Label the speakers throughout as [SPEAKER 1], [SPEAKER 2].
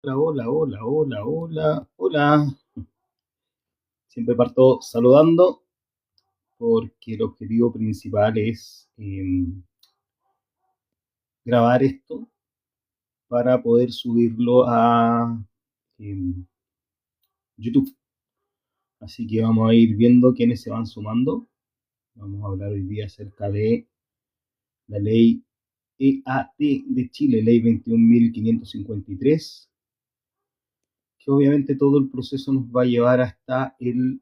[SPEAKER 1] Hola, hola, hola, hola, hola. Siempre parto saludando porque el objetivo principal es grabar esto para poder subirlo a em, YouTube. Así que vamos a ir viendo quiénes se van sumando. Vamos a hablar hoy día acerca de la ley EAT de Chile, ley 21.553, que obviamente todo el proceso nos va a llevar hasta el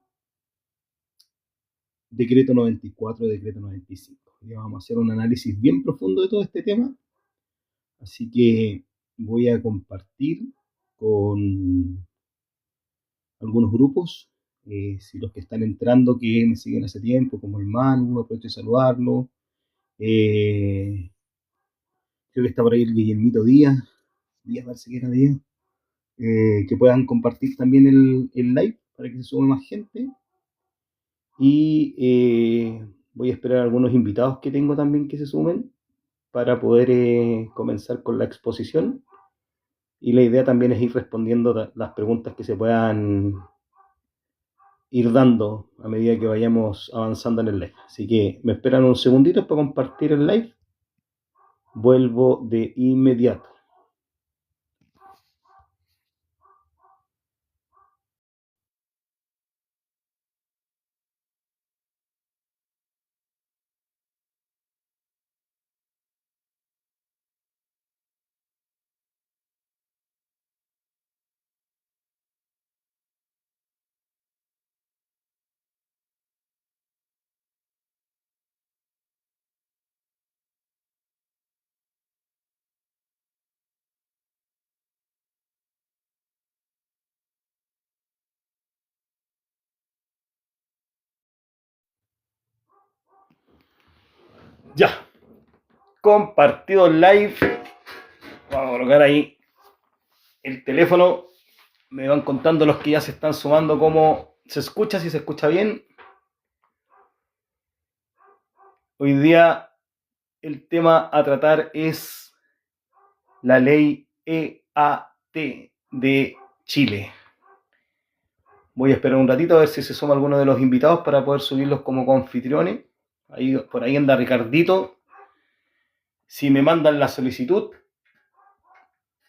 [SPEAKER 1] decreto 94 y decreto 95. Y vamos a hacer un análisis bien profundo de todo este tema, así que voy a compartir con algunos grupos, si los que están entrando, que me siguen hace tiempo, como el Manu, aprovecho de saludarlo, creo que está por ahí el Guillermito Díaz, parece que era Díaz, que puedan compartir también el live para que se sume más gente. Y voy a esperar a algunos invitados que tengo también que se sumen para poder comenzar con la exposición. Y la idea también es ir respondiendo las preguntas que se puedan ir dando a medida que vayamos avanzando en el live. Así que me esperan unos segunditos para compartir el live. Vuelvo de inmediato. Ya, compartido el live. Vamos a colocar ahí el teléfono. Me van contando los que ya se están sumando cómo se escucha, si se escucha bien. Hoy día el tema a tratar es la ley EAT de Chile. Voy a esperar un ratito a ver si se suma alguno de los invitados para poder subirlos como confitriones. Ahí, por ahí anda Ricardito. Si me mandan la solicitud,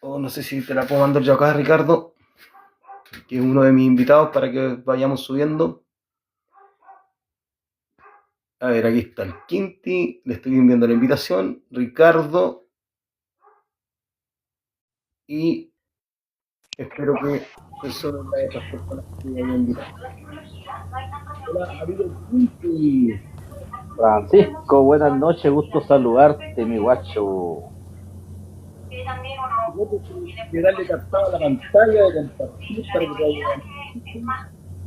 [SPEAKER 1] o no sé si te la puedo mandar yo acá, Ricardo, que es uno de mis invitados para que vayamos subiendo. A ver, aquí está el Quinti, le estoy enviando la invitación, Ricardo, y espero que son una de esas personas que voy a invitar. Hola, amigo Quinti.
[SPEAKER 2] Francisco, buenas noches, gusto saludarte, mi guacho.
[SPEAKER 1] De darle captado a la pantalla, de compartir para que pueda llegar.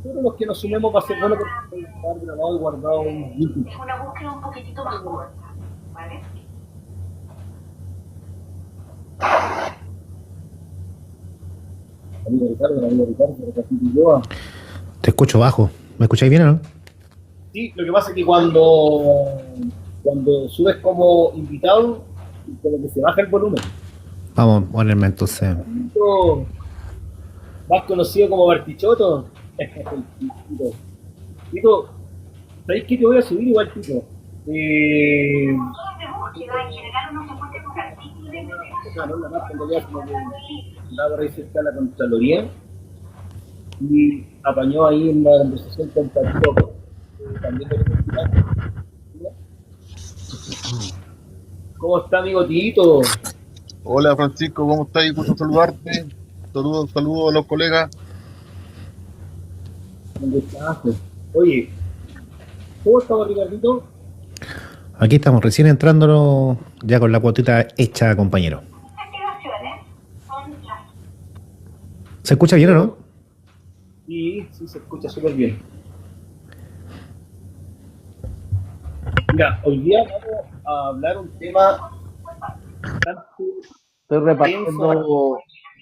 [SPEAKER 1] Todos los que nos sumemos va a ser bueno porque puede estar grabado y guardado en YouTube. Es una búsqueda un poquitito más corta, ¿vale? Amigo Ricardo, recapituló.
[SPEAKER 3] Te escucho bajo. ¿Me escucháis bien o no?
[SPEAKER 1] Sí, lo que pasa es que cuando subes como invitado, como que se baja el volumen.
[SPEAKER 3] Vamos a ponerme entonces.
[SPEAKER 1] Más conocido como Bartichotto. Tito, ¿sabéis qué te voy a subir igual, Tito? No, la marca en realidad como que andaba por ahí cerca de la Contraloría y apañó ahí en la conversación con Patricio. También lo quería invitar. ¿Cómo está, amigo Tito?
[SPEAKER 4] Hola Francisco, ¿cómo estás? Gusto saludarte. Saludos a los colegas.
[SPEAKER 1] ¿Dónde estás? Oye, ¿cómo estamos, Ricardito?
[SPEAKER 3] Aquí estamos recién entrando ya con la cuotita hecha, compañero. ¿Se escucha bien o no?
[SPEAKER 1] Sí, sí, se escucha súper bien. Mira, hoy día vamos a hablar un tema bastante
[SPEAKER 2] Estoy repartiendo,
[SPEAKER 1] denso.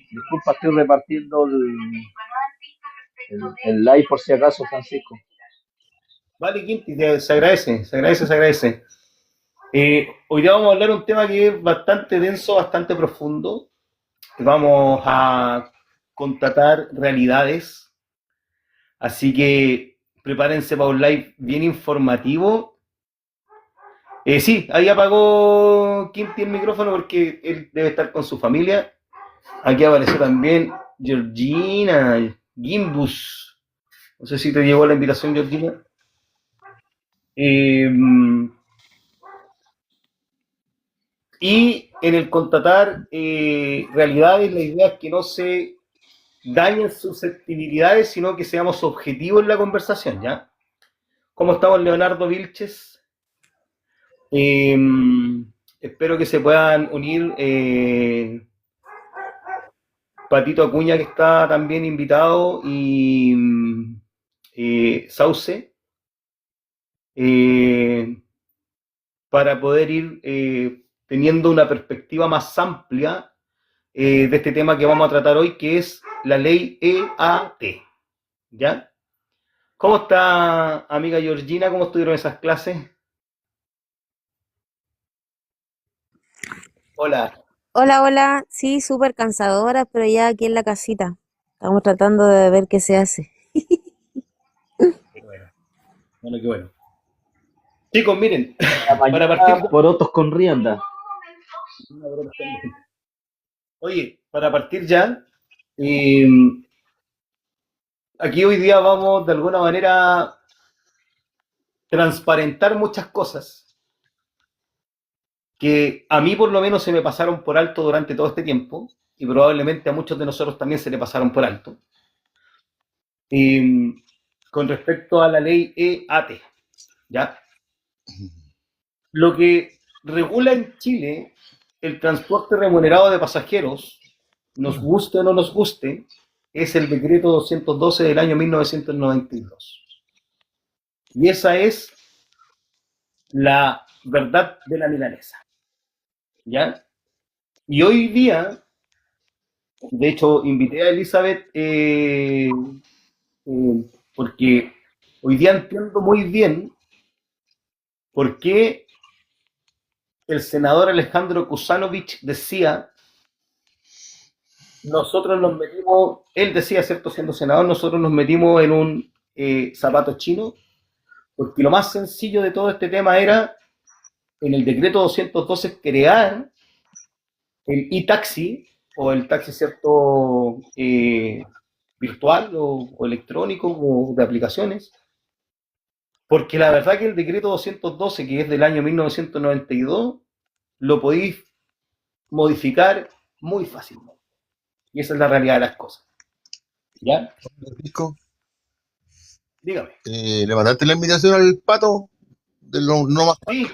[SPEAKER 2] disculpa, estoy repartiendo el live por si acaso, Francisco.
[SPEAKER 1] Vale, Quinti, se agradece, se agradece, se agradece. Hoy día vamos a hablar un tema que es bastante denso, bastante profundo. vamos a contratar realidades, así que prepárense para un live bien informativo. Sí, ahí apagó Quinti el micrófono porque él debe estar con su familia. Aquí apareció también Georgina Gimbus. No sé si te llegó la invitación, Georgina. Y en el contratar realidades, la idea es que no se dañen susceptibilidades, sino que seamos objetivos en la conversación, ¿ya? ¿Cómo estamos, Leonardo Vilches? Espero que se puedan unir Patito Acuña, que está también invitado, y Sauce, para poder ir teniendo una perspectiva más amplia de este tema que vamos a tratar hoy, que es la ley EAT, ¿ya? ¿Cómo está, amiga Georgina? ¿Cómo estuvieron esas clases? Hola.
[SPEAKER 5] Hola, hola. Sí, súper cansadora, pero ya aquí en la casita. Estamos tratando de ver qué se hace.
[SPEAKER 1] Qué bueno. Bueno, qué bueno. Chicos, miren,
[SPEAKER 2] La
[SPEAKER 1] para partir...
[SPEAKER 2] mañana porotos con rienda.
[SPEAKER 1] Oye, para partir ya, eh, aquí hoy día vamos de alguna manera a transparentar muchas cosas que a mí por lo menos se me pasaron por alto durante todo este tiempo y probablemente a muchos de nosotros también se le pasaron por alto. Con respecto a la ley EAT, ¿ya? Lo que regula en Chile el transporte remunerado de pasajeros, nos guste o no nos guste, es el decreto 212 del año 1992. Y esa es la verdad de la milanesa, ¿ya? Y hoy día, de hecho, invité a Elizabeth porque hoy día entiendo muy bien por qué el senador Alejandro Kusanovich decía, nosotros nos metimos, él decía, ¿cierto? Siendo senador, nosotros nos metimos en un zapato chino, porque lo más sencillo de todo este tema era, en el decreto 212, crear el e-taxi, o el taxi, ¿cierto? Virtual o electrónico, o de aplicaciones, porque la verdad que el decreto 212, que es del año 1992, lo podéis modificar muy fácilmente. Y esa es la realidad de las cosas. ¿Ya?
[SPEAKER 4] Francisco,
[SPEAKER 1] Dígame.
[SPEAKER 4] ¿le mandaste la invitación al pato de los no más?
[SPEAKER 1] Sí,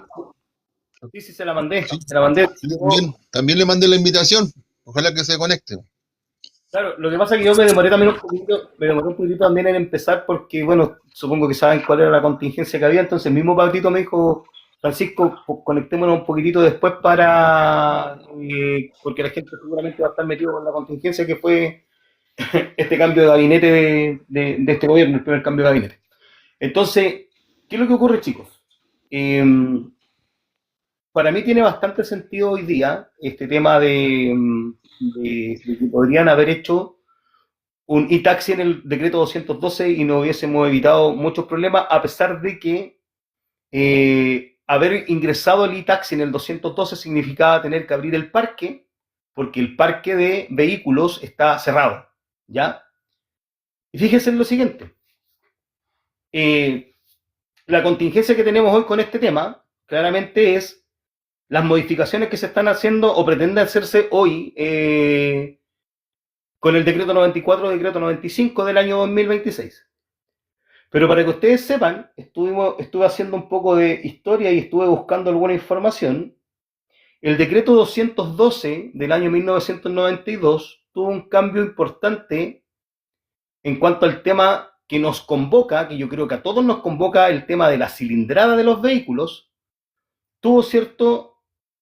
[SPEAKER 1] sí, se la mandé.
[SPEAKER 4] Sí,
[SPEAKER 1] Se la mandé.
[SPEAKER 4] sí, también le mandé la invitación. Ojalá que se conecte.
[SPEAKER 1] Claro, lo que pasa es que yo me demoré también un poquitito también en empezar porque, bueno, supongo que saben cuál era la contingencia que había, entonces el mismo Pablito me dijo, Francisco, pues, conectémonos un poquitito después porque la gente seguramente va a estar metido con la contingencia que fue este cambio de gabinete de este gobierno, el primer cambio de gabinete. Entonces, ¿qué es lo que ocurre, chicos? Eh, para mí tiene bastante sentido hoy día este tema de que podrían haber hecho un e-taxi en el decreto 212 y no hubiésemos evitado muchos problemas, a pesar de que haber ingresado el e-taxi en el 212 significaba tener que abrir el parque, porque el parque de vehículos está cerrado, ¿ya? Y fíjense en lo siguiente, la contingencia que tenemos hoy con este tema, claramente es las modificaciones que se están haciendo o pretenden hacerse hoy con el decreto 94, decreto 95 del año 2026. Pero para que ustedes sepan, estuve haciendo un poco de historia y estuve buscando alguna información. El decreto 212 del año 1992 tuvo un cambio importante en cuanto al tema que nos convoca, que yo creo que a todos nos convoca, el tema de la cilindrada de los vehículos. Tuvo, cierto,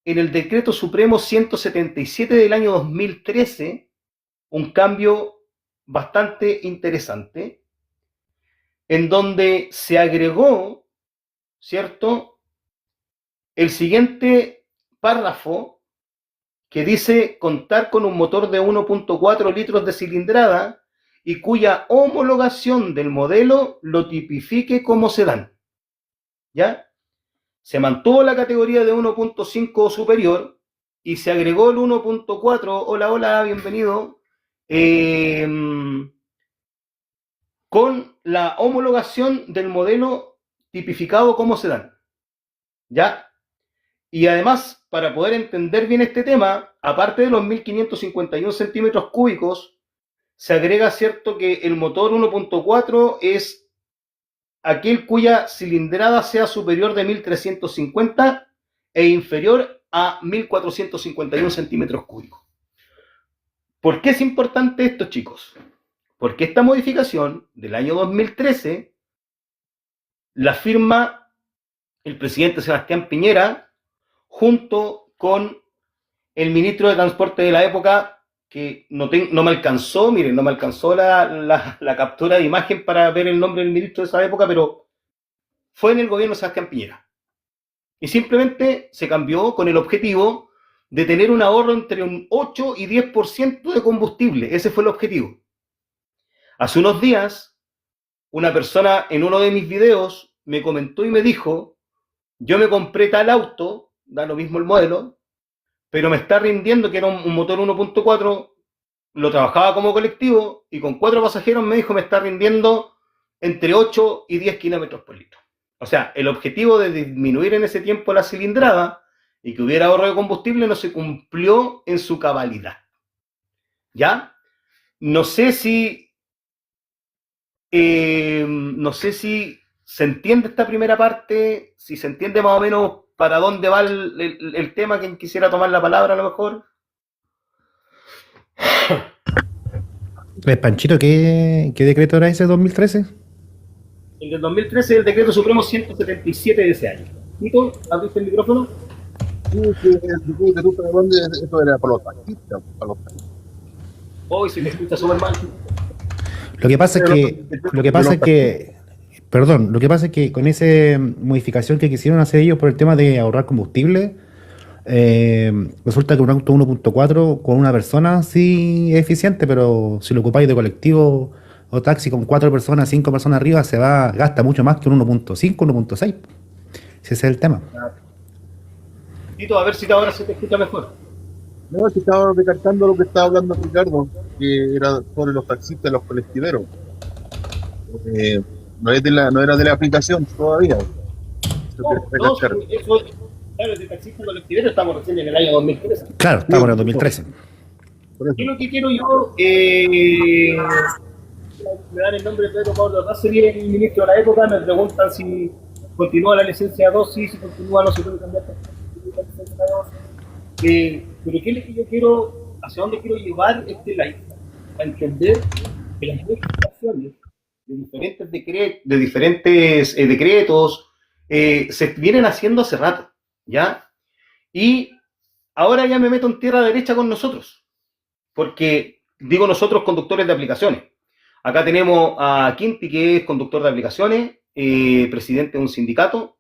[SPEAKER 1] en el decreto supremo 177 del año 2013, un cambio bastante interesante, en donde se agregó, ¿cierto?, el siguiente párrafo que dice contar con un motor de 1.4 litros de cilindrada y cuya homologación del modelo lo tipifique como sedán. ¿Ya? Se mantuvo la categoría de 1.5 o superior y se agregó el 1.4, hola, hola, bienvenido, con la homologación del modelo tipificado como sedán. ¿Ya? Y además, para poder entender bien este tema, aparte de los 1551 centímetros cúbicos, se agrega, cierto, que el motor 1.4 es aquel cuya cilindrada sea superior de 1350 e inferior a 1451 centímetros cúbicos. ¿Por qué es importante esto, chicos? Porque esta modificación del año 2013 la firma el presidente Sebastián Piñera junto con el ministro de Transporte de la época, que no me alcanzó, miren, no me alcanzó la captura de imagen para ver el nombre del ministro de esa época, pero fue en el gobierno de Sebastián Piñera. Y simplemente se cambió con el objetivo de tener un ahorro entre un 8 y 10% de combustible. Ese fue el objetivo. Hace unos días, una persona en uno de mis videos me comentó y me dijo, yo me compré tal auto, da lo mismo el modelo, pero me está rindiendo, que era un motor 1.4, lo trabajaba como colectivo y con 4 pasajeros me dijo, me está rindiendo entre 8 y 10 kilómetros por litro. O sea, el objetivo de disminuir en ese tiempo la cilindrada y que hubiera ahorro de combustible no se cumplió en su cabalidad. ¿Ya? No sé si se entiende esta primera parte, si se entiende más o menos para dónde va el tema, quien quisiera tomar la palabra a lo mejor.
[SPEAKER 3] Panchito, ¿qué decreto era ese 2013?
[SPEAKER 1] El del 2013 es el decreto supremo 177 de ese año. Tito, ¿abriste el micrófono?
[SPEAKER 4] Sí, esto era para los taxistas, para los taxistas.
[SPEAKER 1] Hoy se me escucha súper mal.
[SPEAKER 3] Lo que pasa es que con esa modificación que quisieron hacer ellos por el tema de ahorrar combustible, resulta que un auto 1.4 con una persona sí es eficiente, pero si lo ocupáis de colectivo o taxi con 4 personas, 5 personas arriba, gasta mucho más que un 1.5, 1.6. Ese es el tema.
[SPEAKER 1] Tito, a ver si ahora se te escucha mejor.
[SPEAKER 4] No, que estaba recalcando lo que estaba hablando Ricardo, que era sobre los taxistas, los colectiveros. No era de la aplicación todavía.
[SPEAKER 1] Claro, de taxista colectivero estamos recién en el año 2013.
[SPEAKER 3] Claro, estamos en el 2013.
[SPEAKER 1] Y lo que quiero yo, me dan el nombre de Pedro Pablo Rázuri, el ministro de la época, me preguntan si continúa la licencia 2, sí, si continúa no se puede cambiar la licencia 2. Pero ¿qué es lo que yo quiero, hacia dónde quiero llevar este live? A entender que las modificaciones de diferentes decretos se vienen haciendo hace rato, ¿ya? Y ahora ya me meto en tierra derecha con nosotros, porque digo nosotros, conductores de aplicaciones. Acá tenemos a Quinti, que es conductor de aplicaciones, presidente de un sindicato.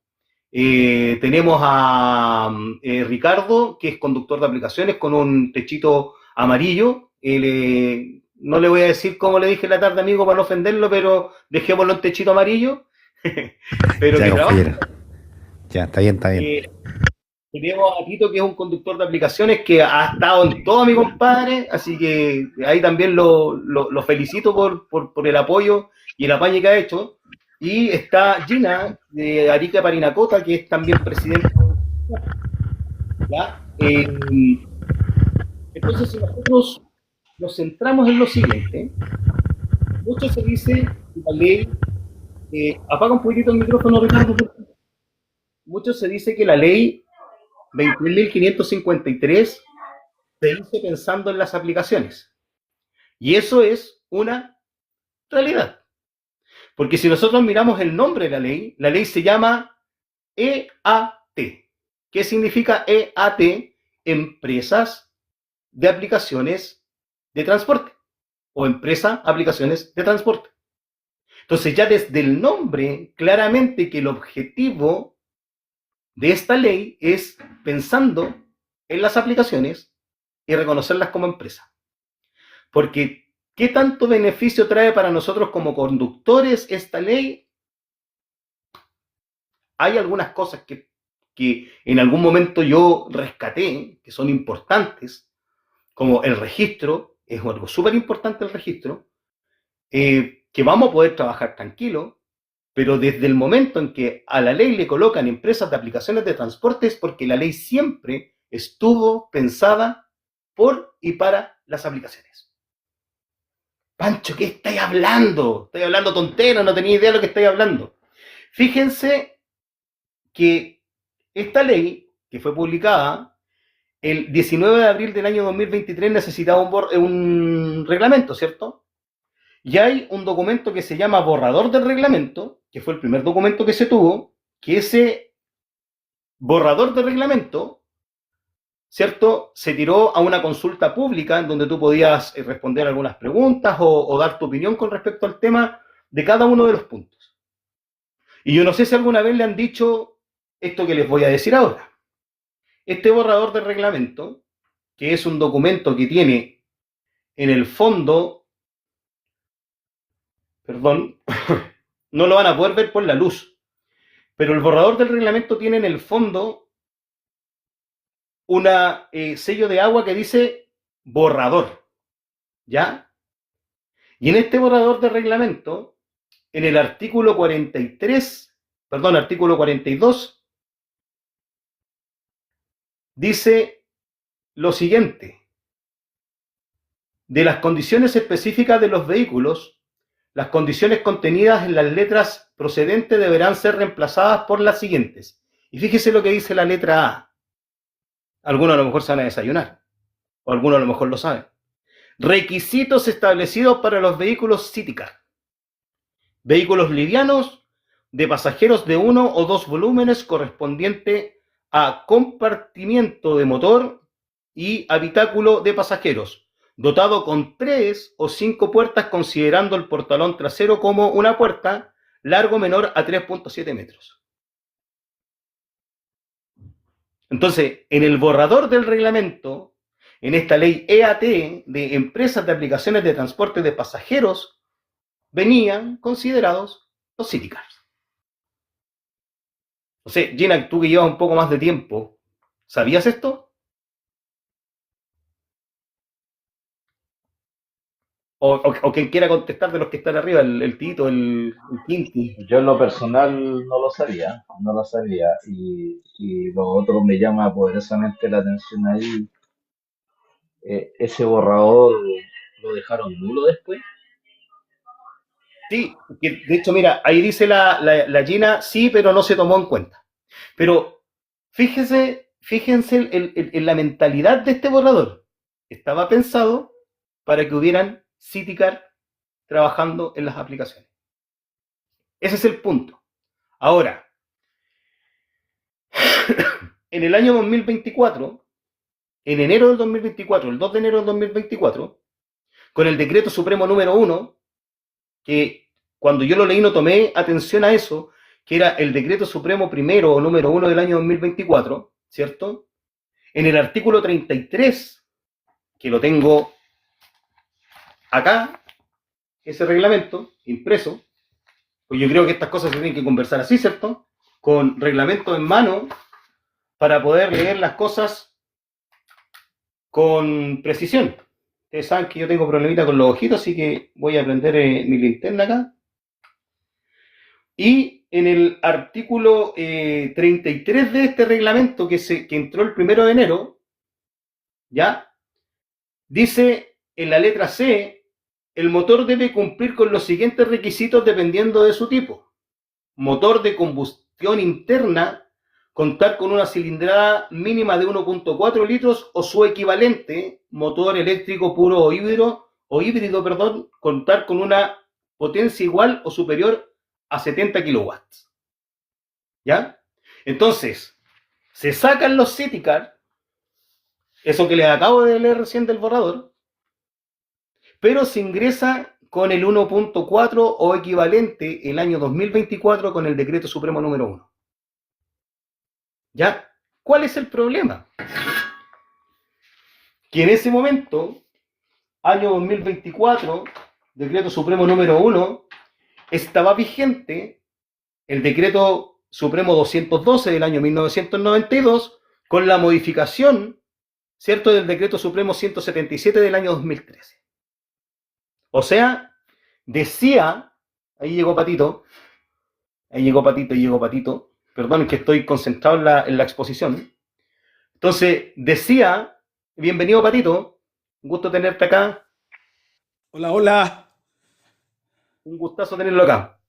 [SPEAKER 1] Tenemos a Ricardo, que es conductor de aplicaciones con un techito amarillo. No le voy a decir cómo le dije la tarde, amigo, para no ofenderlo, pero dejémoslo en techito amarillo. Pero
[SPEAKER 3] ya,
[SPEAKER 1] que trabaja.
[SPEAKER 3] Ya, está bien.
[SPEAKER 1] Tenemos a Tito, que es un conductor de aplicaciones que ha estado en todo, mi compadre, así que ahí también lo felicito por el apoyo y el apañe que ha hecho. Y está Gina, de Arica Parinacota, que es también presidente. ¿Ya? Entonces, si nosotros nos centramos en lo siguiente, mucho se dice la ley, apaga un poquitito el micrófono, Ricardo. Mucho se dice que la ley 21.553 se hizo pensando en las aplicaciones. Y eso es una realidad. Porque si nosotros miramos el nombre de la ley se llama EAT. ¿Qué significa EAT? Empresas de aplicaciones de transporte. O empresa aplicaciones de transporte. Entonces ya desde el nombre, claramente que el objetivo de esta ley es pensando en las aplicaciones y reconocerlas como empresas. Porque, ¿qué tanto beneficio trae para nosotros como conductores esta ley? Hay algunas cosas que en algún momento yo rescaté, que son importantes, como el registro, es algo súper importante el registro, que vamos a poder trabajar tranquilo, pero desde el momento en que a la ley le colocan empresas de aplicaciones de transporte es porque la ley siempre estuvo pensada por y para las aplicaciones. Pancho, ¿qué estáis hablando? Estoy hablando tontera, no tenía idea de lo que estáis hablando. Fíjense que esta ley, que fue publicada el 19 de abril del año 2023, necesitaba un reglamento, ¿cierto? Y hay un documento que se llama borrador del reglamento, que fue el primer documento que se tuvo, que ese borrador del reglamento, ¿cierto?, se tiró a una consulta pública en donde tú podías responder algunas preguntas o dar tu opinión con respecto al tema de cada uno de los puntos. Y yo no sé si alguna vez le han dicho esto que les voy a decir ahora. Este borrador del reglamento, que es un documento que tiene en el fondo, perdón, no lo van a poder ver por la luz, pero el borrador del reglamento tiene en el fondo un sello de agua que dice borrador, ¿ya? Y en este borrador de reglamento, en el artículo 42, dice lo siguiente: de las condiciones específicas de los vehículos, las condiciones contenidas en las letras procedentes deberán ser reemplazadas por las siguientes. Y fíjese lo que dice la letra A. Algunos a lo mejor se van a desayunar, o algunos a lo mejor lo saben. Requisitos establecidos para los vehículos CityCar. Vehículos livianos de pasajeros de 1 o 2 volúmenes correspondiente a compartimiento de motor y habitáculo de pasajeros, dotado con 3 o 5 puertas, considerando el portalón trasero como una puerta, largo menor a 3.7 metros. Entonces, en el borrador del reglamento, en esta ley EAT de empresas de aplicaciones de transporte de pasajeros, venían considerados los CityCars. No sé, Gina, tú que llevas un poco más de tiempo, ¿sabías esto? O quien quiera contestar de los que están arriba, el Tito, el Quinti.
[SPEAKER 2] Yo en lo personal no lo sabía, no lo sabía. Y lo otro me llama poderosamente la atención ahí. Ese borrador lo dejaron nulo después.
[SPEAKER 1] Sí, que de hecho, mira, ahí dice la Gina, sí, pero no se tomó en cuenta. Pero fíjense en la mentalidad de este borrador. Estaba pensado para que hubieran CityCar trabajando en las aplicaciones. Ese es el punto. Ahora, en el año 2024, en enero del 2024, el 2 de enero del 2024, con el decreto supremo número 1, que cuando yo lo leí no tomé atención a eso, que era el decreto supremo primero o número 1 del año 2024, ¿cierto? En el artículo 33, que lo tengo acá, ese reglamento impreso, pues yo creo que estas cosas se tienen que conversar así, ¿cierto? Con reglamento en mano para poder leer las cosas con precisión. Ustedes saben que yo tengo problemita con los ojitos, así que voy a prender mi linterna acá. Y en el artículo 33 de este reglamento que entró el 1 de enero, ¿ya? Dice en la letra C, el motor debe cumplir con los siguientes requisitos dependiendo de su tipo. Motor de combustión interna, contar con una cilindrada mínima de 1.4 litros o su equivalente, motor eléctrico puro o híbrido, contar con una potencia igual o superior a 70 kilowatts. ¿Ya? Entonces, se sacan los CityCar, eso que les acabo de leer recién del borrador, pero se ingresa con el 1.4 o equivalente el año 2024 con el decreto supremo número 1. ¿Ya? ¿Cuál es el problema? que en ese momento, año 2024, decreto supremo número 1, estaba vigente el decreto supremo 212 del año 1992 con la modificación, ¿cierto?, del decreto supremo 177 del año 2013. O sea, decía, ahí llegó Patito, perdón, que estoy concentrado en la exposición. Entonces, decía, bienvenido Patito, un gusto tenerte acá.
[SPEAKER 6] Hola, hola.
[SPEAKER 1] Un gustazo tenerlo acá.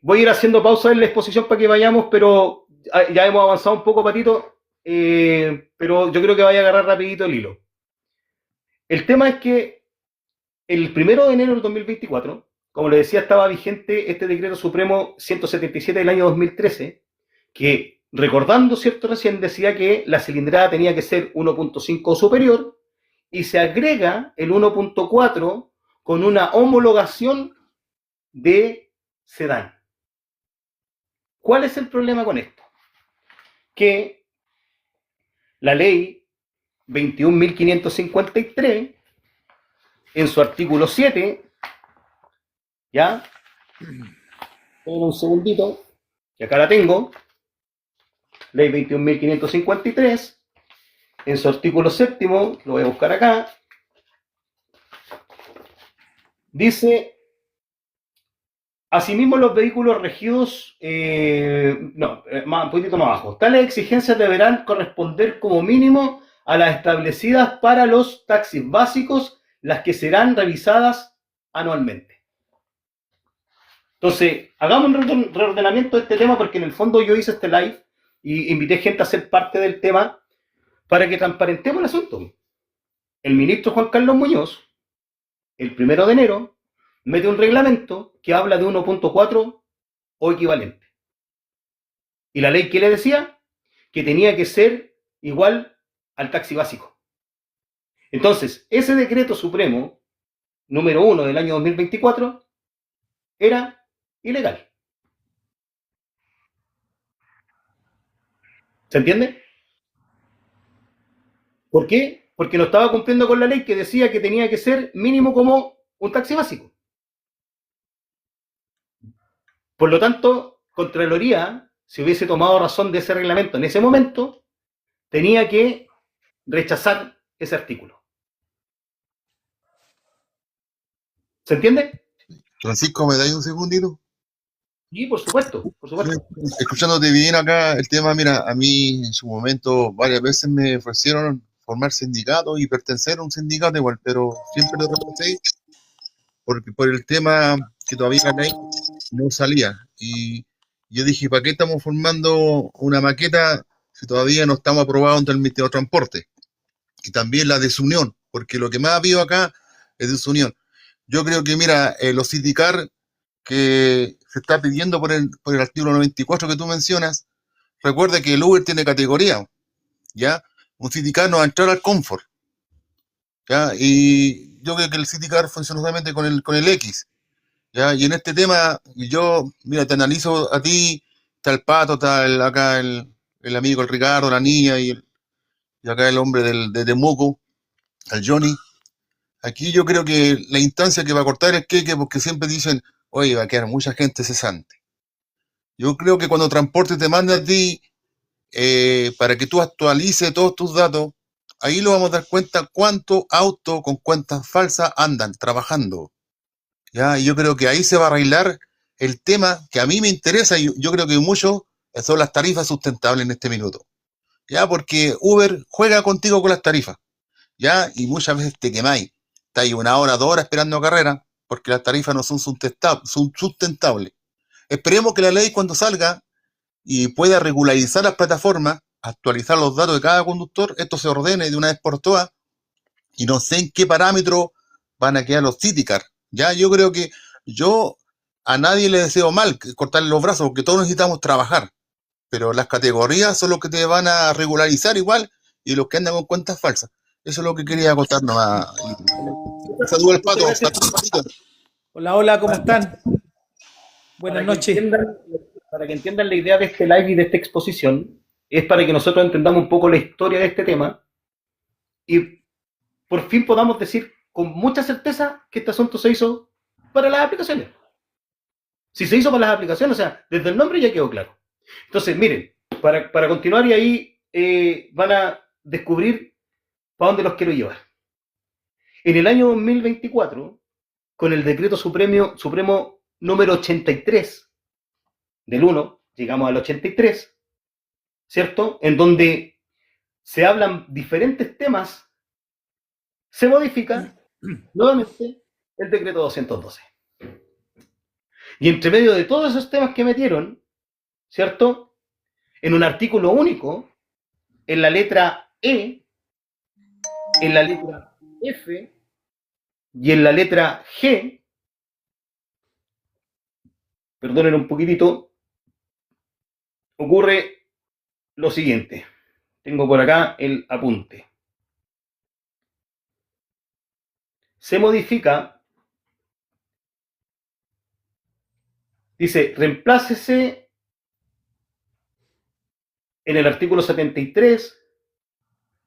[SPEAKER 1] Voy a ir haciendo pausa en la exposición para que vayamos, pero ya hemos avanzado un poco, Patito, pero yo creo que vaya a agarrar rapidito el hilo. El tema es que el 1 de enero del 2024, como le decía, estaba vigente este decreto supremo 177 del año 2013, que, recordando, ¿cierto?, recién decía que la cilindrada tenía que ser 1.5 o superior, y se agrega el 1.4 con una homologación de sedán. ¿Cuál es el problema con esto? Que la ley 21.553, en su artículo 7, ¿ya? Un segundito, que acá la tengo, ley 21.553, en su artículo 7, lo voy a buscar acá, dice: asimismo, los vehículos regidos, un poquito más abajo, tales exigencias deberán corresponder como mínimo a las establecidas para los taxis básicos, las que serán revisadas anualmente. Entonces, hagamos un reordenamiento de este tema, porque en el fondo yo hice este live y invité gente a ser parte del tema para que transparentemos el asunto. El ministro Juan Carlos Muñoz, el 1 de enero, mete un reglamento que habla de 1.4 o equivalente. ¿Y la ley qué le decía? Que tenía que ser igual al taxi básico. Entonces, ese decreto supremo número 1 del año 2024 era ilegal. ¿Se entiende? ¿Por qué? Porque no estaba cumpliendo con la ley que decía que tenía que ser mínimo como un taxi básico. Por lo tanto, Contraloría, si hubiese tomado razón de ese reglamento en ese momento, tenía que rechazar ese artículo. ¿Se entiende?
[SPEAKER 4] Francisco, ¿me dais un segundito?
[SPEAKER 1] Sí, por supuesto, por supuesto.
[SPEAKER 4] Escuchándote bien acá, el tema, mira, a mí en su momento varias veces me ofrecieron formar sindicato y pertenecer a un sindicato igual, pero siempre lo rechacé por el tema que todavía la ley no salía. Y yo dije, ¿para qué estamos formando una maqueta si todavía no estamos aprobados ante el Ministerio de Transporte? Y también la desunión, porque lo que más ha habido acá es desunión. Yo creo que, mira, los sindicar que se está pidiendo por el artículo 94 que tú mencionas, recuerda que el Uber tiene categoría, ¿ya? Un sindicar no va a entrar al confort, ¿ya? Y yo creo que el sindicar funciona solamente con el X, ¿ya? Y en este tema, yo, mira, te analizo a ti, está el Pato, está acá el amigo, el Ricardo, la niña, y acá el hombre de Temuco, el Johnny. Aquí yo creo que la instancia que va a cortar el queque, porque siempre dicen, oye, va a quedar mucha gente cesante. Yo creo que cuando transporte te manda a ti para que tú actualices todos tus datos, ahí lo vamos a dar cuenta cuántos autos con cuentas falsas andan trabajando. ¿Ya? Y yo creo que ahí se va a arreglar el tema que a mí me interesa, y yo creo que mucho son las tarifas sustentables en este minuto. ¿Ya? Porque Uber juega contigo con las tarifas, ¿ya? Y muchas veces te quemáis. Estás ahí 1 hora, 2 horas esperando carrera, porque las tarifas no son sustentables. Esperemos que la ley, cuando salga y pueda regularizar las plataformas, actualizar los datos de cada conductor, esto se ordene de una vez por todas, y no sé en qué parámetro van a quedar los CityCar. Ya, yo creo que yo a nadie le deseo mal cortarle los brazos, porque todos necesitamos trabajar, pero las categorías son los que te van a regularizar igual, y los que andan con cuentas falsas. Eso es lo que quería contar nomás. Saludos al Pato.
[SPEAKER 6] Hola, hola, ¿cómo están? Buenas noches.
[SPEAKER 1] Para que entiendan la idea de este live y de esta exposición, es para que nosotros entendamos un poco la historia de este tema y por fin podamos decir con mucha certeza que este asunto se hizo para las aplicaciones. Si se hizo para las aplicaciones, o sea, desde el nombre ya quedó claro. Entonces, miren, para continuar y ahí van a descubrir para dónde los quiero llevar. En el año 2024, con el decreto supremo número 83 del 1, llegamos al 83, ¿cierto? En donde se hablan diferentes temas, se modifica nuevamente el decreto 212. Y entre medio de todos esos temas que metieron, ¿cierto? En un artículo único, en la letra E, en la letra F y en la letra G, perdonen un poquitito, ocurre lo siguiente. Tengo por acá el apunte. Se modifica, dice, reemplácese en el artículo 73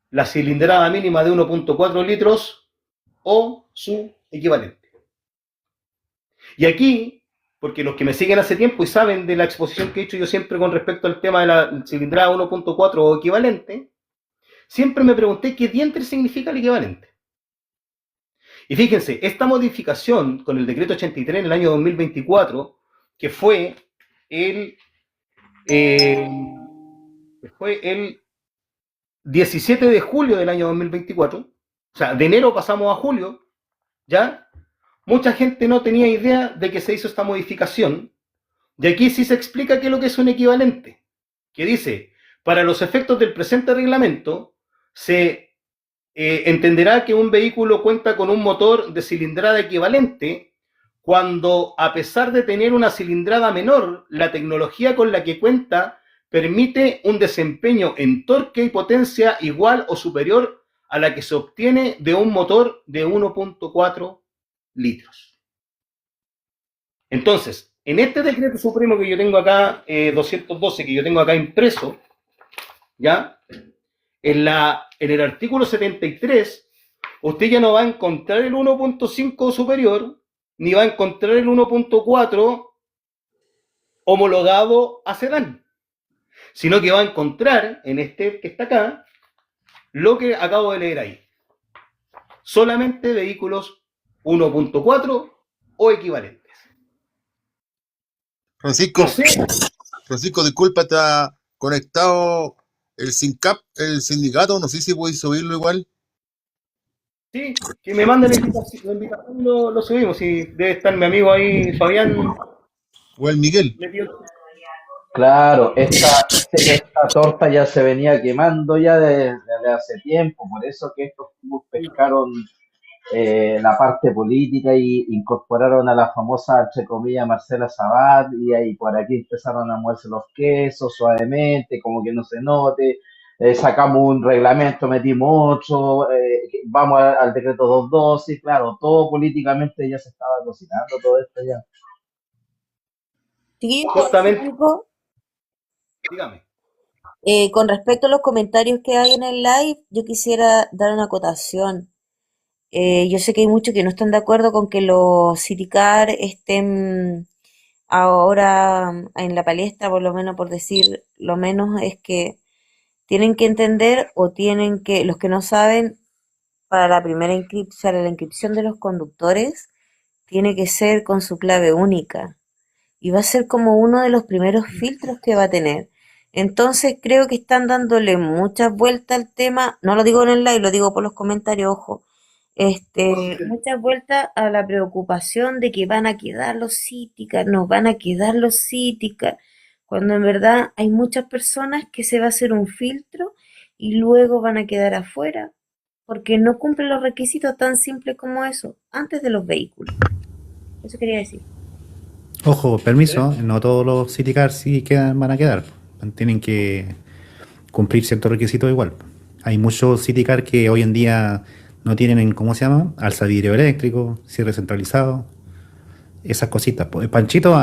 [SPEAKER 1] la cilindrada mínima de 1.4 litros o su equivalente. Y aquí, porque los que me siguen hace tiempo y saben de la exposición que he hecho yo siempre con respecto al tema de la cilindrada 1.4 o equivalente, siempre me pregunté qué diantre significa el equivalente. Y fíjense, esta modificación con el decreto 83 en el año 2024, que fue el 17 de julio del año 2024, o sea, de enero pasamos a julio, ¿ya? Mucha gente no tenía idea de que se hizo esta modificación, y aquí sí se explica qué es lo que es un equivalente, que dice, para los efectos del presente reglamento, se entenderá que un vehículo cuenta con un motor de cilindrada equivalente cuando, a pesar de tener una cilindrada menor, la tecnología con la que cuenta permite un desempeño en torque y potencia igual o superior a la que se obtiene de un motor de 1.4 litros. Entonces, en este decreto supremo que yo tengo acá, 212, que yo tengo acá impreso, ¿ya? En el artículo 73, usted ya no va a encontrar el 1.5 superior, ni va a encontrar el 1.4 homologado a sedán, sino que va a encontrar en este que está acá lo que acabo de leer ahí. Solamente vehículos 1.4 o equivalentes.
[SPEAKER 4] Francisco,
[SPEAKER 1] No sé,
[SPEAKER 4] Francisco, disculpa, está conectado el SINCAP, el sindicato, no sé si puedes subirlo igual.
[SPEAKER 1] sí, que me manden la invitación lo subimos. Y debe estar mi amigo ahí, Fabián.
[SPEAKER 4] O el Miguel.
[SPEAKER 2] Claro, esta torta ya se venía quemando ya desde hace tiempo, por eso que estos tipos pescaron la parte política y incorporaron a la famosa, entre comillas, Marcela Sabat, y ahí por aquí empezaron a moverse los quesos suavemente, como que no se note, sacamos un reglamento, metimos otro, vamos al decreto 212, y claro, todo políticamente ya se estaba cocinando, todo esto ya.
[SPEAKER 5] Chiquillos,
[SPEAKER 1] Justamente,
[SPEAKER 5] algo,
[SPEAKER 1] dígame.
[SPEAKER 5] con respecto a los comentarios que hay en el live, yo quisiera dar una acotación. Yo sé que hay muchos que no están de acuerdo con que los Citicar estén ahora en la palestra, por lo menos por decir lo menos, es que tienen que entender o tienen que, los que no saben, para la primera inscripción, para la inscripción de los conductores, tiene que ser con su clave única y va a ser como uno de los primeros filtros que va a tener. Entonces creo que están dándole muchas vueltas al tema, no lo digo en el live, lo digo por los comentarios, ojo, muchas vueltas a la preocupación de que van a quedar los Citicar, nos van a quedar los Citicar, cuando en verdad hay muchas personas que se va a hacer un filtro y luego van a quedar afuera porque no cumplen los requisitos tan simples como eso, antes de los vehículos. Eso quería decir.
[SPEAKER 3] Ojo, permiso, no todos los City Cars sí van a quedar. Tienen que cumplir ciertos requisitos igual. Hay muchos City Cars que hoy en día no tienen, ¿cómo se llama? Alza vidrio eléctrico, cierre centralizado, esas cositas. Pues, Panchito,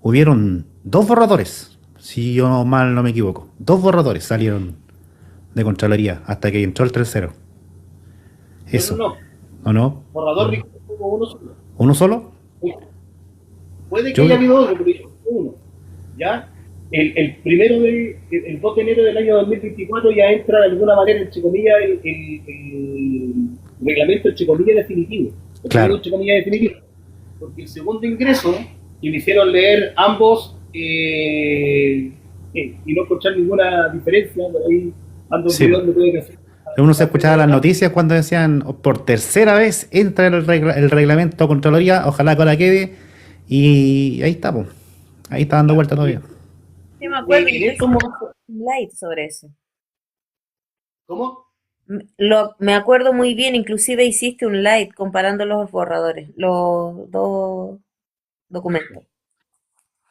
[SPEAKER 3] hubieron 2 borradores, si yo mal no me equivoco. 2 borradores salieron de Contraloría hasta que entró el tercero. Eso.
[SPEAKER 1] No,
[SPEAKER 3] ¿O no?
[SPEAKER 1] borrador Ricardo, hubo uno solo.
[SPEAKER 3] ¿Uno solo?
[SPEAKER 1] Puede que
[SPEAKER 3] Yo-
[SPEAKER 1] haya habido otro, pero yo uno. ¿Ya? El 2 de enero del año 2024 ya entra de alguna manera, entre comillas, el reglamento, entre comillas, definitivo. ¿Por qué
[SPEAKER 3] Claro.
[SPEAKER 1] digo entre comillas definitivo? Porque el segundo ingreso, y me hicieron leer ambos, y no encontrar ninguna diferencia, por ahí ando
[SPEAKER 3] Sí,
[SPEAKER 1] olvidando todo que hacer.
[SPEAKER 3] Uno se escuchaba las noticias cuando decían por tercera vez entra el reglamento Contraloría, ojalá que ahora quede. Y ahí está, po. Ahí está dando vuelta todavía.
[SPEAKER 5] Sí, me acuerdo,
[SPEAKER 1] En
[SPEAKER 5] yo
[SPEAKER 1] estos
[SPEAKER 5] hice
[SPEAKER 1] momentos,
[SPEAKER 5] un live sobre eso.
[SPEAKER 1] ¿cómo?
[SPEAKER 5] Me acuerdo muy bien, inclusive hiciste un live comparando los borradores, los dos documentos.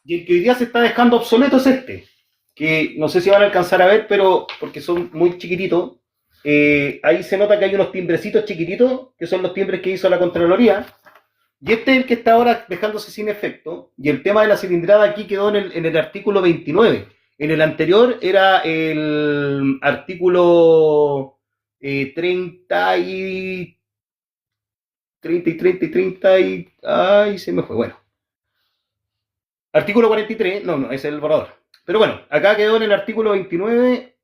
[SPEAKER 1] Y el que hoy día se está dejando obsoleto es este, que no sé si van a alcanzar a ver, pero porque son muy chiquititos, ahí se nota que hay unos timbrecitos chiquititos, que son los timbres que hizo la Contraloría, y este es el que está ahora dejándose sin efecto, y el tema de la cilindrada aquí quedó en el artículo 29. En el anterior era el artículo 30 y 30 y... Ay, se me fue, bueno. Artículo 43, no, ese es el borrador. Pero bueno, acá quedó en el artículo 29,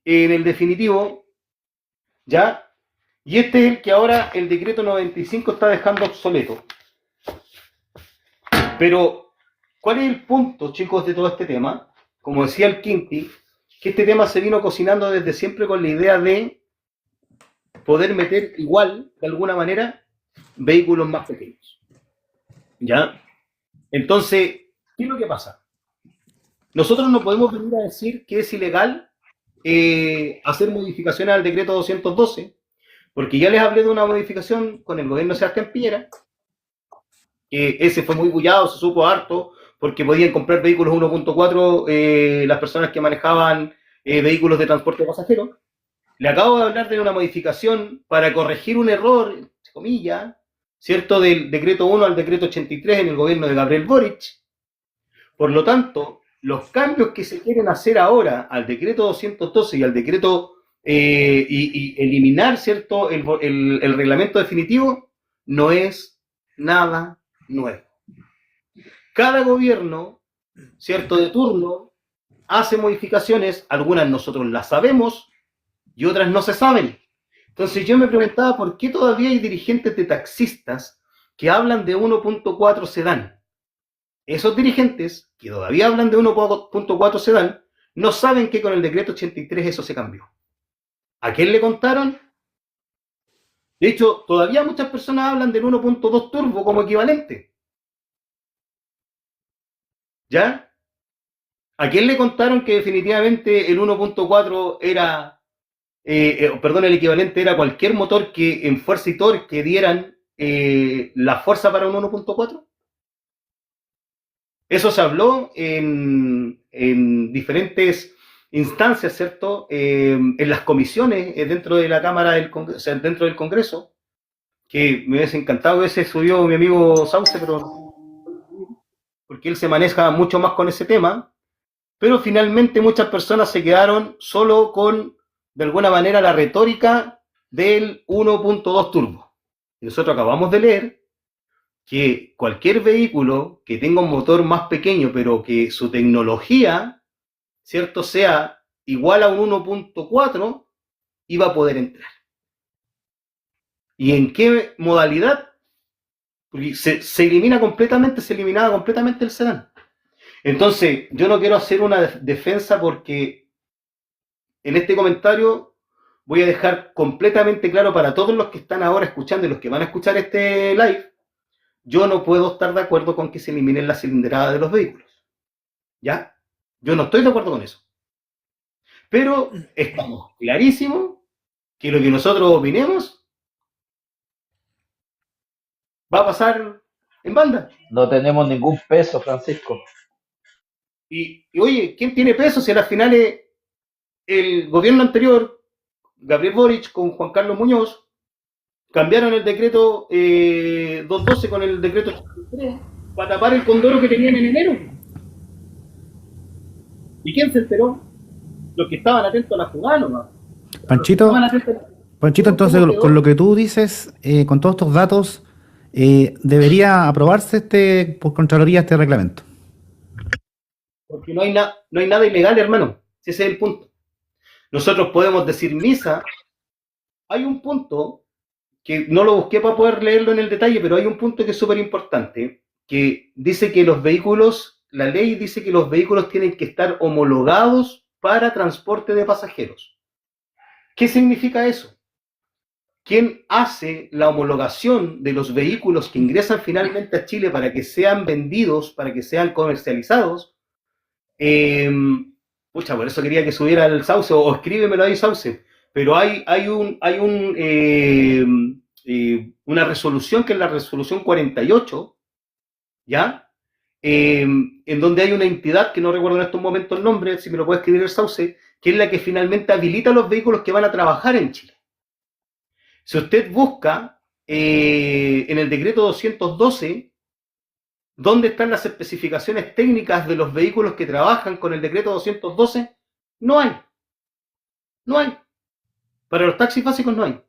[SPEAKER 1] en el definitivo, ¿ya? Y este es el que ahora el decreto 95 está dejando obsoleto. Pero, ¿cuál es el punto, chicos, de todo este tema? Como decía el Quinti, que este tema se vino cocinando desde siempre con la idea de poder meter igual, de alguna manera, vehículos más pequeños. ¿Ya? Entonces, ¿qué es lo que pasa? Nosotros no podemos venir a decir que es ilegal hacer modificaciones al decreto 212, porque ya les hablé de una modificación con el gobierno de Sebastián Piñera, que ese fue muy bullado, se supo harto, porque podían comprar vehículos 1.4 las personas que manejaban vehículos de transporte de pasajeros. Le acabo de hablar de una modificación para corregir un error, entre comillas, ¿cierto?, del decreto 1 al decreto 83 en el gobierno de Gabriel Boric. Por lo tanto, los cambios que se quieren hacer ahora al decreto 212 y al decreto y eliminar, ¿cierto?, el reglamento definitivo, no es nada nuevo. Cada gobierno, ¿cierto?, de turno hace modificaciones, algunas nosotros las sabemos y otras no se saben. Entonces yo me preguntaba por qué todavía hay dirigentes de taxistas que hablan de 1.4 sedán. Esos dirigentes que todavía hablan de 1.4 sedán no saben que con el decreto 83 eso se cambió. ¿A quién le contaron? De hecho, todavía muchas personas hablan del 1.2 turbo como equivalente. ¿Ya? ¿A quién le contaron que definitivamente el 1.4 era, el equivalente era cualquier motor que en fuerza y torque dieran la fuerza para un 1.4? Eso se habló en diferentes instancias, ¿cierto? En las comisiones dentro de la Cámara del Congreso, o sea, dentro del Congreso, que me hubiese encantado que ese subió mi amigo Sauce, pero porque él se maneja mucho más con ese tema, pero finalmente muchas personas se quedaron solo con, de alguna manera, la retórica del 1.2 turbo. Y nosotros acabamos de leer que cualquier vehículo que tenga un motor más pequeño, pero que su tecnología, ¿cierto?, sea igual a un 1.4, iba a poder entrar. ¿Y en qué modalidad? Porque se eliminaba completamente el sedán. Entonces, yo no quiero hacer una defensa porque en este comentario voy a dejar completamente claro para todos los que están ahora escuchando y los que van a escuchar este live, yo no puedo estar de acuerdo con que se eliminen las cilindradas de los vehículos. ¿Ya? Yo no estoy de acuerdo con eso. Pero estamos clarísimos que lo que nosotros opinemos va a pasar en banda.
[SPEAKER 2] No tenemos ningún peso, Francisco.
[SPEAKER 1] Y oye, ¿quién tiene peso si a las finales el gobierno anterior, Gabriel Boric con Juan Carlos Muñoz, cambiaron el decreto 212 con el decreto 83 para tapar el condoro que tenían en enero? ¿Y quién se enteró? Los que estaban atentos a la jugada nomás.
[SPEAKER 3] Panchito, Panchito, entonces,
[SPEAKER 1] ¿Cómo
[SPEAKER 3] con lo
[SPEAKER 1] quedó?
[SPEAKER 3] que tú dices, con todos estos datos, debería aprobarse por Contraloría este reglamento.
[SPEAKER 1] Porque no hay nada ilegal, hermano. Si ese es el punto. Nosotros podemos decir misa. Hay un punto que no lo busqué para poder leerlo en el detalle, pero hay un punto que es súper importante, que dice que los vehículos, la ley dice que los vehículos tienen que estar homologados para transporte de pasajeros. ¿Qué significa eso? ¿Quién hace la homologación de los vehículos que ingresan finalmente a Chile para que sean vendidos, para que sean comercializados? Eh, Pucha, por eso quería que subiera el Sauce, o escríbemelo ahí, Sauce. Pero una resolución que es la resolución 48, ¿ya? En donde hay una entidad que no recuerdo en estos momentos el nombre, si me lo puede escribir el Sauce, que es la que finalmente habilita los vehículos que van a trabajar en Chile. Si usted busca en el decreto 212, ¿dónde están las especificaciones técnicas de los vehículos que trabajan con el decreto 212? No hay. No hay. Para los taxis básicos no hay.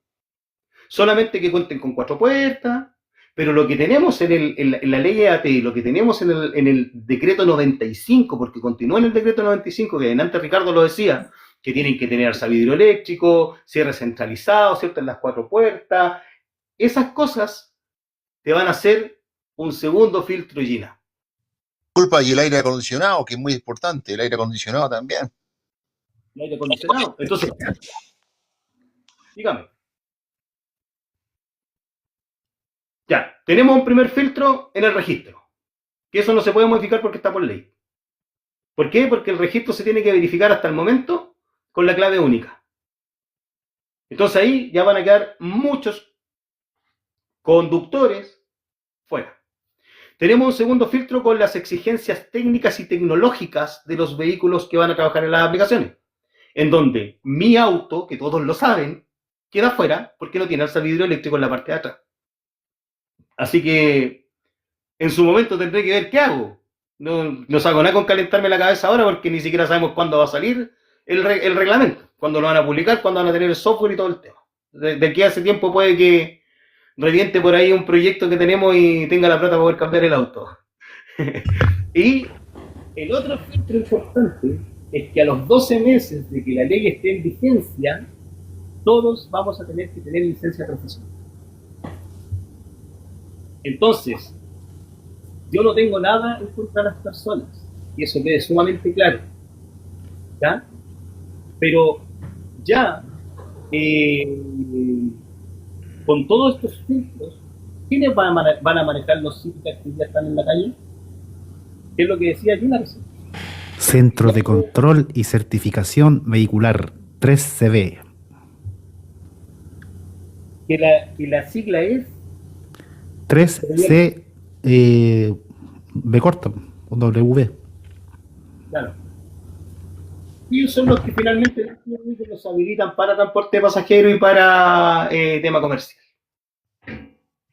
[SPEAKER 1] Solamente que cuenten con 4 puertas, pero lo que tenemos en la ley EAT, lo que tenemos en el decreto 95, porque continúa en el decreto 95, que antes Ricardo lo decía, que tienen que tener salvidrio eléctrico, cierre centralizado, ¿cierto? En las 4 puertas. Esas cosas te van a hacer un segundo filtro Gina.
[SPEAKER 4] Culpa y el aire acondicionado, que es muy importante, el aire acondicionado también.
[SPEAKER 1] El aire acondicionado. Entonces, dígame. Ya, tenemos un primer filtro en el registro, que eso no se puede modificar porque está por ley. ¿Por qué? Porque el registro se tiene que verificar hasta el momento con la clave única. Entonces ahí ya van a quedar muchos conductores fuera. Tenemos un segundo filtro con las exigencias técnicas y tecnológicas de los vehículos que van a trabajar en las aplicaciones, en donde mi auto, que todos lo saben, queda fuera porque no tiene el salvidrio eléctrico en la parte de atrás. Así que en su momento tendré que ver qué hago. No saco nada con calentarme la cabeza ahora porque ni siquiera sabemos cuándo va a salir el reglamento, cuándo lo van a publicar, cuándo van a tener el software y todo el tema. De aquí a ese tiempo puede que reviente por ahí un proyecto que tenemos y tenga la plata para poder cambiar el auto. Y el otro filtro importante es que a los 12 meses de que la ley esté en vigencia, todos vamos a tener que tener licencia profesional. Entonces, yo no tengo nada en contra de las personas, y eso quede sumamente claro, ¿ya? Pero ya, con todos estos filtros, ¿quiénes van a manejar los cívicas que ya están en la calle? ¿Qué es lo que decía Gina recién?
[SPEAKER 3] Centro de Control y Certificación Vehicular, 3CB.
[SPEAKER 1] Que la sigla es
[SPEAKER 3] 3C, B corta, o W.
[SPEAKER 1] claro. Y son los que finalmente los habilitan para transporte de pasajeros y para tema comercial.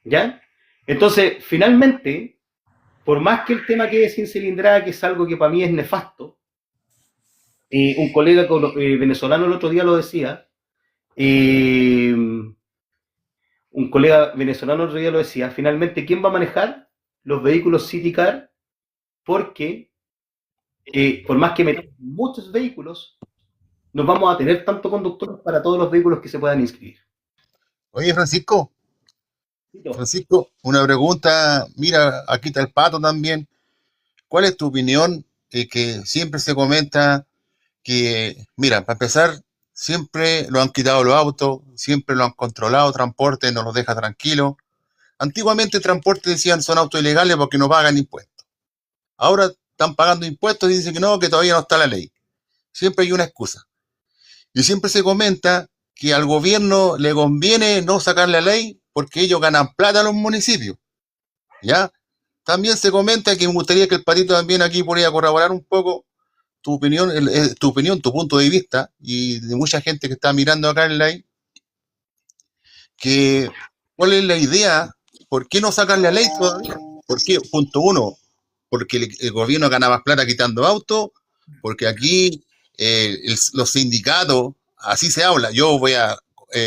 [SPEAKER 1] ¿Ya? Entonces, finalmente, por más que el tema quede sin cilindrada, que es algo que para mí es nefasto, un colega venezolano el otro día lo decía, un colega venezolano el otro día lo decía, finalmente, ¿quién va a manejar los vehículos City Car? Porque por más que metamos muchos vehículos, no vamos a tener tanto conductores para todos los vehículos que se puedan inscribir.
[SPEAKER 4] Oye, Francisco, una pregunta, mira, aquí está el Pato también. ¿Cuál es tu opinión? Que siempre se comenta que, mira, para empezar, siempre lo han quitado los autos, siempre lo han controlado, transporte no los deja tranquilos. Antiguamente transporte decían son autos ilegales porque no pagan impuestos. Ahora están pagando impuestos y dicen que no, que todavía no está la ley. Siempre hay una excusa. Y siempre se comenta que al gobierno le conviene no sacar la ley porque ellos ganan plata a los municipios. ¿Ya? También se comenta que me gustaría que el Patito también aquí pudiera corroborar un poco tu opinión, tu punto de vista y de mucha gente que está mirando acá en live, que cuál es la idea, por qué no sacar la ley todavía. ¿Por qué? Punto uno, porque el gobierno gana más plata quitando autos, porque aquí los sindicatos, así se habla, yo voy a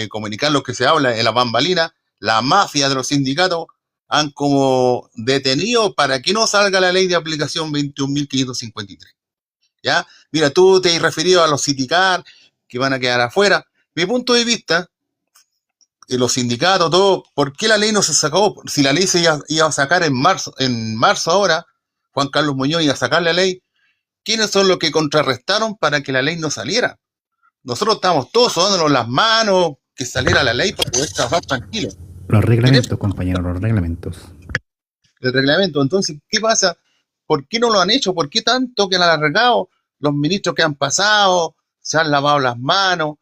[SPEAKER 4] comunicar lo que se habla en la bambalina, la mafia de los sindicatos han como detenido para que no salga la ley de aplicación 21.553. ¿Ya? Mira, tú te has referido a los sindicatos que van a quedar afuera. Mi punto de vista, los sindicatos, todo, ¿por qué la ley no se sacó? Si la ley se iba a sacar en marzo ahora, Juan Carlos Muñoz iba a sacar la ley, ¿quiénes son los que contrarrestaron para que la ley no saliera? Nosotros estamos todos dándonos las manos, que saliera la ley para poder trabajar tranquilo.
[SPEAKER 3] Los reglamentos, compañeros, los reglamentos.
[SPEAKER 4] El reglamento, entonces, ¿qué pasa? ¿Por qué no lo han hecho? ¿Por qué tanto que lo han alargado? Los ministros que han pasado, se han lavado las manos.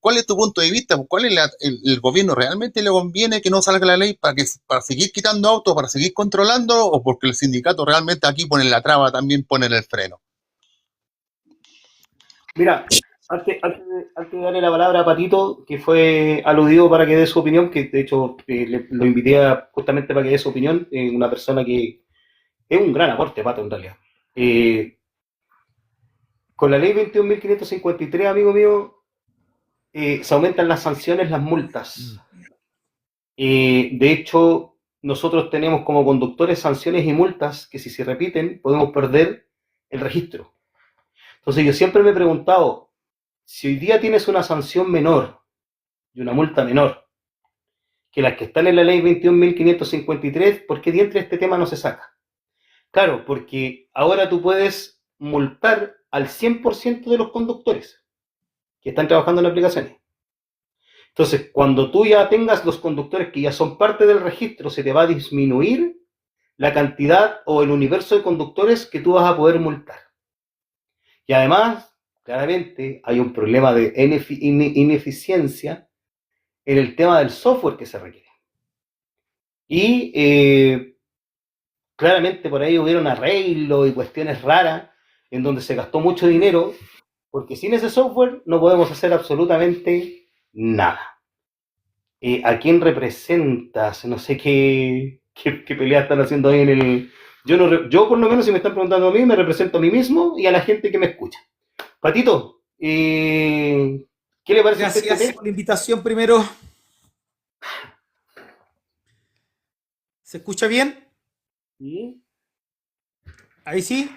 [SPEAKER 4] ¿Cuál es tu punto de vista? ¿Cuál es el gobierno realmente le conviene que no salga la ley para seguir quitando autos, para seguir controlando, o porque el sindicato realmente aquí ponen la traba, también ponen el freno?
[SPEAKER 6] Mira, antes de darle la palabra a Patito, que fue aludido para que dé su opinión, que de hecho lo invité justamente para que dé su opinión, una persona que es un gran aporte, Pato, en realidad. Con la ley 21.553, amigo mío, se aumentan las sanciones, las multas. De hecho, nosotros tenemos como conductores sanciones y multas que si se repiten podemos perder el registro. Entonces yo siempre me he preguntado, si hoy día tienes una sanción menor y una multa menor que las que están en la ley 21.553, ¿por qué diantre este tema no se saca? Claro, porque ahora tú puedes multar al 100% de los conductores que están trabajando en aplicaciones. Entonces, cuando tú ya tengas los conductores que ya son parte del registro, se te va a disminuir la cantidad o el universo de conductores que tú vas a poder multar. Y además, claramente, hay un problema de ineficiencia en el tema del software que se requiere. Y claramente por ahí hubieron arreglos y cuestiones raras en donde se gastó mucho dinero, porque sin ese software no podemos hacer absolutamente nada. ¿A quién representas? No sé qué pelea están haciendo ahí en el... Yo por lo menos, si me están preguntando a mí, me represento a mí mismo y a la gente que me escucha. Patito, ¿qué le parece a usted?
[SPEAKER 7] Gracias por la invitación primero. ¿Se escucha bien?
[SPEAKER 6] ¿Sí?
[SPEAKER 7] Ahí sí.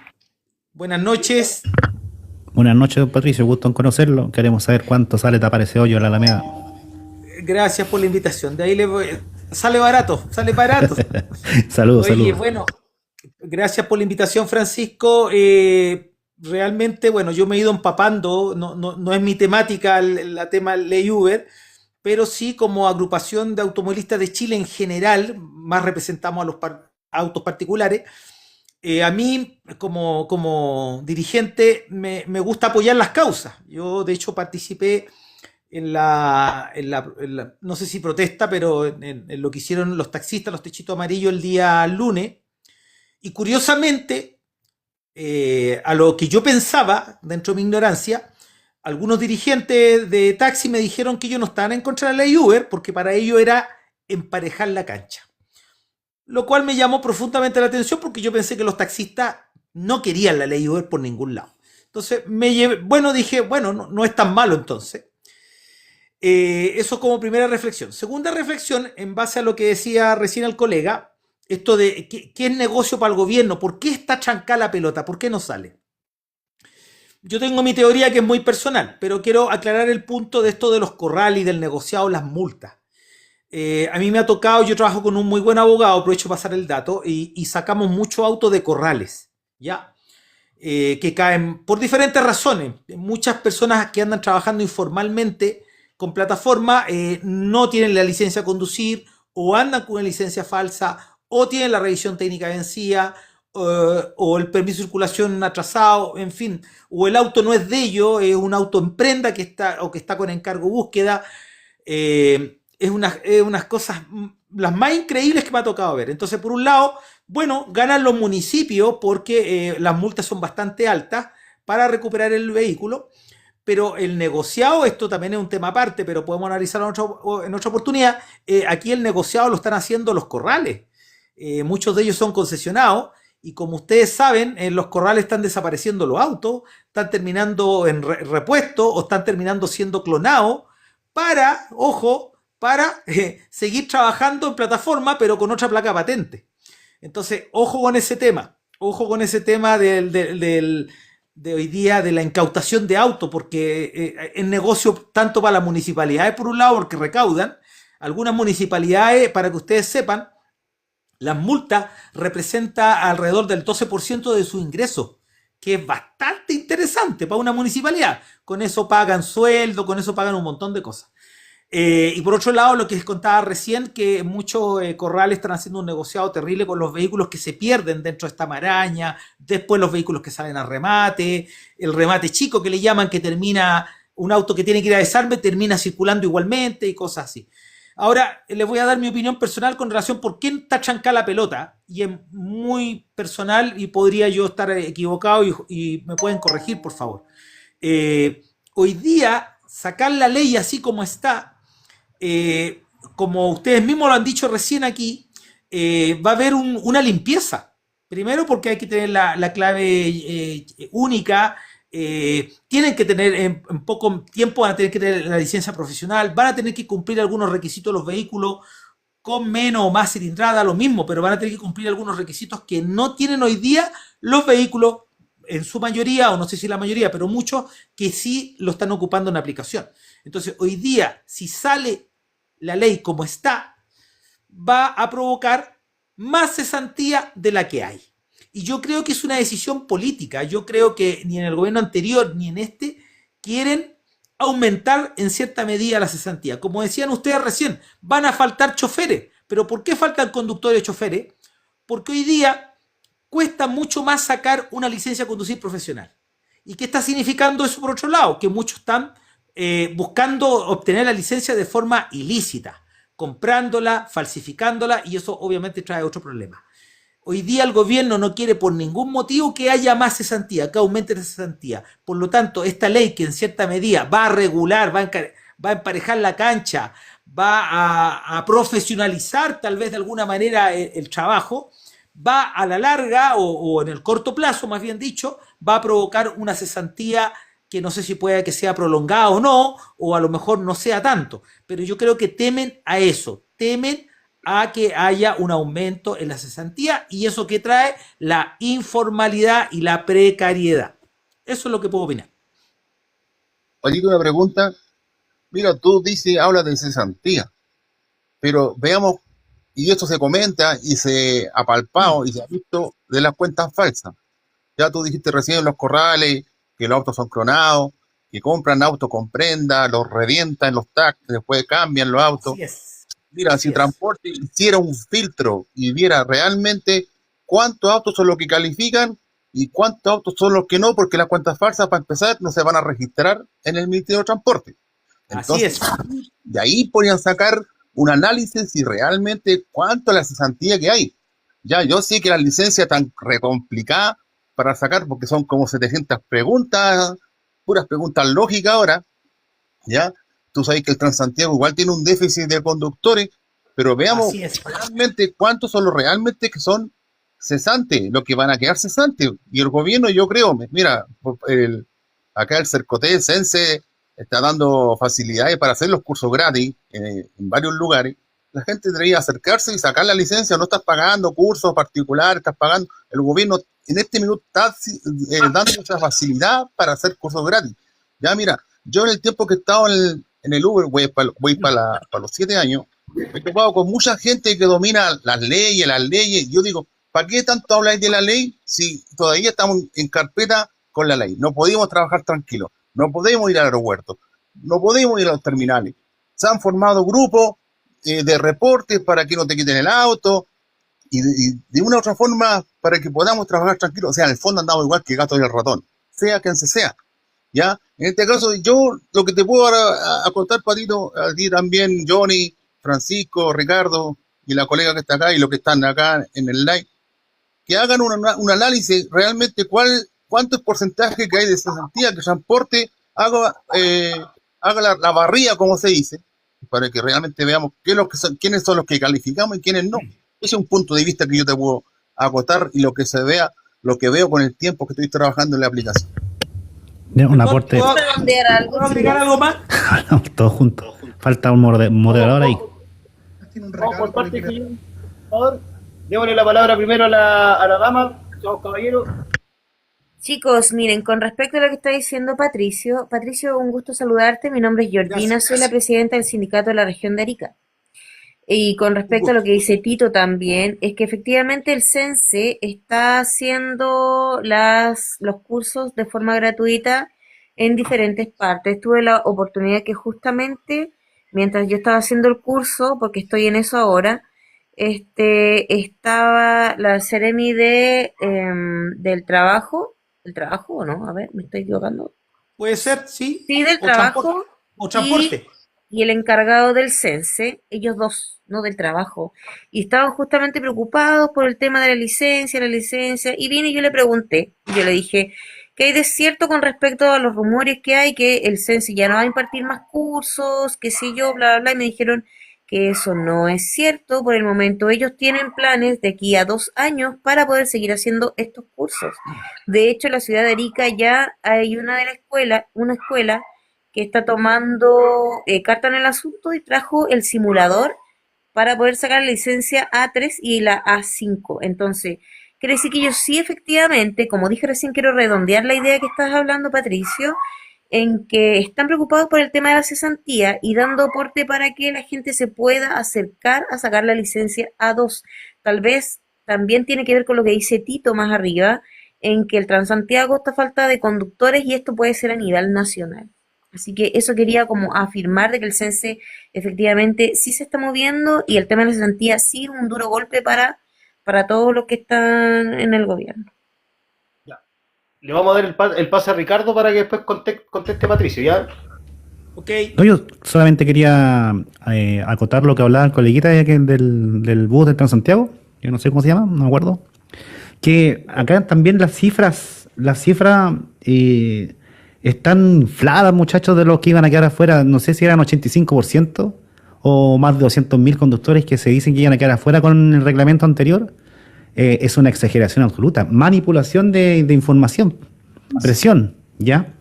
[SPEAKER 7] Buenas noches.
[SPEAKER 3] Buenas noches, don Patricio, gusto en conocerlo. Queremos saber cuánto sale tapar ese hoyo a la Alameda.
[SPEAKER 7] Gracias por la invitación. De ahí sale barato, sale barato.
[SPEAKER 3] Saludos,
[SPEAKER 7] Oye,
[SPEAKER 3] saludos.
[SPEAKER 7] bueno, gracias por la invitación, Francisco. Realmente, bueno, yo me he ido empapando, no es mi temática la tema ley Uber, pero sí como agrupación de automovilistas de Chile en general, más representamos a los autos particulares. A mí, como dirigente, me gusta apoyar las causas. Yo, de hecho, participé en la no sé si protesta, pero en lo que hicieron los taxistas, los techitos amarillos, el día lunes. Y curiosamente, a lo que yo pensaba, dentro de mi ignorancia, algunos dirigentes de taxi me dijeron que ellos no estaban en contra de la ley Uber, porque para ellos era emparejar la cancha. Lo cual me llamó profundamente la atención, porque yo pensé que los taxistas no querían la ley Uber por ningún lado. Entonces, dije, bueno, no es tan malo entonces. Eso como primera reflexión. Segunda reflexión, en base a lo que decía recién el colega, esto de ¿qué es negocio para el gobierno? ¿Por qué está chancada la pelota? ¿Por qué no sale? Yo tengo mi teoría que es muy personal, pero quiero aclarar el punto de esto de los corrales y del negociado, las multas. A mí me ha tocado, yo trabajo con un muy buen abogado, aprovecho para pasar el dato, y sacamos muchos autos de corrales, ¿ya? Que caen por diferentes razones. Muchas personas que andan trabajando informalmente con plataforma no tienen la licencia a conducir, o andan con una licencia falsa, o tienen la revisión técnica vencida, o el permiso de circulación atrasado, en fin, o el auto no es de ellos, es un auto en prenda que está con encargo búsqueda. Es unas cosas las más increíbles que me ha tocado ver. Entonces, por un lado, bueno, ganan los municipios porque las multas son bastante altas para recuperar el vehículo, pero el negociado, esto también es un tema aparte, pero podemos analizarlo en otra oportunidad. Aquí el negociado lo están haciendo los corrales. Muchos de ellos son concesionados, y como ustedes saben, en los corrales están desapareciendo los autos, están terminando en repuesto o están terminando siendo clonados para, ojo, para seguir trabajando en plataforma, pero con otra placa patente. Entonces, ojo con ese tema. Ojo con ese tema de hoy día de la incautación de autos, porque es negocio tanto para las municipalidades, por un lado, porque recaudan. Algunas municipalidades, para que ustedes sepan, las multas representan alrededor del 12% de su ingreso, que es bastante interesante para una municipalidad. Con eso pagan sueldo, con eso pagan un montón de cosas. Y por otro lado, lo que les contaba recién, que muchos corrales están haciendo un negociado terrible con los vehículos que se pierden dentro de esta maraña, después los vehículos que salen a remate, el remate chico que le llaman, que termina, un auto que tiene que ir a desarme, termina circulando igualmente y cosas así. Ahora, les voy a dar mi opinión personal con relación por qué está chancada la pelota, y es muy personal y podría yo estar equivocado y me pueden corregir, por favor. Hoy día, sacar la ley así como está, como ustedes mismos lo han dicho recién aquí, va a haber una limpieza. Primero porque hay que tener la clave única, tienen que tener en poco tiempo, van a tener que tener la licencia profesional, van a tener que cumplir algunos requisitos los vehículos con menos o más cilindrada, lo mismo, pero van a tener que cumplir algunos requisitos que no tienen hoy día los vehículos, en su mayoría, o no sé si la mayoría, pero muchos que sí lo están ocupando en aplicación. Entonces, hoy día, si sale la ley como está, va a provocar más cesantía de la que hay. Y yo creo que es una decisión política. Yo creo que ni en el gobierno anterior ni en este quieren aumentar en cierta medida la cesantía. Como decían ustedes recién, van a faltar choferes. ¿Pero por qué faltan conductores y choferes? Porque hoy día cuesta mucho más sacar una licencia de conducir profesional. ¿Y qué está significando eso por otro lado? Que muchos están buscando obtener la licencia de forma ilícita, comprándola, falsificándola, y eso obviamente trae otro problema. Hoy día el gobierno no quiere por ningún motivo que haya más cesantía, que aumente la cesantía. Por lo tanto, esta ley que en cierta medida va a regular, va a emparejar la cancha, va a profesionalizar tal vez de alguna manera el trabajo, va a la larga o en el corto plazo, más bien dicho, va a provocar una cesantía que no sé si puede que sea prolongada o no, o a lo mejor no sea tanto, pero yo creo que temen a eso, temen a que haya un aumento en la cesantía, y eso que trae la informalidad y la precariedad. Eso es lo que puedo opinar.
[SPEAKER 4] Oye, una pregunta. Mira, tú dices, hablas de cesantía, pero veamos, y esto se comenta y se ha palpado y se ha visto de las cuentas falsas. Ya tú dijiste recién en los corrales que los autos son clonados, que compran autos con prenda, los revientan en los tags, después cambian los autos.
[SPEAKER 7] Así es.
[SPEAKER 4] Mira,
[SPEAKER 7] Así
[SPEAKER 4] si
[SPEAKER 7] es.
[SPEAKER 4] Transporte hiciera un filtro y viera realmente cuántos autos son los que califican y cuántos autos son los que no, porque las cuentas falsas, para empezar, no se van a registrar en el Ministerio de Transporte.
[SPEAKER 7] Así
[SPEAKER 4] Entonces,
[SPEAKER 7] es.
[SPEAKER 4] de ahí podrían sacar un análisis y realmente cuánto es la cesantía que hay. Ya, yo sé que la licencia es tan recomplicada para sacar, porque son como 700 preguntas, puras preguntas lógicas ahora, ¿ya? Tú sabes que el Transantiago igual tiene un déficit de conductores, pero veamos
[SPEAKER 7] Así es.
[SPEAKER 4] realmente cuántos son los realmente que son cesantes, los que van a quedar cesantes. Y el gobierno, yo creo, mira, acá el Cercoté, el Sense, está dando facilidades para hacer los cursos gratis en varios lugares. La gente debería acercarse y sacar la licencia, no estás pagando cursos particulares, estás pagando. El gobierno en este minuto está dando esa facilidad para hacer cursos gratis. Ya mira, yo en el tiempo que he estado en el Uber, voy para los 7 años, me he topado con mucha gente que domina las leyes. Yo digo, ¿para qué tanto habláis de la ley si todavía estamos en carpeta con la ley? No podemos trabajar tranquilos, no podemos ir al aeropuerto, no podemos ir a los terminales. Se han formado grupos de reportes para que no te quiten el auto y de una u otra forma para que podamos trabajar tranquilos. O sea, en el fondo andamos igual que el gato y el ratón, sea quien sea. ¿Ya? En este caso, yo lo que te puedo ahora a contar, Patito, a ti también, Johnny, Francisco, Ricardo y la colega que está acá y los que están acá en el live, que hagan un análisis realmente cuánto es porcentaje que hay de cesantía, que Transporte haga la barría, como se dice, para que realmente veamos quiénes son los que calificamos y quiénes no. Ese es un punto de vista que yo te puedo acotar y lo que se vea, lo que veo con el tiempo que estoy trabajando en la aplicación.
[SPEAKER 3] Un aporte.
[SPEAKER 5] ¿Puedo redondear algo,
[SPEAKER 7] ¿Puedo agregar
[SPEAKER 5] chicos?
[SPEAKER 7] algo más?
[SPEAKER 3] Todos juntos. Falta un moderador ahí.
[SPEAKER 8] Tiene un
[SPEAKER 6] Vamos por
[SPEAKER 8] regalo
[SPEAKER 6] parte,
[SPEAKER 8] que le
[SPEAKER 6] señor. Por favor, démosle la palabra primero a la dama. Chao, caballero.
[SPEAKER 5] Chicos, miren, con respecto a lo que está diciendo Patricio, Patricio, un gusto saludarte. Mi nombre es Georgina,
[SPEAKER 7] Gracias,
[SPEAKER 5] soy la presidenta del sindicato de la región de Arica. Y con
[SPEAKER 7] un
[SPEAKER 5] respecto a lo
[SPEAKER 7] gusto.
[SPEAKER 5] que dice Tito también, es que efectivamente el CENSE está haciendo los cursos de forma gratuita en diferentes partes. Tuve la oportunidad que justamente mientras yo estaba haciendo el curso, porque estoy en eso ahora, estaba la Seremi del trabajo o no, a ver, me estoy equivocando.
[SPEAKER 7] Puede ser, sí,
[SPEAKER 5] Sí, del
[SPEAKER 7] o transporte,
[SPEAKER 5] trabajo
[SPEAKER 7] o
[SPEAKER 5] y,
[SPEAKER 7] transporte.
[SPEAKER 5] y el encargado del CENSE, ellos dos, no del trabajo. Y estaban justamente preocupados por el tema de la licencia. Y vine y yo le pregunté, yo le dije, ¿qué hay de cierto con respecto a los rumores que hay, que el CENSE ya no va a impartir más cursos, qué sé yo, bla, bla, bla? Y me dijeron que eso no es cierto. Por el momento ellos tienen planes de aquí a 2 años para poder seguir haciendo estos cursos. De hecho, en la ciudad de Arica ya hay una escuela que está tomando carta en el asunto y trajo el simulador para poder sacar la licencia A3 y la A5. Entonces, quiere decir que ellos sí efectivamente, como dije recién, quiero redondear la idea que estás hablando, Patricio, en que están preocupados por el tema de la cesantía y dando aporte para que la gente se pueda acercar a sacar la licencia A2. Tal vez también tiene que ver con lo que dice Tito más arriba, en que el Transantiago está a falta de conductores y esto puede ser a nivel nacional. Así que eso quería como afirmar de que el CENSE efectivamente sí se está moviendo y el tema de la cesantía sí es un duro golpe para todos los que están en el gobierno.
[SPEAKER 6] Ya. Le vamos a dar el pase a Ricardo para que después conteste Patricio, ¿ya?
[SPEAKER 7] Ok,
[SPEAKER 3] No, yo solamente quería acotar lo que hablaba el coleguita del bus de Transantiago, yo no sé cómo se llama, no me acuerdo, que acá también las cifras están infladas, muchachos, de los que iban a quedar afuera. No sé si eran 85% o más de 200.000 conductores que se dicen que iban a quedar afuera con el reglamento anterior. Es una exageración absoluta. Manipulación de información, presión, ¿ya?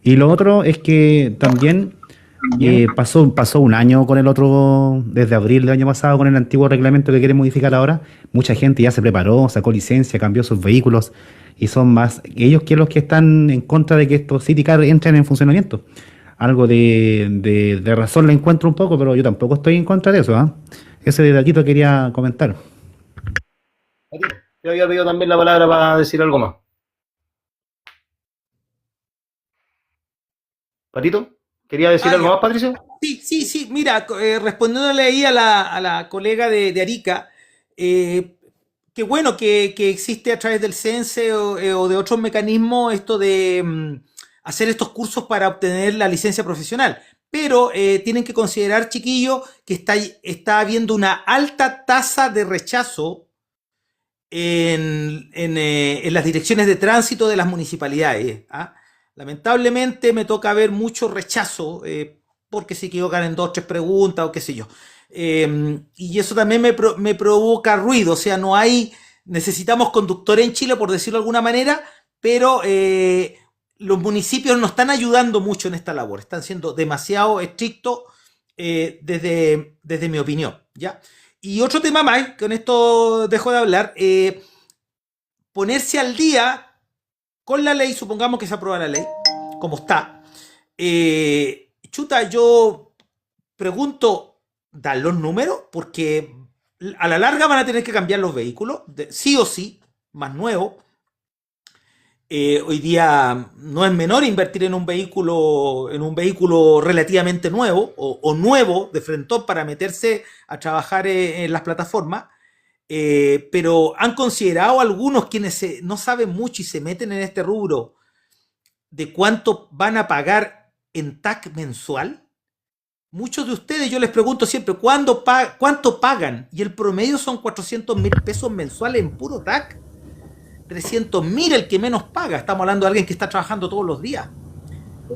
[SPEAKER 3] Y lo otro es que también pasó un año con el otro, desde abril del año pasado, con el antiguo reglamento que quieren modificar ahora. Mucha gente ya se preparó, sacó licencia, cambió sus vehículos y son más ellos que los que están en contra de que estos City Car entren en funcionamiento. Algo de razón le encuentro un poco, pero yo tampoco estoy en contra de eso, ¿ah? Ese detallito quería comentar.
[SPEAKER 6] Yo había pedido también la palabra para decir algo más. Patito, ¿quería decir algo
[SPEAKER 7] ya.
[SPEAKER 6] más, Patricio?
[SPEAKER 7] Sí, mira, respondiéndole ahí a la colega de Arica, qué bueno que existe a través del CENSE o de otros mecanismos esto de hacer estos cursos para obtener la licencia profesional. Pero tienen que considerar, chiquillos, que está habiendo una alta tasa de rechazo en las direcciones de tránsito de las municipalidades. ¿Ah? Lamentablemente me toca ver mucho rechazo porque se equivocan en 2 o 3 preguntas o qué sé yo. Y eso también me provoca ruido, o sea, necesitamos conductores en Chile, por decirlo de alguna manera, pero los municipios no están ayudando mucho en esta labor, están siendo demasiado estrictos desde mi opinión, ¿ya? Y otro tema más, con esto dejo de hablar, ponerse al día con la ley, supongamos que se aprueba la ley, como está. Yo pregunto, ¿dan los números? Porque a la larga van a tener que cambiar los vehículos, sí o sí, más nuevos. Hoy día no es menor invertir en un vehículo relativamente nuevo o nuevo de frentón para meterse a trabajar en las plataformas. Pero han considerado algunos quienes no saben mucho y se meten en este rubro de cuánto van a pagar en TAC mensual. Muchos de ustedes, yo les pregunto siempre, ¿cuánto pagan? Y el promedio son 400.000 pesos mensuales en puro TAC. 300.000 el que menos paga. Estamos hablando de alguien que está trabajando todos los días.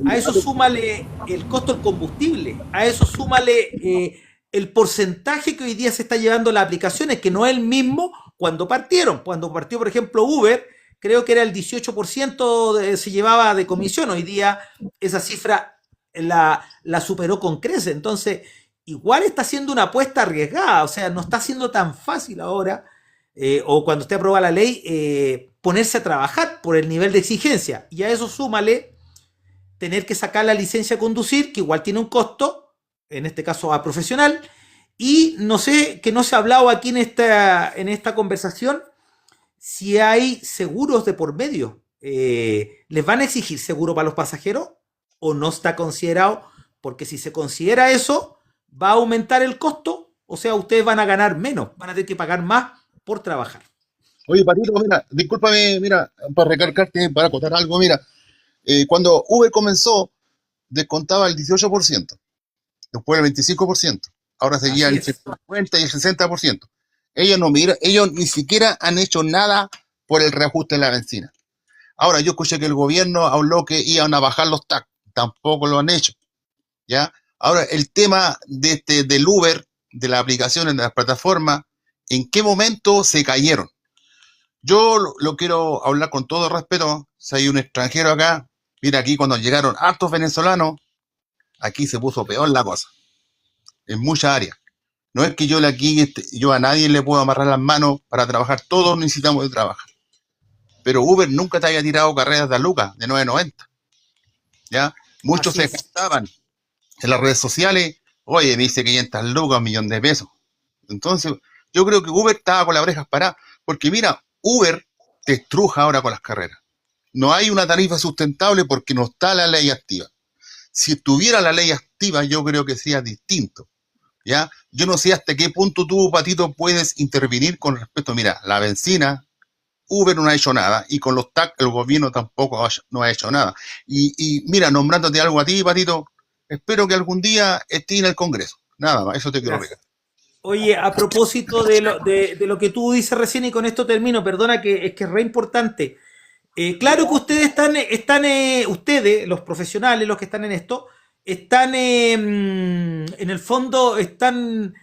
[SPEAKER 7] A eso súmale el costo del combustible. A eso súmale el porcentaje que hoy día se está llevando las aplicaciones, que no es el mismo cuando partieron. Cuando partió, por ejemplo, Uber, creo que era el 18% se llevaba de comisión. Hoy día esa cifra la superó con creces. Entonces, igual está haciendo una apuesta arriesgada, o sea, no está siendo tan fácil ahora, o cuando esté aprobada la ley, ponerse a trabajar por el nivel de exigencia. Y a eso súmale tener que sacar la licencia de conducir, que igual tiene un costo, en este caso a profesional, y no sé, que no se ha hablado aquí en esta conversación, si hay seguros de por medio. ¿Les van a exigir seguro para los pasajeros o no está considerado? Porque si se considera eso, va a aumentar el costo, o sea, ustedes van a ganar menos, van a tener que pagar más por trabajar.
[SPEAKER 4] Oye, Patito, mira, discúlpame, mira, para recalcarte, para acotar algo, mira, cuando Uber comenzó, descontaba el 18%, después el 25%, ahora seguía
[SPEAKER 7] Así
[SPEAKER 4] el
[SPEAKER 7] es.
[SPEAKER 4] 50 y el 60%. Ellos ni siquiera han hecho nada por el reajuste de la benzina. Ahora, yo escuché que el gobierno habló que iban a bajar los tax, tampoco lo han hecho, ¿ya? Ahora, el tema del Uber, de las aplicaciones, de las plataformas, ¿en qué momento se cayeron? Yo lo quiero hablar con todo respeto. Si hay un extranjero acá, mira, aquí cuando llegaron hartos venezolanos, aquí se puso peor la cosa, en muchas áreas. No es que yo a nadie le puedo amarrar las manos para trabajar, todos necesitamos de trabajar. Pero Uber nunca te haya tirado carreras de a lucas, de 9.90, ¿ya? Muchos
[SPEAKER 7] Así
[SPEAKER 4] se
[SPEAKER 7] es.
[SPEAKER 4] gastaban en las redes sociales, oye, me dice 500 lucas, 1.000.000 de pesos. Entonces, yo creo que Uber estaba con las orejas paradas, porque mira, Uber te estruja ahora con las carreras. No hay una tarifa sustentable porque no está la ley activa. Si estuviera la ley activa, yo creo que sería distinto, ¿ya? Yo no sé hasta qué punto tú, Patito, puedes intervenir con respecto, mira, la benzina, Uber no ha hecho nada, y con los tax el gobierno tampoco no ha hecho nada. Y mira, nombrándote algo a ti, Patito, espero que algún día estés en el Congreso. Nada más, eso te quiero
[SPEAKER 7] Gracias.
[SPEAKER 4] pegar.
[SPEAKER 7] Oye, a propósito de lo que tú dices recién y con esto termino, perdona que es re importante. Claro que ustedes ustedes, los profesionales, los que están en esto, están en el fondo, están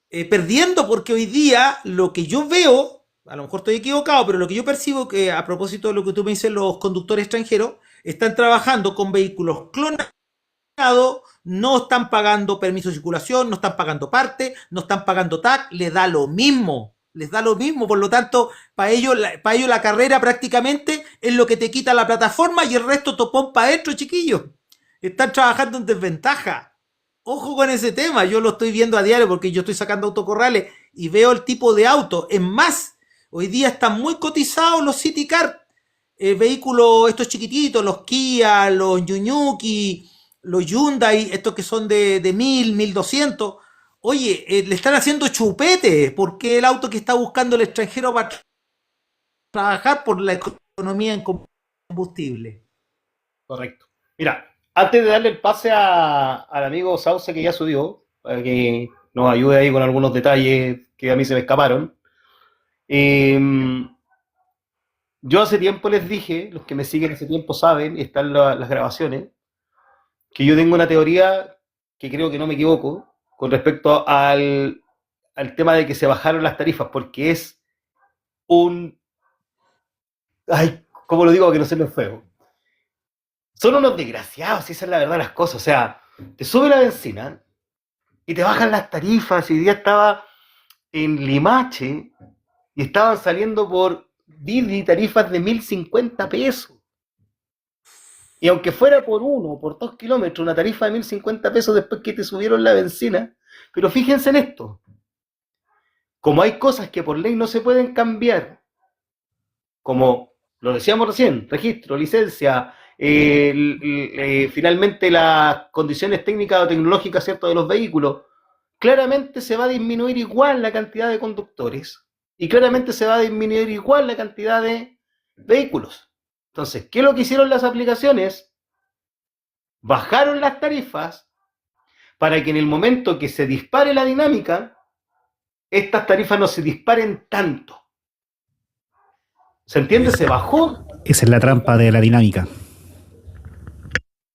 [SPEAKER 7] perdiendo porque hoy día lo que yo veo, a lo mejor estoy equivocado, pero lo que yo percibo que a propósito de lo que tú me dices, los conductores extranjeros están trabajando con vehículos clonados, no están pagando permiso de circulación, no están pagando parte, no están pagando TAC, les da lo mismo. Les da lo mismo, por lo tanto, para ellos la carrera prácticamente es lo que te quita la plataforma y el resto topón para adentro, chiquillos. Están trabajando en desventaja. Ojo con ese tema, yo lo estoy viendo a diario porque yo estoy sacando autocorrales y veo el tipo de auto. Es más, hoy día están muy cotizados los City Car, vehículos estos chiquititos, los Kia, los Yuñuki, los Hyundai, estos que son de 1.200. Oye, le están haciendo chupete porque el auto que está buscando el extranjero para trabajar por la economía en combustible.
[SPEAKER 6] Correcto. Mira, antes de darle el pase al amigo Sauce que ya subió, para que nos ayude ahí con algunos detalles que a mí se me escaparon, yo hace tiempo les dije, los que me siguen hace tiempo saben, están las grabaciones, que yo tengo una teoría que creo que no me equivoco con respecto al tema de que se bajaron las tarifas, porque es un... Ay, ¿cómo lo digo que no se me feo? Son unos desgraciados, si esa es la verdad de las cosas. O sea, te sube la benzina y te bajan las tarifas. Y hoy día estaba en Limache y estaban saliendo por Didi tarifas de 1.050 pesos. Y aunque fuera por 1 o por 2 kilómetros, una tarifa de 1.050 pesos después que te subieron la benzina. Pero fíjense en esto. Como hay cosas que por ley no se pueden cambiar, como lo decíamos recién, registro, licencia, finalmente las condiciones técnicas o tecnológicas, ¿cierto?, de los vehículos, claramente se va a disminuir igual la cantidad de conductores y claramente se va a disminuir igual la cantidad de vehículos. Entonces, ¿qué es lo que hicieron las aplicaciones? Bajaron las tarifas para que en el momento que se dispare la dinámica, estas tarifas no se disparen tanto. ¿Se entiende? Se bajó.
[SPEAKER 3] Esa es la trampa de la dinámica.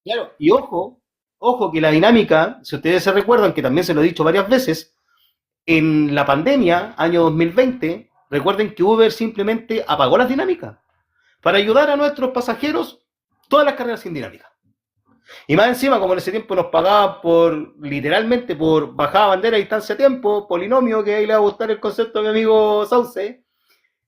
[SPEAKER 6] Claro, y ojo que la dinámica, si ustedes se recuerdan, que también se lo he dicho varias veces, en la pandemia, año 2020, recuerden que Uber simplemente apagó las dinámicas para ayudar a nuestros pasajeros todas las carreras sin dinámica. Y más encima, como en ese tiempo nos pagaban literalmente, por bajada bandera, distancia, tiempo, polinomio, que ahí le va a gustar el concepto a mi amigo Sauce,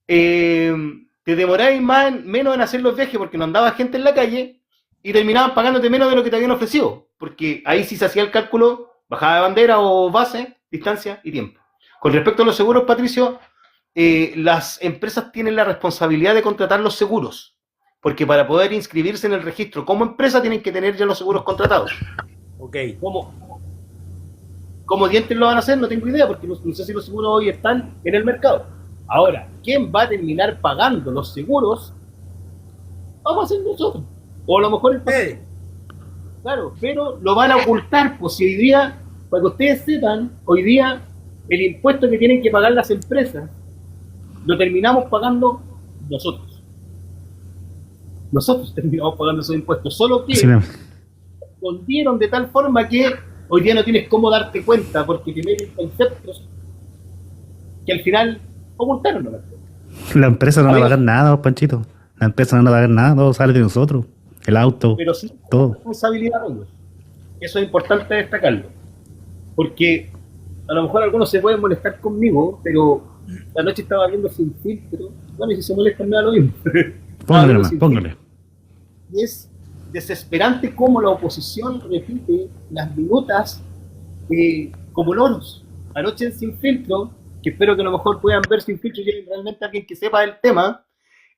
[SPEAKER 6] eh, te demoráis menos en hacer los viajes porque no andaba gente en la calle y terminaban pagándote menos de lo que te habían ofrecido, porque ahí sí se hacía el cálculo, bajada de bandera o base, distancia y tiempo. Con respecto a los seguros, Patricio, las empresas tienen la responsabilidad de contratar los seguros, porque para poder inscribirse en el registro como empresa tienen que tener ya los seguros contratados.
[SPEAKER 7] Ok.
[SPEAKER 6] ¿Cómo dientes lo van a hacer? No tengo idea, porque no sé si los seguros hoy están en el mercado. Ahora, ¿quién va a terminar pagando los seguros? Vamos a ser nosotros. O a lo mejor el paciente. Claro, pero lo van a ocultar, pues si hoy día, para que ustedes sepan, hoy día el impuesto que tienen que pagar las empresas lo terminamos pagando nosotros. Nosotros terminamos pagando esos impuestos, solo que
[SPEAKER 3] Sí, no.
[SPEAKER 6] escondieron de tal forma que hoy día no tienes cómo darte cuenta porque te meten conceptos que al final ocultaron. ¿No?
[SPEAKER 3] La empresa no va a
[SPEAKER 6] Amigo,
[SPEAKER 3] pagar nada, Panchito. La empresa no va a pagar nada, todo sale de nosotros. El auto,
[SPEAKER 6] pero sí
[SPEAKER 3] todo.
[SPEAKER 6] responsabilidad de ellos. Eso es importante destacarlo. Porque a lo mejor algunos se pueden molestar conmigo, pero la noche estaba viendo Sin Filtro. Bueno, y si se molestan me da lo mismo.
[SPEAKER 3] Póngale nomás, póngale.
[SPEAKER 6] Y es desesperante cómo la oposición repite las minutas como loros. Anoche en Sin Filtro, que espero que a lo mejor puedan ver Sin Filtro y lleguen realmente alguien que sepa del tema,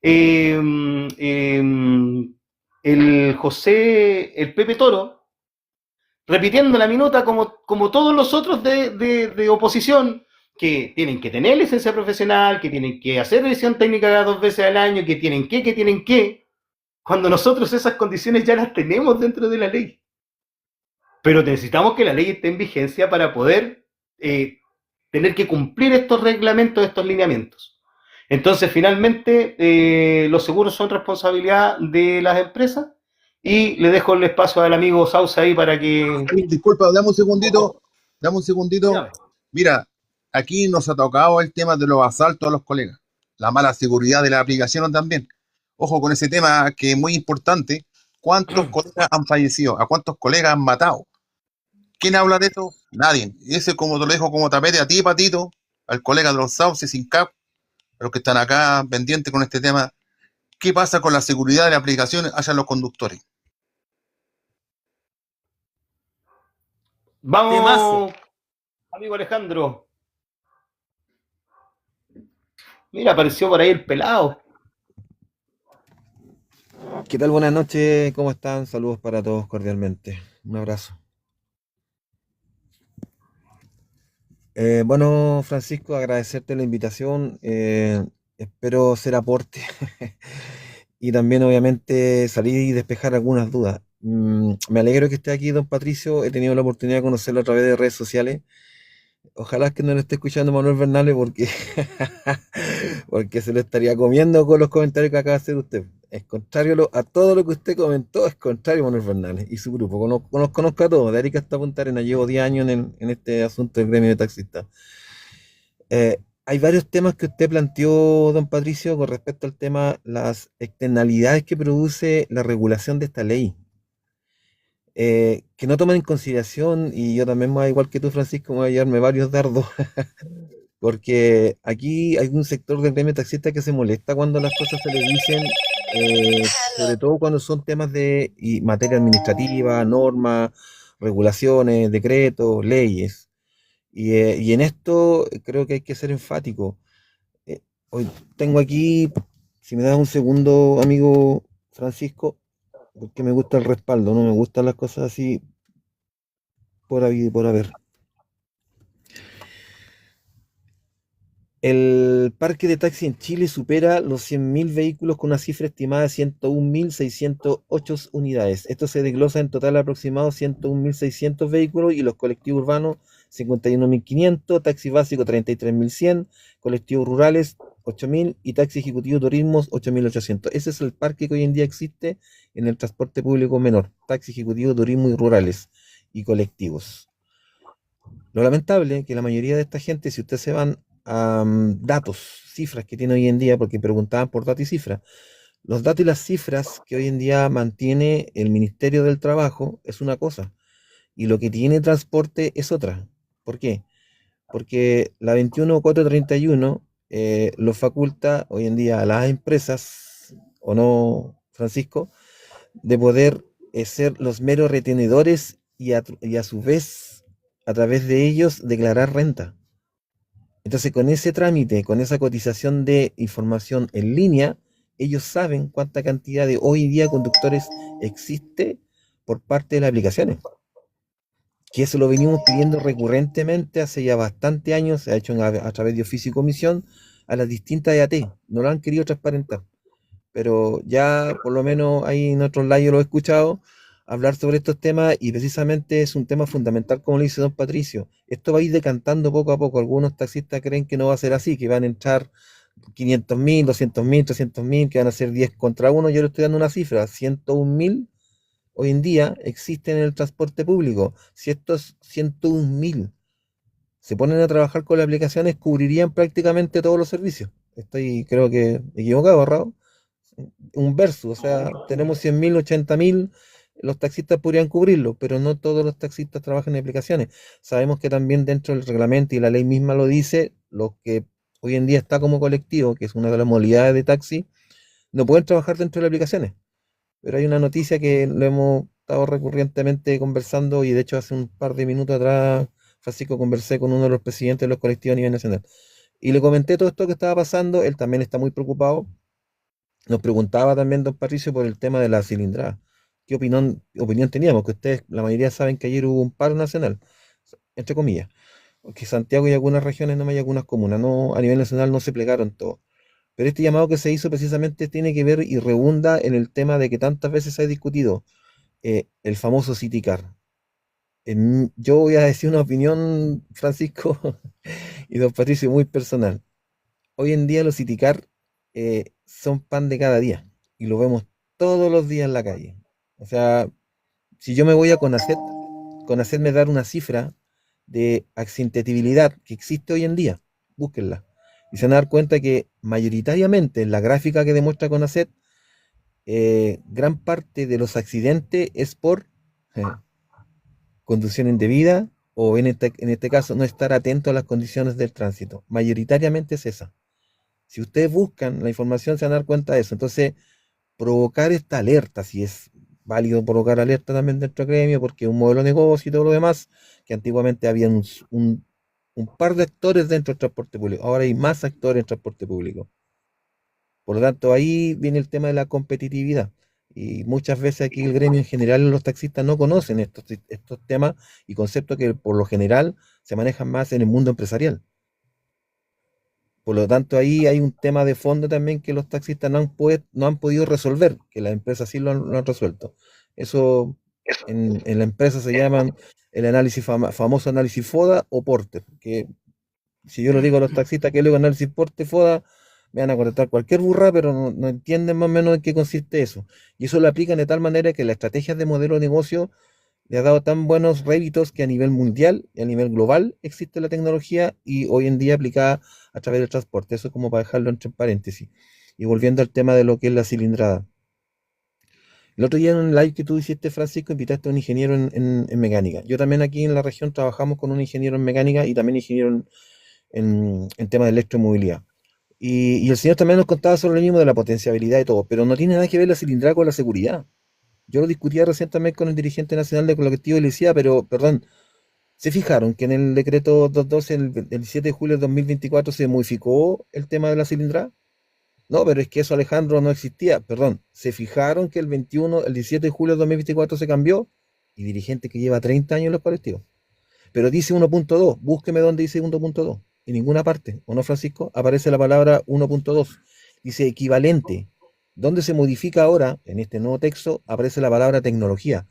[SPEAKER 6] eh, eh, el Pepe Toro, repitiendo la minuta como todos los otros de oposición, que tienen que tener licencia profesional, que tienen que hacer revisión técnica cada 2 veces al año, que tienen que, cuando nosotros esas condiciones ya las tenemos dentro de la ley. Pero necesitamos que la ley esté en vigencia para poder tener que cumplir estos reglamentos, estos lineamientos. Entonces, finalmente, los seguros son responsabilidad de las empresas y le dejo el espacio al amigo Sausa ahí para que...
[SPEAKER 4] Disculpa, dame un segundito. Dame un segundito.
[SPEAKER 6] Dígame.
[SPEAKER 4] Mira, aquí nos ha tocado el tema de los asaltos a los colegas. La mala seguridad de la aplicación también. Ojo con ese tema que es muy importante. ¿Cuántos colegas han fallecido? ¿A cuántos colegas han matado? ¿Quién habla de eso? Nadie. Y ese, como te lo dejo como tapete a ti, Patito, al colega de los Sauces sin cap, a los que están acá pendientes con este tema. ¿Qué pasa con la seguridad de la aplicación hacia los conductores?
[SPEAKER 6] Vamos,
[SPEAKER 7] Temazo.
[SPEAKER 6] amigo Alejandro. Mira, apareció por ahí el pelado.
[SPEAKER 8] ¿Qué tal? Buenas noches, ¿cómo están? Saludos para todos cordialmente. Un abrazo. Bueno, Francisco, agradecerte la invitación. Espero ser aporte y también, obviamente, salir y despejar algunas dudas. Me alegro que esté aquí, don Patricio. He tenido la oportunidad de conocerlo a través de redes sociales. Ojalá que no lo esté escuchando Manuel Bernales porque, porque se lo estaría comiendo con los comentarios que acaba de hacer usted. Es contrario a todo lo que usted comentó, es contrario a Manuel Bernales y su grupo. Conozco a todos, de Arica hasta Punta Arenas. Llevo 10 años en este asunto del gremio de taxistas. Hay varios temas que usted planteó, don Patricio, con respecto al tema, las externalidades que produce la regulación de esta ley. Que no toman en consideración, y yo también, más igual que tú, Francisco, me voy a llevarme varios dardos, porque aquí hay un sector del gremio taxista que se molesta cuando las cosas se le dicen, sobre todo cuando son temas de materia administrativa, normas, regulaciones, decretos, leyes. Y en esto creo que hay que ser enfático. Hoy tengo aquí, si me das un segundo, amigo Francisco, porque me gusta el respaldo, no me gustan las cosas así por habido y por haber. El parque de taxi en Chile supera los 100.000 vehículos con una cifra estimada de 101.608 unidades. Esto se desglosa en total aproximado 101.600 vehículos y los colectivos urbanos 51.500, taxi básico 33.100, colectivos rurales 8.000 y taxi ejecutivo turismos 8.800. Ese es el parque que hoy en día existe en el transporte público menor, taxi ejecutivo, turismo y rurales y colectivos. Lo lamentable es que la mayoría de esta gente, si ustedes se van a datos, cifras que tiene hoy en día, porque preguntaban por datos y cifras, Los datos y las cifras que hoy en día mantiene el Ministerio del Trabajo es una cosa, y lo que tiene transporte es otra. ¿Por qué? Porque la 21431 lo faculta hoy en día a las empresas, ¿o no, Francisco? De poder ser los meros retenedores y a su vez, a través de ellos, declarar renta. Entonces, con ese trámite, con esa cotización de información en línea, ellos saben cuánta cantidad de hoy día conductores existe por parte de las aplicaciones. Que eso lo venimos pidiendo recurrentemente hace ya bastante años, se ha hecho a través de oficio y comisión a las distintas EAT. No lo han querido transparentar, pero ya por lo menos ahí en otros lados yo lo he escuchado hablar sobre estos temas y precisamente es un tema fundamental, como le dice don Patricio. Esto va a ir decantando poco a poco. Algunos taxistas creen que no va a ser así, que van a entrar 500.000, 200.000, 300.000, que van a ser 10 contra 1. Yo le estoy dando una cifra, 101.000 hoy en día existen en el transporte público. Si estos 101.000 se ponen a trabajar con las aplicaciones, cubrirían prácticamente todos los servicios. Estoy, creo que equivocado, Raúl. Un versus, o sea, tenemos 100.000, 80.000, los taxistas podrían cubrirlo, pero no todos los taxistas trabajan en aplicaciones. Sabemos que también dentro del reglamento y la ley misma lo dice, los que hoy en día está como colectivo, que es una de las modalidades de taxi, no pueden trabajar dentro de las aplicaciones. Pero hay una noticia que lo hemos estado recurrentemente conversando y de hecho hace un par de minutos atrás, Francisco, conversé con uno de los presidentes de los colectivos a nivel nacional y le comenté todo esto que estaba pasando. Él también está muy preocupado. Nos preguntaba también don Patricio por el tema de la cilindrada. ¿Qué opinión teníamos? Que ustedes, la mayoría saben que ayer hubo un paro nacional, entre comillas, porque Santiago y algunas regiones, no hay algunas comunas, no, a nivel nacional no se plegaron todos. Pero este llamado que se hizo precisamente tiene que ver y redunda en el tema de que tantas veces se ha discutido el famoso CityCar. Yo voy a decir una opinión, Francisco y don Patricio, muy personal. Hoy en día los CityCar son pan de cada día y lo vemos todos los días en la calle. O sea, si yo me voy a Conacet me da una cifra de accidentabilidad que existe hoy en día, búsquenla. Y se van a dar cuenta que mayoritariamente en la gráfica que demuestra Conacet, gran parte de los accidentes es por conducción indebida o en este caso no estar atento a las condiciones del tránsito. Mayoritariamente es esa. Si ustedes buscan la información se van a dar cuenta de eso. Entonces, provocar esta alerta, si es válido provocar alerta también dentro del gremio, porque es un modelo de negocio y todo lo demás, que antiguamente había un par de actores dentro del transporte público, ahora hay más actores en transporte público. Por lo tanto, ahí viene el tema de la competitividad. Y muchas veces aquí el gremio en general, los taxistas no conocen estos temas y conceptos que por lo general se manejan más en el mundo empresarial. Por lo tanto, ahí hay un tema de fondo también que los taxistas no han podido resolver, que las empresas sí lo han resuelto. Eso en la empresa se llaman el análisis famoso análisis FODA o Porter, que si yo le digo a los taxistas que luego análisis Porter FODA, me van a contestar cualquier burra, pero no entienden más o menos en qué consiste eso. Y eso lo aplican de tal manera que la estrategia de modelo de negocio le ha dado tan buenos réditos que a nivel mundial y a nivel global existe la tecnología y hoy en día aplicada a través del transporte. Eso es como para dejarlo entre paréntesis. Y volviendo al tema de lo que es la cilindrada. El otro día en un live que tú hiciste, Francisco, invitaste a un ingeniero en mecánica. Yo también aquí en la región trabajamos con un ingeniero en mecánica y también ingeniero en temas de electromovilidad. Y el señor también nos contaba sobre lo mismo de la potenciabilidad y todo, pero no tiene nada que ver la cilindrada con la seguridad. Yo lo discutía recientemente con el dirigente nacional de colectivo y le decía, pero, perdón, ¿se fijaron que en el decreto 212, el 7 de julio de 2024, se modificó el tema de la cilindrada? No, pero es que eso, Alejandro, no existía. Perdón, ¿se fijaron que el 17 de julio de 2024 se cambió? Y dirigente que lleva 30 años en los colectivos. Pero dice 1.2, búsqueme dónde dice 1.2. En ninguna parte, ¿o no, Francisco? Aparece la palabra 1.2. Dice equivalente. ¿Dónde se modifica ahora, en este nuevo texto, aparece la palabra tecnología?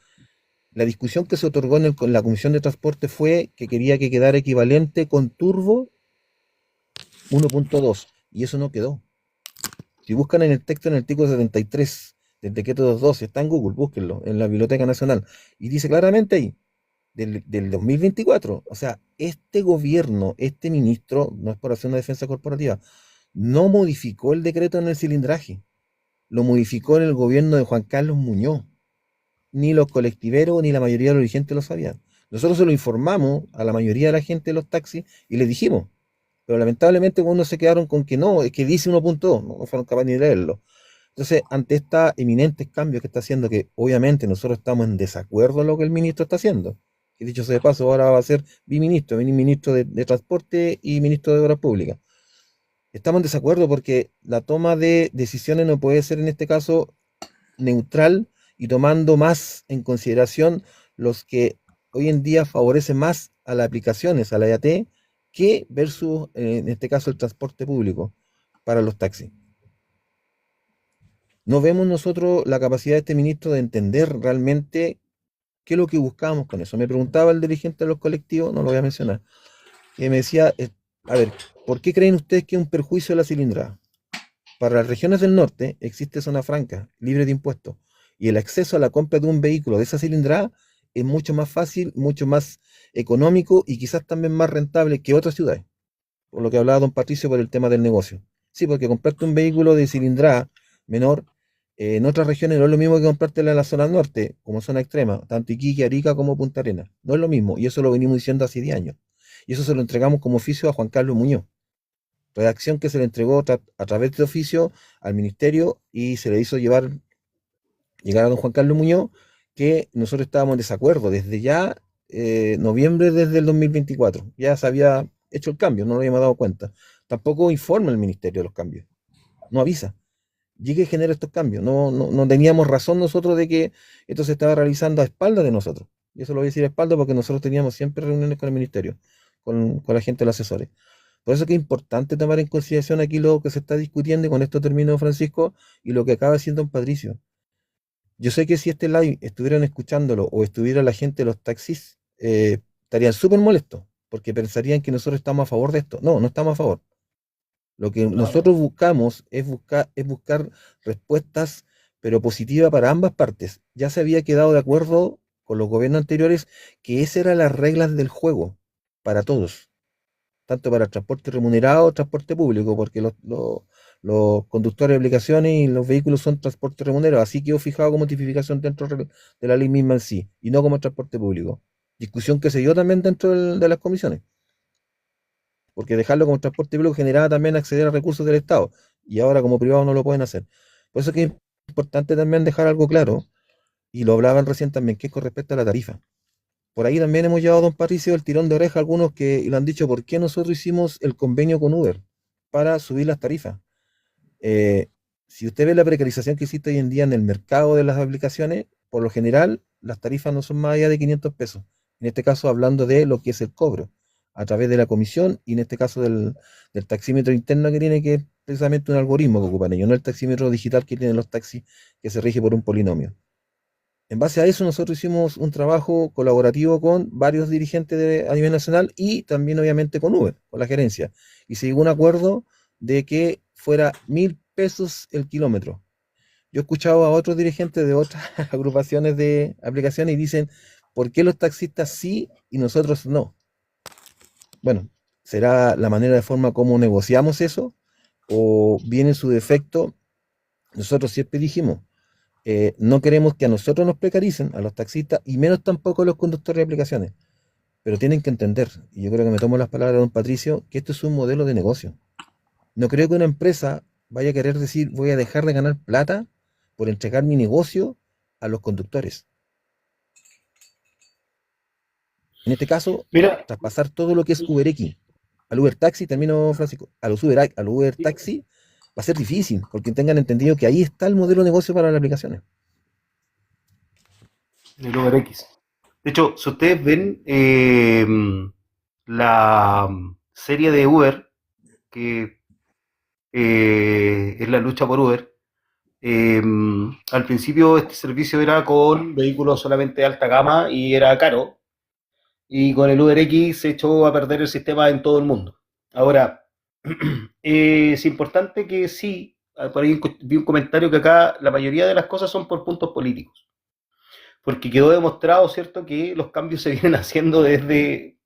[SPEAKER 8] La discusión que se otorgó en la Comisión de Transporte fue que quería que quedara equivalente con turbo 1.2. Y eso no quedó. Si buscan en el texto, en el artículo 73 del decreto 212, está en Google, búsquenlo, en la Biblioteca Nacional. Y dice claramente ahí, del 2024. O sea, este gobierno, este ministro, no es por hacer una defensa corporativa, no modificó el decreto en el cilindraje. lo modificó en el gobierno de Juan Carlos Muñoz. Ni los colectiveros ni la mayoría de los dirigentes lo sabían. Nosotros se lo informamos a la mayoría de la gente de los taxis y les dijimos, pero lamentablemente unos se quedaron con que no, es que dice 1.2, no fueron capaces ni de leerlo. Entonces, ante estos eminentes cambios que está haciendo, que obviamente nosotros estamos en desacuerdo en lo que el ministro está haciendo, que dicho sea de paso, ahora va a ser biministro, ministro de Transporte y ministro de Obras Públicas. Estamos en desacuerdo porque la toma de decisiones no puede ser en este caso neutral y tomando más en consideración los que hoy en día favorecen más a las aplicaciones, a la IAT, que versus, en este caso, el transporte público para los taxis. No vemos nosotros la capacidad de este ministro de entender realmente qué es lo que buscamos con eso. Me preguntaba el dirigente de los colectivos, no lo voy a mencionar, que me decía, a ver, ¿por qué creen ustedes que es un perjuicio de la cilindrada? Para las regiones del norte existe zona franca, libre de impuestos, y el acceso a la compra de un vehículo de esa cilindrada es mucho más fácil, mucho más económico y quizás también más rentable que otras ciudades. Por lo que hablaba don Patricio por el tema del negocio. Sí, porque comprarte un vehículo de cilindrada menor en otras regiones no es lo mismo que comprártela en la zona norte, como zona extrema, tanto Iquique, Arica como Punta Arenas. No es lo mismo, y eso lo venimos diciendo hace 10 años. Y eso se lo entregamos como oficio a Juan Carlos Muñoz. Redacción que se le entregó a través de oficio al ministerio y se le hizo llegar a don Juan Carlos Muñoz, que nosotros estábamos en desacuerdo desde ya noviembre desde el 2024. Ya se había hecho el cambio, no lo habíamos dado cuenta. Tampoco informa el ministerio de los cambios, no avisa. Llegue y genera estos cambios. No teníamos razón nosotros de que esto se estaba realizando a espaldas de nosotros. Y eso lo voy a decir a espaldas porque nosotros teníamos siempre reuniones con el ministerio, con la gente de los asesores. Por eso que es importante tomar en consideración aquí lo que se está discutiendo, y con esto termino, Francisco, y lo que acaba diciendo don Patricio. Yo sé que si este live estuvieran escuchándolo o estuviera la gente de los taxis, estarían súper molestos, porque pensarían que nosotros estamos a favor de esto. No estamos a favor. Lo que nosotros buscamos es buscar respuestas, pero positivas para ambas partes. Ya se había quedado de acuerdo con los gobiernos anteriores que esas eran las reglas del juego para todos, tanto para el transporte remunerado, transporte público, porque los conductores de aplicaciones y los vehículos son transporte remunerado, así quedó fijado como tipificación dentro de la ley misma en sí, y no como transporte público. Discusión que se dio también dentro de las comisiones, porque dejarlo como transporte público generaba también acceder a recursos del Estado, y ahora como privado no lo pueden hacer. Por eso es que es importante también dejar algo claro, y lo hablaban recién también, que es con respecto a la tarifa. Por ahí también hemos llevado a don Patricio el tirón de oreja a algunos que lo han dicho, ¿por qué nosotros hicimos el convenio con Uber para subir las tarifas? Si usted ve la precarización que existe hoy en día en el mercado de las aplicaciones, por lo general las tarifas no son más allá de 500 pesos. En este caso hablando de lo que es el cobro, a través de la comisión, y en este caso del taxímetro interno que tiene, que es precisamente un algoritmo que ocupan ellos, no el taxímetro digital que tienen los taxis, que se rige por un polinomio. En base a eso nosotros hicimos un trabajo colaborativo con varios dirigentes a nivel nacional y también obviamente con Uber, con la gerencia. Y se llegó a un acuerdo de que fuera 1.000 pesos el kilómetro. Yo he escuchado a otros dirigentes de otras agrupaciones de aplicaciones y dicen, ¿por qué los taxistas sí y nosotros no? Bueno, será la manera de forma como negociamos eso, o bien en su defecto, nosotros siempre dijimos, no queremos que a nosotros nos precaricen, a los taxistas, y menos tampoco a los conductores de aplicaciones. Pero tienen que entender, y yo creo que me tomo las palabras de don Patricio, que esto es un modelo de negocio. No creo que una empresa vaya a querer decir, voy a dejar de ganar plata por entregar mi negocio a los conductores. En este caso,
[SPEAKER 6] Mira,
[SPEAKER 8] traspasar todo lo que es UberX al Uber Taxi, termino, Francisco, al Uber Taxi, va a ser difícil, porque tengan entendido que ahí está el modelo de negocio para las aplicaciones.
[SPEAKER 6] el UberX. De hecho, si ustedes ven la serie de Uber, que es la lucha por Uber, al principio este servicio era con vehículos solamente de alta gama y era caro, y con el UberX se echó a perder el sistema en todo el mundo. Ahora, es importante que sí, por ahí vi un comentario que acá la mayoría de las cosas son por puntos políticos, porque quedó demostrado, ¿cierto?, que los cambios se vienen haciendo desde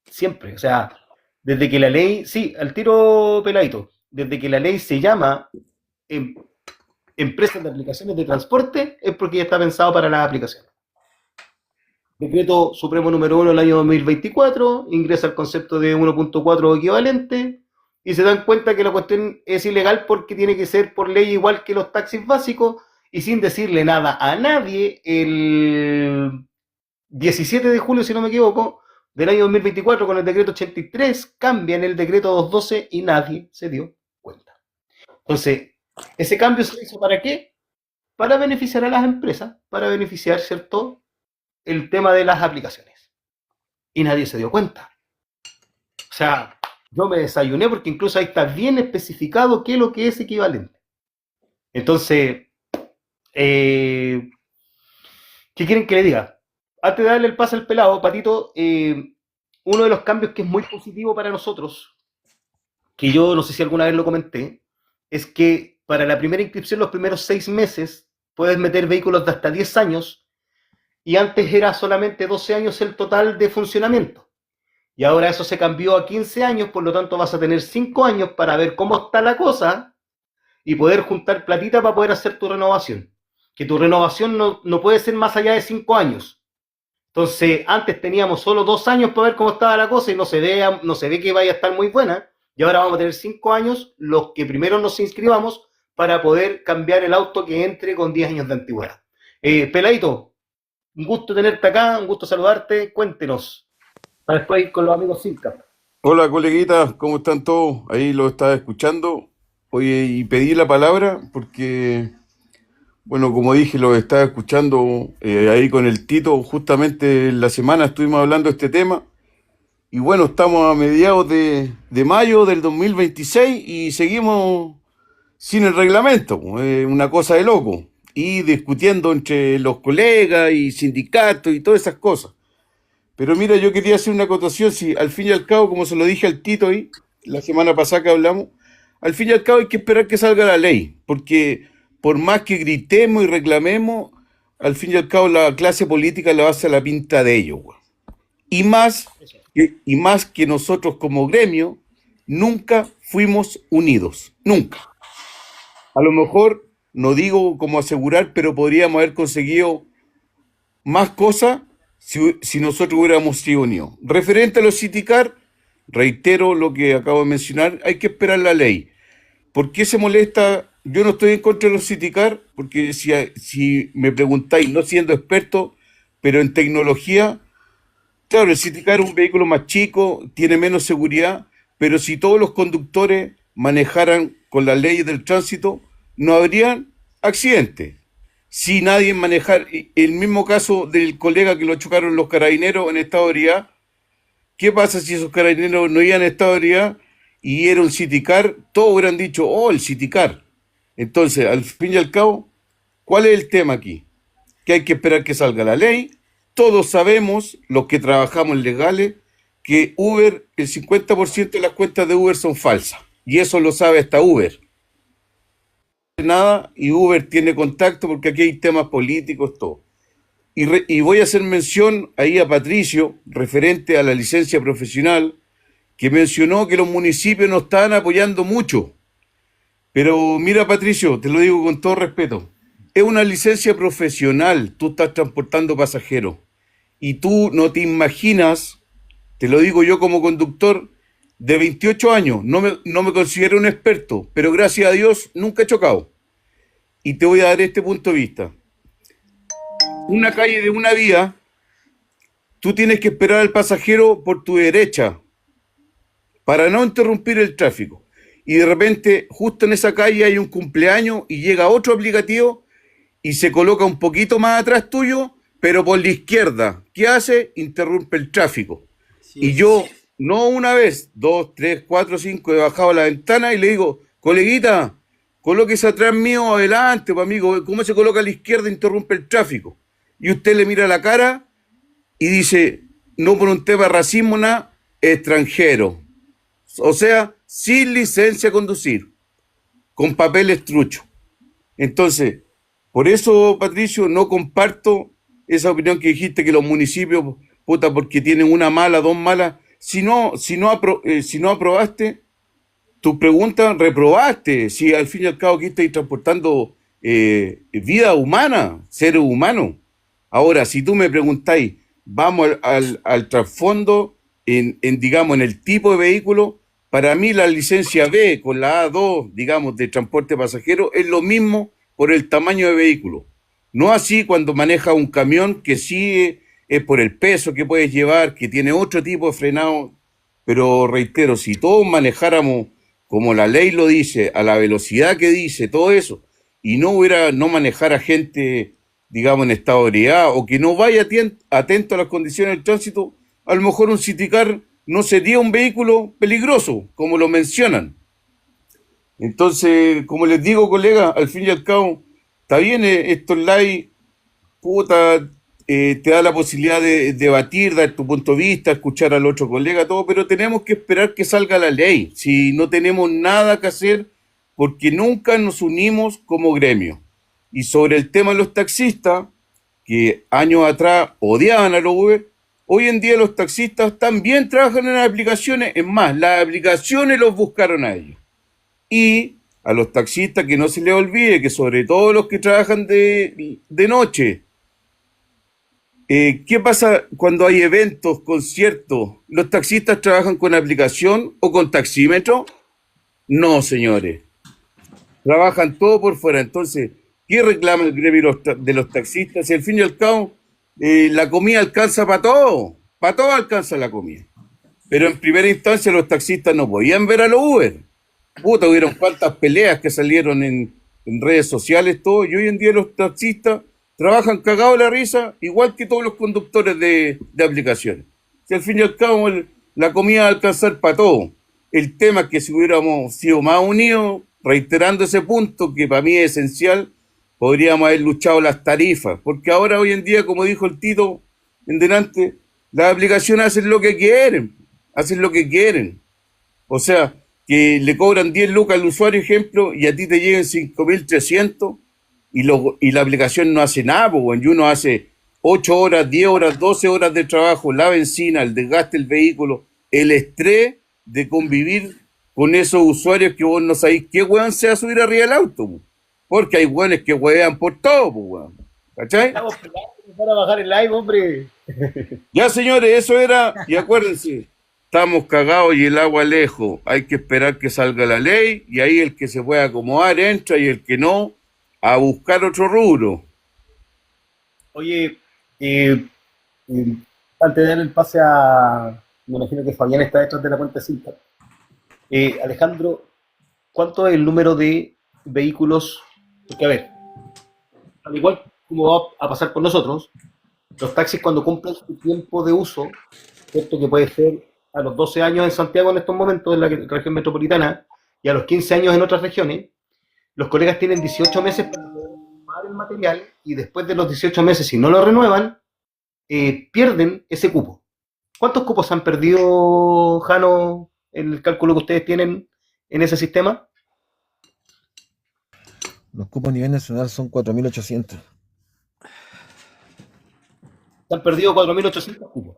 [SPEAKER 6] siempre, o sea, desde que la ley, sí, al tiro peladito, desde que la ley se llama, empresas de aplicaciones de transporte, es porque ya está pensado para las aplicaciones. Decreto Supremo número 1 del año 2024, ingresa el concepto de 1.4 equivalente, y se dan cuenta que la cuestión es ilegal porque tiene que ser por ley igual que los taxis básicos, y sin decirle nada a nadie, el 17 de julio, si no me equivoco, del año 2024, con el decreto 83, cambian el decreto 212 y nadie se dio cuenta. Entonces, ese cambio se hizo ¿para qué? Para beneficiar a las empresas, para beneficiar, ¿cierto?, el tema de las aplicaciones. Y nadie se dio cuenta. O sea, yo me desayuné porque incluso ahí está bien especificado qué es lo que es equivalente. Entonces, ¿qué quieren que le diga? Antes de darle el pase al pelado, Patito, uno de los cambios que es muy positivo para nosotros, que yo no sé si alguna vez lo comenté, es que para la primera inscripción, los primeros 6 meses, puedes meter vehículos de hasta 10 años, y antes era solamente 12 años el total de funcionamiento. Y ahora eso se cambió a 15 años, por lo tanto vas a tener 5 años para ver cómo está la cosa y poder juntar platita para poder hacer tu renovación. Que tu renovación no puede ser más allá de 5 años. Entonces, antes teníamos solo 2 años para ver cómo estaba la cosa y no se ve que vaya a estar muy buena. Y ahora vamos a tener 5 años, los que primero nos inscribamos, para poder cambiar el auto que entre con 10 años de antigüedad. Peladito, un gusto tenerte acá, un gusto saludarte. Cuéntenos, para después ir con los amigos Silca.
[SPEAKER 9] Hola, coleguitas, ¿cómo están todos? Ahí lo estaba escuchando. Oye, y pedí la palabra porque, bueno, como dije, lo estaba escuchando ahí con el Tito. Justamente en la semana estuvimos hablando de este tema. Y bueno, estamos a mediados de mayo del 2026 y seguimos sin el reglamento. Una cosa de loco. Y discutiendo entre los colegas y sindicatos y todas esas cosas. Pero mira, yo quería hacer una acotación, si al fin y al cabo, como se lo dije al Tito ahí, la semana pasada que hablamos, al fin y al cabo hay que esperar que salga la ley, porque por más que gritemos y reclamemos, al fin y al cabo la clase política la hace a la pinta de ellos, güey. Y más que nosotros como gremio, nunca fuimos unidos, nunca. A lo mejor, no digo como asegurar, pero podríamos haber conseguido más cosas si nosotros hubiéramos sido unidos. Referente a los Citicar, reitero lo que acabo de mencionar, hay que esperar la ley. ¿Por qué se molesta? Yo no estoy en contra de los Citicar, porque si me preguntáis, no siendo experto, pero en tecnología, claro, el Citicar es un vehículo más chico, tiene menos seguridad, pero si todos los conductores manejaran con las leyes del tránsito, no habrían accidentes. Si nadie manejar, el mismo caso del colega que lo chocaron los carabineros en estado de ebriedad, ¿qué pasa si esos carabineros no iban en estado de ebriedad y era un Citicar? Todos hubieran dicho, oh, el Citicar. Entonces, al fin y al cabo, ¿cuál es el tema aquí? Que hay que esperar que salga la ley. Todos sabemos, los que trabajamos en legales, que Uber, el 50% de las cuentas de Uber son falsas. Y eso lo sabe hasta Uber. Nada, y Uber tiene contacto porque aquí hay temas políticos, todo. Y voy a hacer mención ahí a Patricio, referente a la licencia profesional, que mencionó que los municipios no estaban apoyando mucho. Pero mira, Patricio, te lo digo con todo respeto, es una licencia profesional, tú estás transportando pasajeros. Y tú no te imaginas, te lo digo yo como conductor de 28 años, no me considero un experto, pero gracias a Dios nunca he chocado. Y te voy a dar este punto de vista. Una calle de una vía, tú tienes que esperar al pasajero por tu derecha para no interrumpir el tráfico. Y de repente, justo en esa calle hay un cumpleaños y llega otro aplicativo y se coloca un poquito más atrás tuyo, pero por la izquierda. ¿Qué hace? Interrumpe el tráfico. Y yo, no una vez, 2, 3, 4, 5, he bajado a la ventana y le digo, coleguita, colóquese atrás mío adelante, pues amigo, ¿cómo se coloca a la izquierda e interrumpe el tráfico? Y usted le mira la cara y dice, no por un tema de racismo, nada, extranjero. O sea, sin licencia a conducir, con papeles truchos. Entonces, por eso, Patricio, no comparto esa opinión que dijiste que los municipios, puta, porque tienen una mala, dos malas. Si no aprobaste, tu pregunta reprobaste. Si al fin y al cabo aquí estáis transportando vida humana, seres humanos. Ahora, si tú me preguntáis, vamos al trasfondo, digamos, en el tipo de vehículo, para mí la licencia B con la A2, digamos, de transporte pasajero, es lo mismo por el tamaño de vehículo. No así cuando maneja un camión que sí es por el peso que puedes llevar, que tiene otro tipo de frenado. Pero reitero, si todos manejáramos como la ley lo dice, a la velocidad que dice, todo eso, y no manejara gente, digamos, en estado de ebriedad, o que no vaya atento a las condiciones del tránsito, a lo mejor un Citicar no sería un vehículo peligroso, como lo mencionan. Entonces, como les digo, colega, al fin y al cabo, está bien, estos live, puta, te da la posibilidad de debatir, dar tu punto de vista, escuchar al otro colega, todo, pero tenemos que esperar que salga la ley. Si no tenemos nada que hacer, porque nunca nos unimos como gremio. Y sobre el tema de los taxistas, que años atrás odiaban a los Uber, hoy en día los taxistas también trabajan en aplicaciones, es más, las aplicaciones los buscaron a ellos. Y a los taxistas que no se les olvide que sobre todo los que trabajan de noche, ¿qué pasa cuando hay eventos, conciertos? ¿Los taxistas trabajan con aplicación o con taxímetro? No, señores. Trabajan todo por fuera. Entonces, ¿qué reclama el gremio de los taxistas? Si al fin y al cabo, la comida alcanza para todo. Para todo alcanza la comida. Pero en primera instancia los taxistas no podían ver a los Uber. Puta, hubieron cuantas peleas que salieron en redes sociales, todo. Y hoy en día los taxistas trabajan cagados la risa, igual que todos los conductores de aplicaciones. Si al fin y al cabo la comida va a alcanzar para todo. El tema es que si hubiéramos sido más unidos, reiterando ese punto que para mí es esencial, podríamos haber luchado las tarifas. Porque ahora, hoy en día, como dijo el Tito en delante, las aplicaciones hacen lo que quieren. Hacen lo que quieren. O sea, que le cobran 10 lucas al usuario, ejemplo, y a ti te lleguen 5.300 y la aplicación no hace nada, pues, y uno hace 8 horas, 10 horas, 12 horas de trabajo, la benzina, el desgaste del vehículo, el estrés de convivir con esos usuarios que vos no sabéis qué weón se va a subir arriba del auto, pues. Porque hay weones que huevean por todo, pues, weón. ¿Cachai?
[SPEAKER 6] Estamos peleando para bajar el live, hombre.
[SPEAKER 9] Ya, señores, eso era, y acuérdense, estamos cagados y el agua lejos. Hay que esperar que salga la ley y ahí el que se pueda acomodar entra y el que no, a buscar otro rubro.
[SPEAKER 6] Oye, antes de dar el pase a... Me imagino que Fabián está detrás de la cuenta cinta. Alejandro, ¿cuánto es el número de vehículos? Porque, a ver, al igual como va a pasar con nosotros, los taxis cuando cumplen su tiempo de uso, ¿cierto? Que puede ser a los 12 años en Santiago en estos momentos, en la región metropolitana, y a los 15 años en otras regiones, los colegas tienen 18 meses para renovar el material y después de los 18 meses, si no lo renuevan, pierden ese cupo. ¿Cuántos cupos han perdido, Jano, en el cálculo que ustedes tienen en ese sistema?
[SPEAKER 8] Los cupos a nivel nacional son 4.800.
[SPEAKER 6] Se han perdido 4.800 cupos.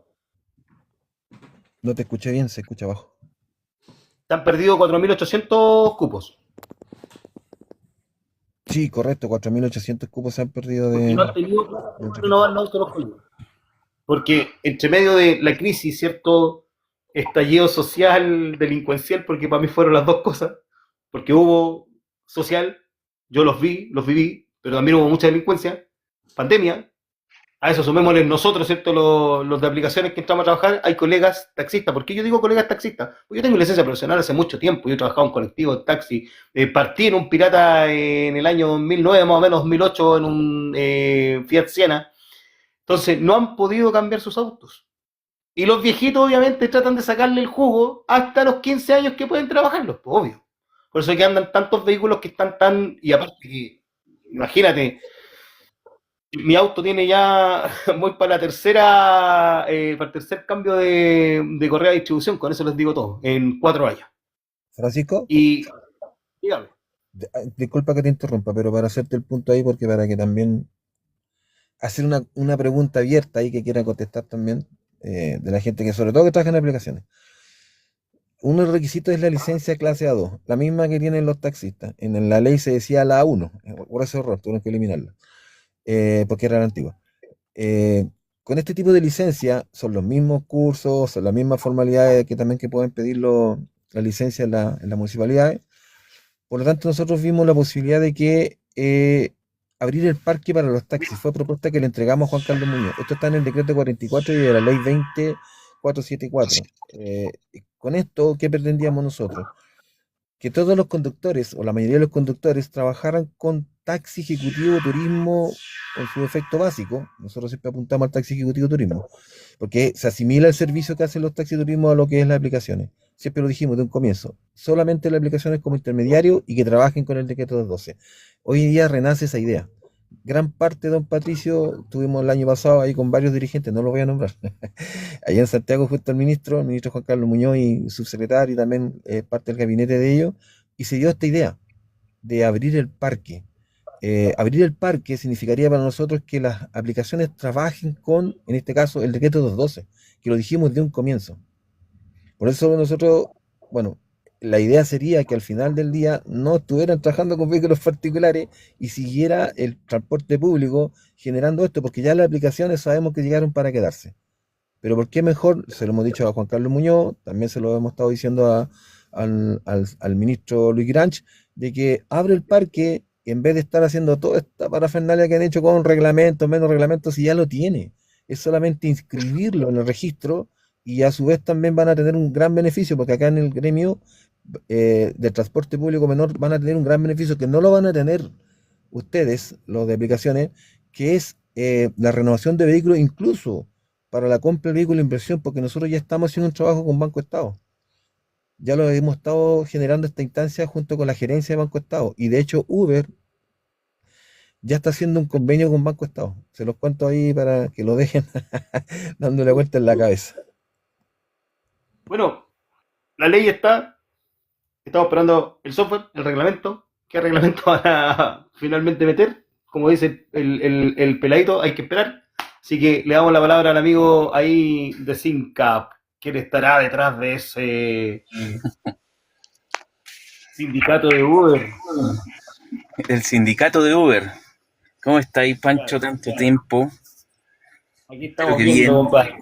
[SPEAKER 8] No te escuché bien, se escucha abajo.
[SPEAKER 6] Se han perdido 4.800 cupos.
[SPEAKER 8] Sí, correcto, 4.800 cupos se han perdido
[SPEAKER 6] Porque
[SPEAKER 8] de...
[SPEAKER 6] no han tenido plata para renovar los autos los colegas. Porque entre medio de la crisis, cierto estallido social, delincuencial, porque para mí fueron las dos cosas, porque hubo social, yo los viví, pero también hubo mucha delincuencia, pandemia, a eso sumémosle nosotros, ¿cierto? Los de aplicaciones que entramos a trabajar, hay colegas taxistas. ¿Por qué yo digo colegas taxistas? Porque yo tengo licencia profesional hace mucho tiempo, yo he trabajado en colectivos, taxi, partí en un pirata en el año 2009, más o menos 2008, en un Fiat Siena. Entonces, no han podido cambiar sus autos. Y los viejitos, obviamente, tratan de sacarle el jugo hasta los 15 años que pueden trabajarlos, pues, obvio. Por eso es que andan tantos vehículos que están tan... Y aparte que, imagínate, mi auto tiene ya... Voy para la tercera... para el tercer cambio de correa de distribución, con eso les digo todo, en 4 años.
[SPEAKER 8] Francisco,
[SPEAKER 6] Y... Dígame.
[SPEAKER 8] disculpa que te interrumpa, pero para hacerte el punto ahí, porque para que también... hacer una pregunta abierta ahí que quiera contestar también, de la gente que sobre todo que trabaja en aplicaciones. uno de los requisitos es la licencia clase A2, la misma que tienen los taxistas. En la ley se decía la A1, por ese error, tuvieron que eliminarla, porque era la antigua. Eh, con este tipo de licencia son los mismos cursos, son las mismas formalidades que también que pueden pedir la licencia en las municipalidades. Por lo tanto, nosotros vimos la posibilidad de que abrir el parque para los taxis. Fue propuesta que le entregamos a Juan Carlos Muñoz. Esto está en el decreto 44 y de la ley 20474. Con esto, ¿qué pretendíamos nosotros? Que todos los conductores, o la mayoría de los conductores, trabajaran con taxi ejecutivo turismo con su efecto básico. Nosotros siempre apuntamos al taxi ejecutivo turismo, porque se asimila el servicio que hacen los taxi turismo a lo que es las aplicaciones. Siempre lo dijimos de un comienzo, solamente las aplicaciones como intermediario y que trabajen con el decreto 212. Hoy en día renace esa idea. Gran parte, don Patricio, tuvimos el año pasado ahí con varios dirigentes, no los voy a nombrar. Allá en Santiago fue el ministro Juan Carlos Muñoz y subsecretario y también parte del gabinete de ellos, y se dio esta idea de abrir el parque. Abrir el parque significaría para nosotros que las aplicaciones trabajen con, en este caso, el decreto 212, que lo dijimos de un comienzo. Por eso nosotros, bueno, la idea sería que al final del día no estuvieran trabajando con vehículos particulares y siguiera el transporte público generando esto, porque ya las aplicaciones sabemos que llegaron para quedarse. Pero ¿por qué mejor? Se lo hemos dicho a Juan Carlos Muñoz, también se lo hemos estado diciendo al ministro Luis Granch, de que abre el parque en vez de estar haciendo toda esta parafernalia que han hecho con reglamentos, menos reglamentos, si ya lo tiene. Es solamente inscribirlo en el registro y a su vez también van a tener un gran beneficio, porque acá en el gremio del transporte público menor van a tener un gran beneficio que no lo van a tener ustedes, los de aplicaciones, que es la renovación de vehículos, incluso para la compra del vehículo de inversión, porque nosotros ya estamos haciendo un trabajo con Banco Estado. Ya lo hemos estado generando esta instancia junto con la gerencia de Banco Estado. Y de hecho, Uber ya está haciendo un convenio con Banco Estado. Se los cuento ahí para que lo dejen dándole vuelta en la cabeza.
[SPEAKER 6] Bueno, la ley está, estamos esperando el software, el reglamento. ¿Qué reglamento van a finalmente meter? Como dice el peladito, hay que esperar. Así que le damos la palabra al amigo ahí de Sincap, quién estará detrás de ese sindicato de Uber.
[SPEAKER 10] El sindicato de Uber. ¿Cómo está ahí, Pancho, tanto tiempo?
[SPEAKER 6] Aquí
[SPEAKER 10] Espero
[SPEAKER 6] estamos
[SPEAKER 10] que
[SPEAKER 6] viendo,
[SPEAKER 10] bien.
[SPEAKER 6] compadre.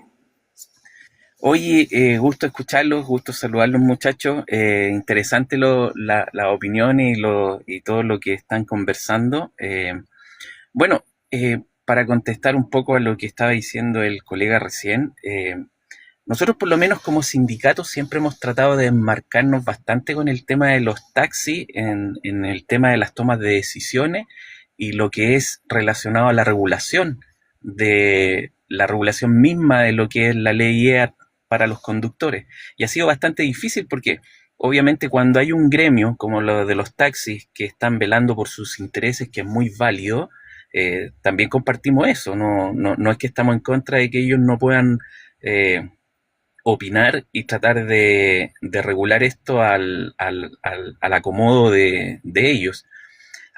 [SPEAKER 10] Oye, gusto escucharlos, gusto saludarlos, muchachos. Interesante las opiniones y todo lo que están conversando. Bueno, para contestar un poco a lo que estaba diciendo el colega recién, nosotros por lo menos como sindicato siempre hemos tratado de enmarcarnos bastante con el tema de los taxis, en el tema de las tomas de decisiones y lo que es relacionado a la regulación misma de lo que es la ley EA para los conductores. Y ha sido bastante difícil porque obviamente cuando hay un gremio como lo de los taxis que están velando por sus intereses, que es muy válido, también compartimos eso. No es que estamos en contra de que ellos no puedan opinar y tratar de regular esto al acomodo de ellos.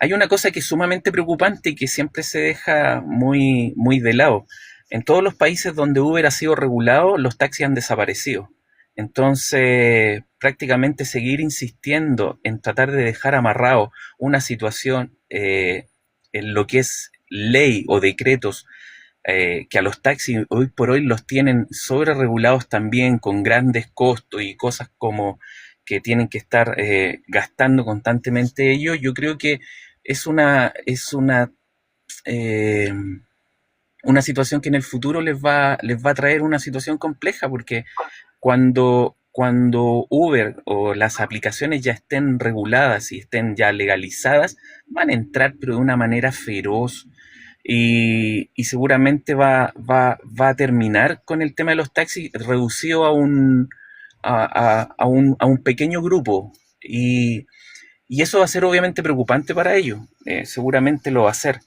[SPEAKER 10] Hay una cosa que es sumamente preocupante y que siempre se deja muy, muy de lado. En todos los países donde Uber ha sido regulado, los taxis han desaparecido. Entonces, prácticamente seguir insistiendo en tratar de dejar amarrado una situación en lo que es ley o decretos que a los taxis hoy por hoy los tienen sobre regulados también con grandes costos y cosas como que tienen que estar gastando constantemente ellos, yo creo que es una situación que en el futuro les va a traer una situación compleja, porque cuando Uber o las aplicaciones ya estén reguladas y estén ya legalizadas, van a entrar pero de una manera feroz y seguramente va a terminar con el tema de los taxis reducido a un pequeño grupo y eso va a ser obviamente preocupante para ellos, seguramente lo va a ser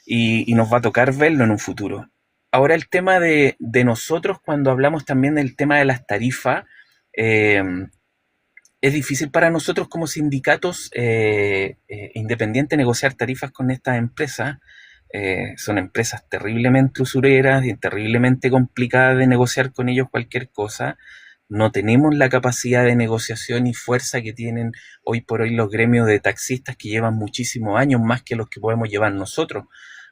[SPEAKER 10] y nos va a tocar verlo en un futuro. Ahora el tema de nosotros cuando hablamos también del tema de las tarifas, es difícil para nosotros como sindicatos independientes negociar tarifas con estas empresas. Son empresas terriblemente usureras y terriblemente complicadas de negociar con ellos cualquier cosa, no tenemos la capacidad de negociación y fuerza que tienen hoy por hoy los gremios de taxistas que llevan muchísimos años más que los que podemos llevar nosotros.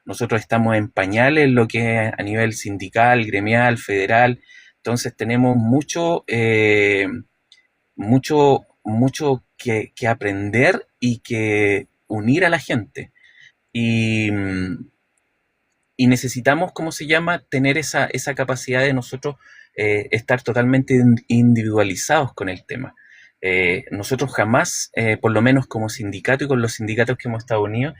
[SPEAKER 10] Nosotros estamos en pañales en lo que es a nivel sindical, gremial, federal, entonces tenemos mucho que aprender y que unir a la gente. Y, y necesitamos, ¿cómo se llama?, tener esa capacidad de nosotros estar totalmente individualizados con el tema. Nosotros jamás, por lo menos como sindicato y con los sindicatos que hemos estado unidos,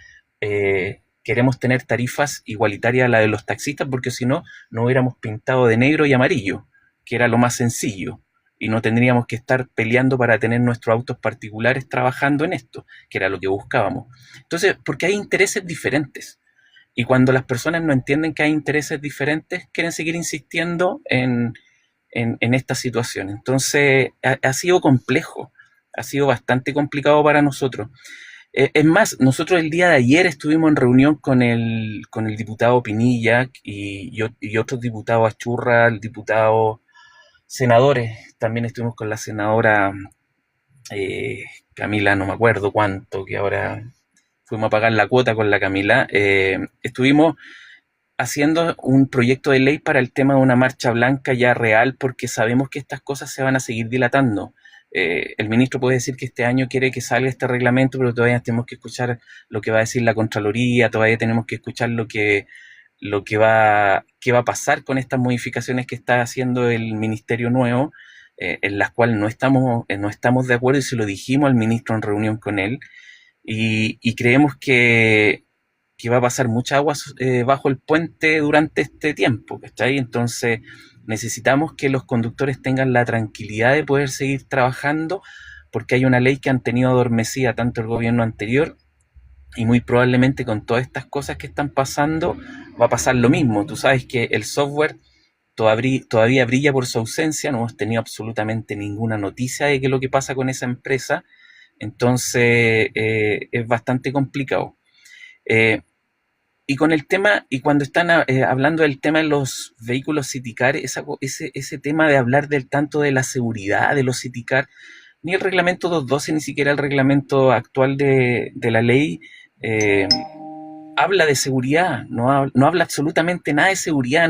[SPEAKER 10] queremos tener tarifas igualitarias a la de los taxistas, porque si no, no hubiéramos pintado de negro y amarillo, que era lo más sencillo, y no tendríamos que estar peleando para tener nuestros autos particulares trabajando en esto, que era lo que buscábamos. Entonces, porque hay intereses diferentes. Y cuando las personas no entienden que hay intereses diferentes, quieren seguir insistiendo en esta situación. Entonces, ha sido complejo, ha sido bastante complicado para nosotros. Es más, nosotros el día de ayer estuvimos en reunión con el diputado Pinilla y otros diputados, Achurra, el diputado senadores. También estuvimos con la senadora Camila, no me acuerdo cuánto, que ahora fuimos a pagar la cuota con la Camila. Estuvimos haciendo un proyecto de ley para el tema de una marcha blanca ya real, porque sabemos que estas cosas se van a seguir dilatando. El ministro puede decir que este año quiere que salga este reglamento, pero todavía tenemos que escuchar lo que va a decir la Contraloría, todavía tenemos que escuchar qué va a pasar con estas modificaciones que está haciendo el ministerio nuevo, en las cuales no estamos de acuerdo, y se lo dijimos al ministro en reunión con él, y creemos que va a pasar mucha agua bajo el puente durante este tiempo, ¿cachai? Entonces necesitamos que los conductores tengan la tranquilidad de poder seguir trabajando, porque hay una ley que han tenido adormecida tanto el gobierno anterior, y muy probablemente con todas estas cosas que están pasando va a pasar lo mismo. Tú sabes que el software todavía brilla por su ausencia, no hemos tenido absolutamente ninguna noticia de qué es lo que pasa con esa empresa, entonces es bastante complicado. Y con el tema, y cuando están hablando del tema de los vehículos Citicar, ese tema de hablar tanto de la seguridad de los Citicar, ni el reglamento 212, ni siquiera el reglamento actual de la ley habla de seguridad, no habla absolutamente nada de seguridad.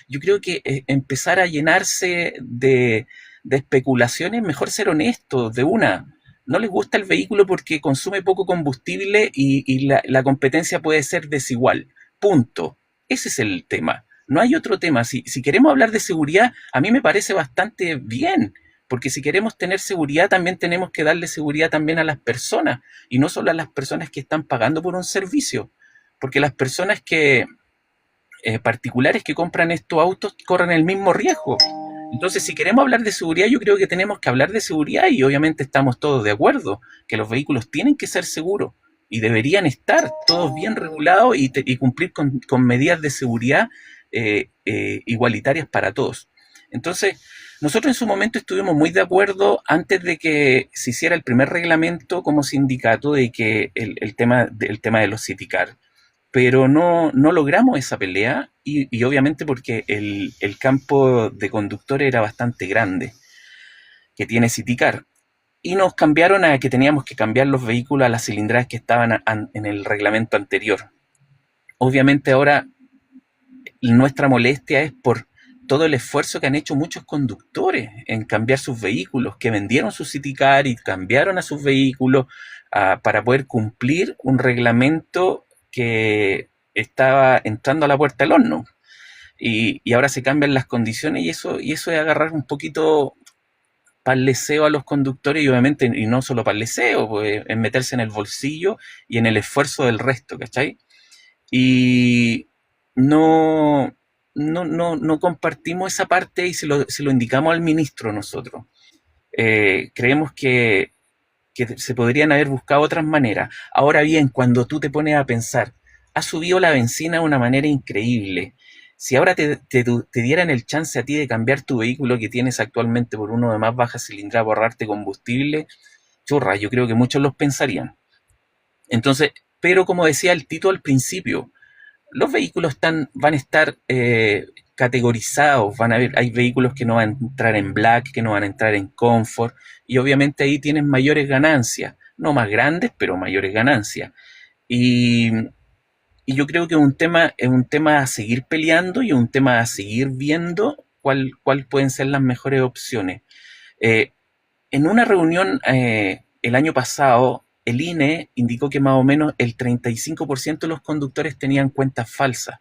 [SPEAKER 10] Yo creo que empezar a llenarse de especulaciones, mejor ser honesto de una. No les gusta el vehículo porque consume poco combustible y la competencia puede ser desigual. Punto. Ese es el tema. No hay otro tema. Si queremos hablar de seguridad, a mí me parece bastante bien, porque si queremos tener seguridad, también tenemos que darle seguridad también a las personas, y no solo a las personas que están pagando por un servicio, porque las personas particulares que compran estos autos corren el mismo riesgo. Entonces, si queremos hablar de seguridad, yo creo que tenemos que hablar de seguridad, y obviamente estamos todos de acuerdo que los vehículos tienen que ser seguros y deberían estar todos bien regulados y cumplir con medidas de seguridad igualitarias para todos. Entonces, nosotros en su momento estuvimos muy de acuerdo antes de que se hiciera el primer reglamento como sindicato de que el tema de los Citicar, pero no logramos esa pelea, y obviamente porque el campo de conductores era bastante grande que tiene Citicar, y nos cambiaron a que teníamos que cambiar los vehículos a las cilindradas que estaban en el reglamento anterior. Obviamente ahora nuestra molestia es por todo el esfuerzo que han hecho muchos conductores en cambiar sus vehículos, que vendieron su Citicar y cambiaron a sus vehículos para poder cumplir un reglamento que estaba entrando a la puerta del horno, y ahora se cambian las condiciones, y eso es agarrar un poquito paleseo a los conductores, y obviamente, y no solo paleseo, pues, es meterse en el bolsillo y en el esfuerzo del resto, ¿cachai? Y no compartimos esa parte, y se lo indicamos al ministro nosotros. Creemos que se podrían haber buscado otras maneras. Ahora bien, cuando tú te pones a pensar, ha subido la benzina de una manera increíble. Si ahora te dieran el chance a ti de cambiar tu vehículo que tienes actualmente por uno de más baja cilindrada, por ahorrarte combustible, churra, yo creo que muchos los pensarían. Entonces, pero como decía el Tito al principio, los vehículos van a estar categorizados, hay vehículos que no van a entrar en Black, que no van a entrar en Comfort, y obviamente ahí tienes mayores ganancias, no más grandes, pero mayores ganancias. Y, y yo creo que es un tema a seguir peleando y un tema a seguir viendo cuál pueden ser las mejores opciones. Eh, en una reunión el año pasado, el INE indicó que más o menos el 35% de los conductores tenían cuentas falsas.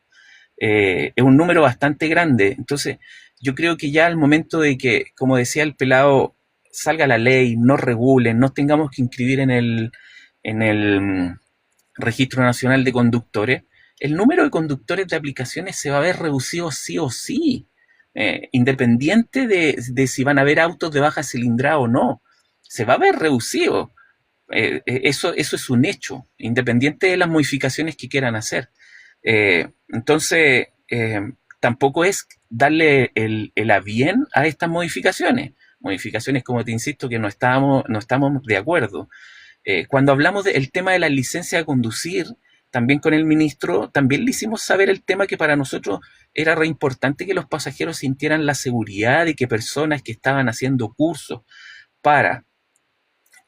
[SPEAKER 10] Es un número bastante grande. Entonces, yo creo que ya al momento de que, como decía el pelado, salga la ley, no regulen, no tengamos que inscribir en el Registro Nacional de Conductores, el número de conductores de aplicaciones se va a ver reducido sí o sí, independiente de si van a haber autos de baja cilindrada o no, se va a ver reducido. Eso es un hecho, independiente de las modificaciones que quieran hacer. Entonces, tampoco es darle el a bien a estas modificaciones, como te insisto, que no estamos de acuerdo. Cuando hablamos del tema de la licencia de conducir, también con el ministro, también le hicimos saber el tema que para nosotros era re importante que los pasajeros sintieran la seguridad de que personas que estaban haciendo cursos para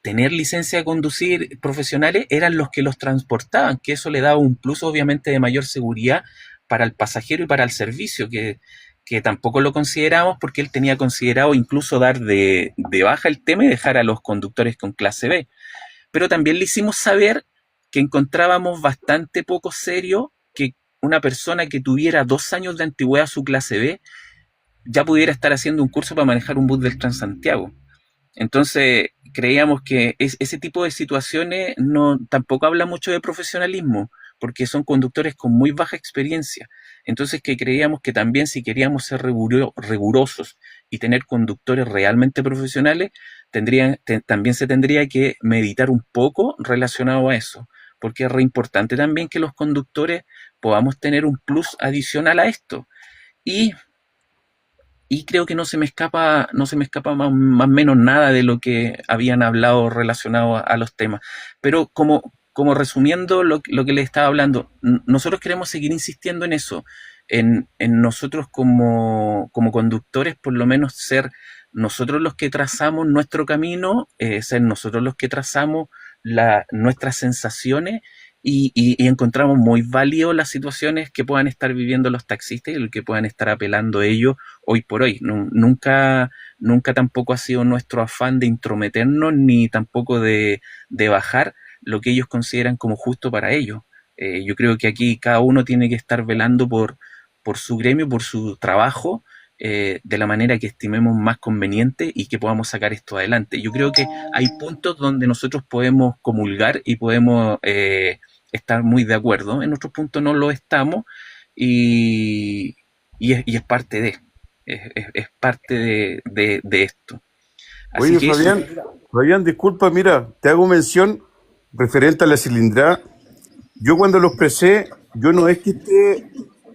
[SPEAKER 10] tener licencia de conducir profesionales eran los que los transportaban, que eso le daba un plus obviamente de mayor seguridad para el pasajero y para el servicio, que tampoco lo consideramos porque él tenía considerado incluso dar de baja el tema y dejar a los conductores con clase B. Pero también le hicimos saber que encontrábamos bastante poco serio que una persona que tuviera 2 años de antigüedad a su clase B ya pudiera estar haciendo un curso para manejar un bus del Transantiago. Entonces, creíamos que ese tipo de situaciones tampoco habla mucho de profesionalismo, porque son conductores con muy baja experiencia. Entonces, que creíamos que también si queríamos ser rigurosos y tener conductores realmente profesionales, también se tendría que meditar un poco relacionado a eso, porque es re importante también que los conductores podamos tener un plus adicional a esto. Y creo que no se me escapa más o menos nada de lo que habían hablado relacionado a los temas. Pero como resumiendo lo que les estaba hablando, nosotros queremos seguir insistiendo en eso, en nosotros como conductores, por lo menos ser nosotros los que trazamos nuestro camino, ser nosotros los que trazamos nuestras sensaciones y encontramos muy válido las situaciones que puedan estar viviendo los taxistas y lo que puedan estar apelando ellos hoy por hoy. Nunca tampoco ha sido nuestro afán de intrometernos ni tampoco de bajar lo que ellos consideran como justo para ellos. Yo creo que aquí cada uno tiene que estar velando por su gremio, por su trabajo, de la manera que estimemos más conveniente y que podamos sacar esto adelante. Yo creo que hay puntos donde nosotros podemos comulgar y podemos estar muy de acuerdo, en otros puntos no lo estamos y es parte es parte de esto. Así
[SPEAKER 9] Oye,
[SPEAKER 10] que
[SPEAKER 9] Fabián, disculpa, mira, te hago mención referente a la cilindrada. Yo cuando lo expresé, yo no es que esté,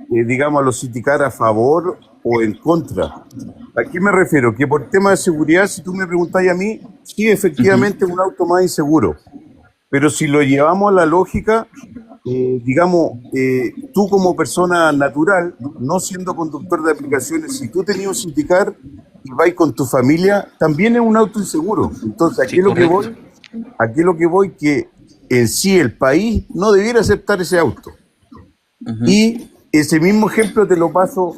[SPEAKER 9] digamos, a los sindicatos a favor o en contra. ¿A qué me refiero? Que por tema de seguridad, si tú me preguntáis a mí, sí, efectivamente es un auto más inseguro. Pero si lo llevamos a la lógica, digamos, tú como persona natural, no siendo conductor de aplicaciones, si tú tenías un sindicar y vais con tu familia, también es un auto inseguro. Entonces, aquí
[SPEAKER 10] sí,
[SPEAKER 9] es lo que
[SPEAKER 10] correcto.
[SPEAKER 9] voy, que en sí el país no debiera aceptar ese auto.
[SPEAKER 10] Ujú.
[SPEAKER 9] Y ese mismo ejemplo te lo paso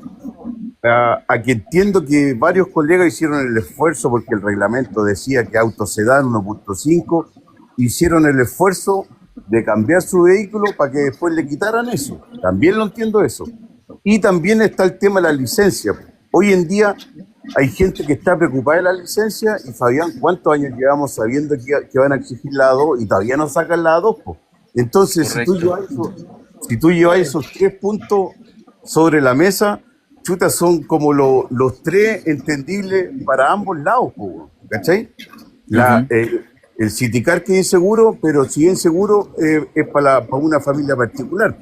[SPEAKER 9] a que entiendo que varios colegas hicieron el esfuerzo, porque el reglamento decía que auto sedán 1.5, hicieron el esfuerzo de cambiar su vehículo para que después le quitaran eso. También lo entiendo eso. Y también está el tema de la licencia. Hoy en día hay gente que está preocupada de la licencia y Fabián, ¿cuántos años llevamos sabiendo que van a exigir la A2 y todavía no sacan la A2? Po? Entonces,
[SPEAKER 10] Correcto.
[SPEAKER 9] si tú llevas esos 3 puntos sobre la mesa, chuta, son como los 3 entendibles para ambos lados, po, ¿cachai?
[SPEAKER 10] Ujú.
[SPEAKER 9] El Citicar que es inseguro, pero si es inseguro es para una familia particular.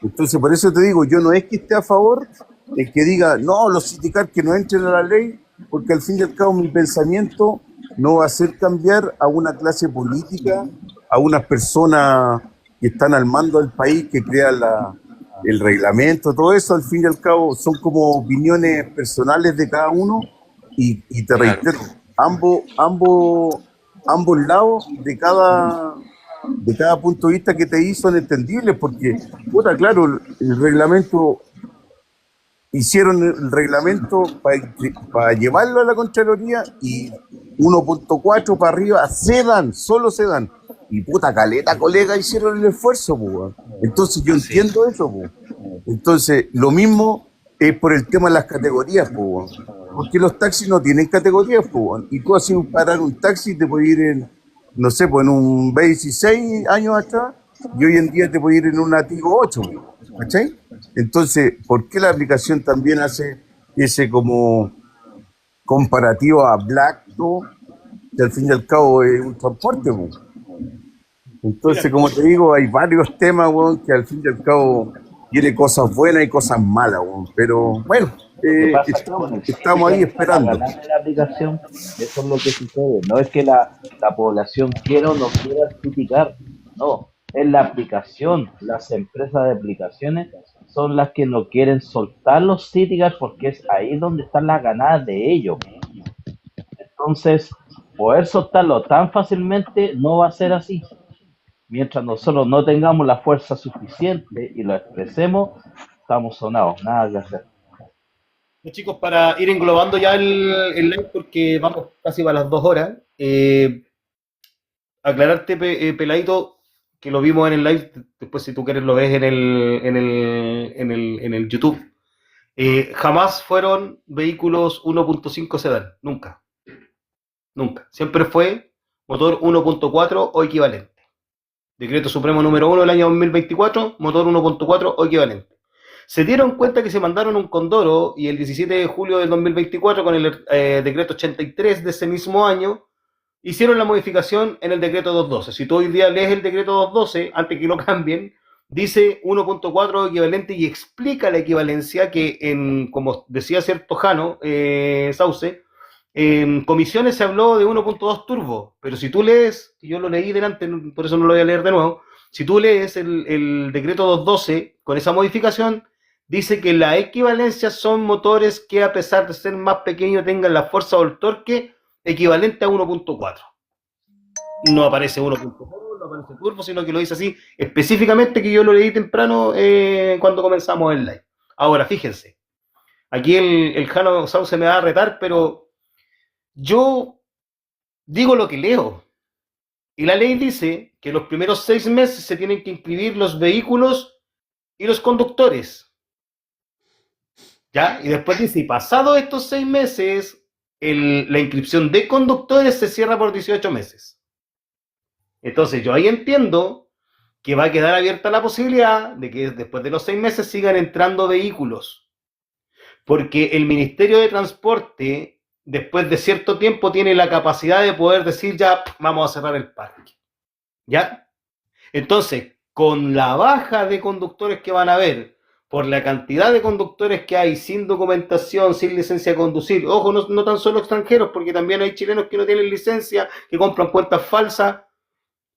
[SPEAKER 9] Entonces, por eso te digo, yo no es que esté a favor de que diga, no, los Citicar que no entren a la ley, porque al fin y al cabo mi pensamiento no va a hacer cambiar a una clase política, a unas personas que están al mando del país, que crean el reglamento, todo eso, al fin y al cabo, son como opiniones personales de cada uno y te
[SPEAKER 10] Claro,
[SPEAKER 9] reitero, ambos lados de cada punto de vista que te hizo son entendibles porque, puta, claro, el reglamento, hicieron el reglamento para llevarlo a la Contraloría y 1.4 para arriba solo se dan. Y puta caleta, colega, hicieron el esfuerzo, pues, weón. Entonces yo
[SPEAKER 10] así es.
[SPEAKER 9] entiendo eso, pues. Entonces, lo mismo es por el tema de las categorías, pues, weón. Porque los taxis no tienen categorías, pues, weón. Y tú así parar un taxi te puedes ir en, no sé, pues en un B16 años atrás, y hoy en día te puedes ir en un Atigo 8, ¿cachai? Entonces, ¿por qué la aplicación también hace ese como comparativo a Black, ¿no? Que al fin y al cabo es un transporte, pues? Entonces,
[SPEAKER 6] Mira,
[SPEAKER 9] como te digo, hay varios temas, weón, que al fin y al cabo tiene cosas buenas y cosas malas, weón. Pero bueno,
[SPEAKER 2] Lo que pasa es que con el
[SPEAKER 9] estamos ahí
[SPEAKER 2] Citicar para
[SPEAKER 9] esperando.
[SPEAKER 2] ganar en la aplicación, eso es lo que sucede. No es que la población quiera o no quiera el Citicar, no. Es la aplicación, las empresas de aplicaciones son las que no quieren soltar los Citicar porque es ahí donde están las ganadas de ellos. Entonces, poder soltarlo tan fácilmente no va a ser así. Mientras nosotros no tengamos la fuerza suficiente y lo expresemos, estamos sonados, nada que hacer.
[SPEAKER 6] chicos, para ir englobando ya el live, porque vamos casi para las 2 horas, aclararte, Peladito, que lo vimos en el live, después si tú quieres lo ves en el YouTube. Jamás fueron vehículos 1.5 sedán, nunca, nunca. Siempre fue motor 1.4 o equivalente. Decreto Supremo número 1 del año 2024, motor 1.4 o equivalente. Se dieron cuenta que se mandaron un Condoro y el 17 de julio del 2024, con el decreto 83 de ese mismo año, hicieron la modificación en el decreto 212. Si tú hoy día lees el decreto 212, antes que lo cambien, dice 1.4 equivalente y explica la equivalencia que, como decía cierto Jano Sauce, en comisiones se habló de 1.2 turbo, pero si tú lees, y yo lo leí delante, por eso no lo voy a leer de nuevo, si tú lees el decreto 212 con esa modificación, dice que la equivalencia son motores que, a pesar de ser más pequeños, tengan la fuerza o el torque equivalente a 1.4. No aparece 1.4, no aparece turbo, sino que lo dice así específicamente, que yo lo leí temprano cuando comenzamos el live. Ahora, fíjense, aquí el Jano Sauce me va a retar, pero yo digo lo que leo. Y la ley dice que los primeros 6 meses se tienen que inscribir los vehículos y los conductores. ¿Ya? Y después dice, y pasados estos 6 meses, la inscripción de conductores se cierra por 18 meses. Entonces yo ahí entiendo que va a quedar abierta la posibilidad de que después de los 6 meses sigan entrando vehículos. Porque el Ministerio de Transporte, después de cierto tiempo, tiene la capacidad de poder decir, ya, vamos a cerrar el parque. ¿Ya? Entonces, con la baja de conductores que van a haber, por la cantidad de conductores que hay sin documentación, sin licencia de conducir, ojo, no tan solo extranjeros, porque también hay chilenos que no tienen licencia, que compran cuentas falsas.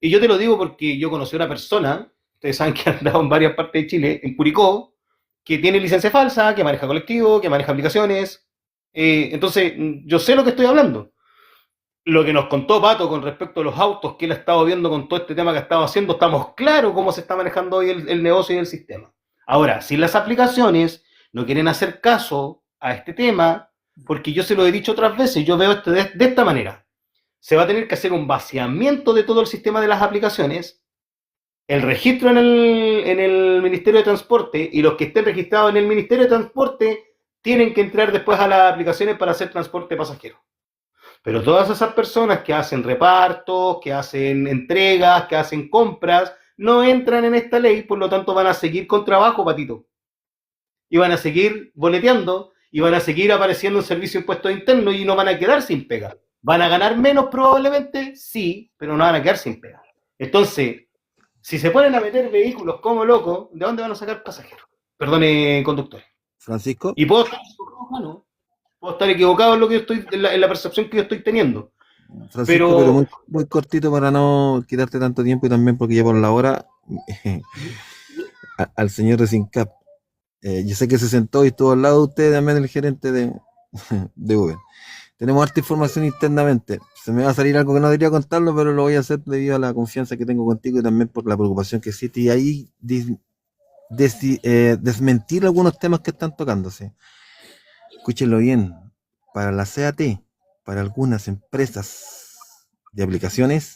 [SPEAKER 6] Y yo te lo digo porque yo conocí a una persona, ustedes saben que ha andado en varias partes de Chile, en Curicó, que tiene licencia falsa, que maneja colectivo, que maneja aplicaciones. Entonces, yo sé lo que estoy hablando. Lo que nos contó Pato con respecto a los autos que él ha estado viendo con todo este tema que ha estado haciendo, estamos claros cómo se está manejando hoy el negocio y el sistema. Ahora, si las aplicaciones no quieren hacer caso a este tema, porque yo se lo he dicho otras veces, yo veo esto de esta manera. Se va a tener que hacer un vaciamiento de todo el sistema de las aplicaciones, el registro en el Ministerio de Transporte, y los que estén registrados en el Ministerio de Transporte tienen que entrar después a las aplicaciones para hacer transporte pasajero. Pero todas esas personas que hacen repartos, que hacen entregas, que hacen compras, no entran en esta ley, por lo tanto van a seguir con trabajo, Patito. Y van a seguir boleteando, y van a seguir apareciendo en servicio de impuestos internos, y no van a quedar sin pega. ¿Van a ganar menos probablemente? Sí, pero no van a quedar sin pega. Entonces, si se ponen a meter vehículos como locos, ¿de dónde van a sacar pasajeros? Perdone, conductores.
[SPEAKER 8] Francisco,
[SPEAKER 6] Y puedo estar equivocado, ¿no? Puedo estar equivocado en lo que yo estoy, en la percepción que yo estoy teniendo.
[SPEAKER 8] pero
[SPEAKER 6] Pero
[SPEAKER 8] muy, muy cortito para no quitarte tanto tiempo y también porque ya por la hora al señor de Sincap. Yo sé que se sentó y estuvo al lado de usted también el gerente de Uber. Tenemos harta información internamente. Se me va a salir algo que no debería contarlo, pero lo voy a hacer debido a la confianza que tengo contigo y también por la preocupación que existe. Y ahí desmentir algunos temas que están tocándose. Escúchenlo bien. Para la CAT, para algunas empresas de aplicaciones,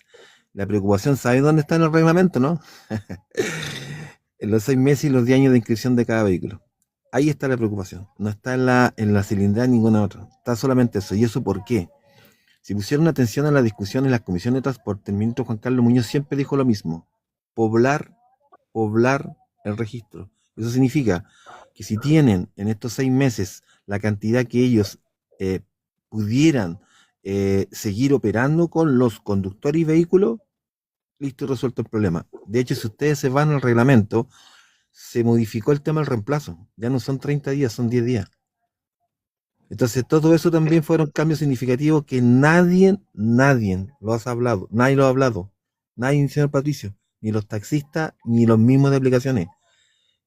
[SPEAKER 8] la preocupación, ¿sabe dónde está en el reglamento, no? En los 6 meses y los 10 años de inscripción de cada vehículo. Ahí está la preocupación. No está en la cilindrada ninguna otra. Está solamente eso. ¿Y eso por qué? Si pusieron atención a la discusión en las comisiones de transporte, el ministro Juan Carlos Muñoz siempre dijo lo mismo. Poblar el registro. Eso significa que si tienen en estos 6 meses la cantidad que ellos pudieran seguir operando con los conductores y vehículos, listo y resuelto el problema. De hecho, si ustedes se van al reglamento, se modificó el tema del reemplazo. Ya no son 30 días, son 10 días. Entonces, todo eso también fueron cambios significativos que nadie lo ha hablado. Nadie lo ha hablado. Nadie, señor Patricio. Ni los taxistas, ni los mismos de aplicaciones.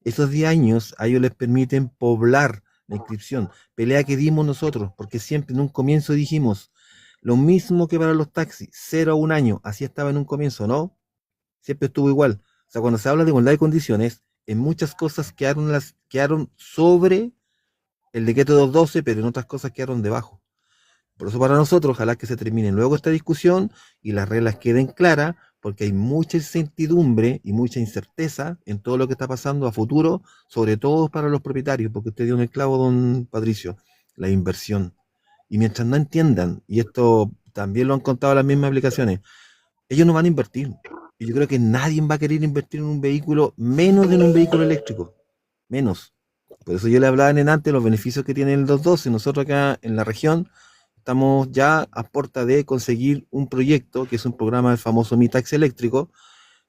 [SPEAKER 8] Esos 10 años a ellos les permiten poblar la inscripción. Pelea que dimos nosotros, porque siempre en un comienzo dijimos lo mismo que para los taxis, 0 a 1 año. Así estaba en un comienzo, ¿no? Siempre estuvo igual. O sea, cuando se habla de igualdad de condiciones, en muchas cosas quedaron sobre el decreto 212, pero en otras cosas quedaron debajo. Por eso para nosotros, ojalá que se termine luego esta discusión y las reglas queden claras, porque hay mucha incertidumbre y mucha incerteza en todo lo que está pasando a futuro, sobre todo para los propietarios, porque usted dio un clavo, don Patricio, la inversión. Y mientras no entiendan, y esto también lo han contado las mismas aplicaciones, ellos no van a invertir. Y yo creo que nadie va a querer invertir en un vehículo, menos en un vehículo eléctrico. Menos. Por eso yo le hablaba en antes los beneficios que tiene el 212. Nosotros acá en la región estamos ya a puerta de conseguir un proyecto, que es un programa del famoso Mi Taxi eléctrico,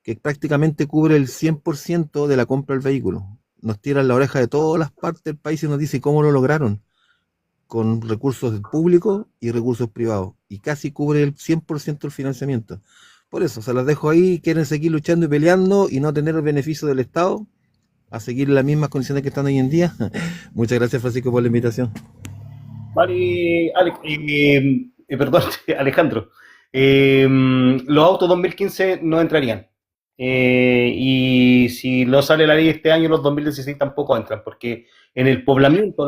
[SPEAKER 8] que prácticamente cubre el 100% de la compra del vehículo. Nos tiran la oreja de todas las partes del país y nos dice cómo lo lograron, con recursos públicos y recursos privados, y casi cubre el 100% del financiamiento. Por eso, se las dejo ahí, quieren seguir luchando y peleando y no tener el beneficio del Estado, a seguir en las mismas condiciones que están hoy en día. Muchas gracias, Francisco, por la invitación.
[SPEAKER 6] Vale, perdón, Alejandro. Los autos 2015 no entrarían. Y si no sale la ley este año, los 2016 tampoco entran, porque en el poblamiento,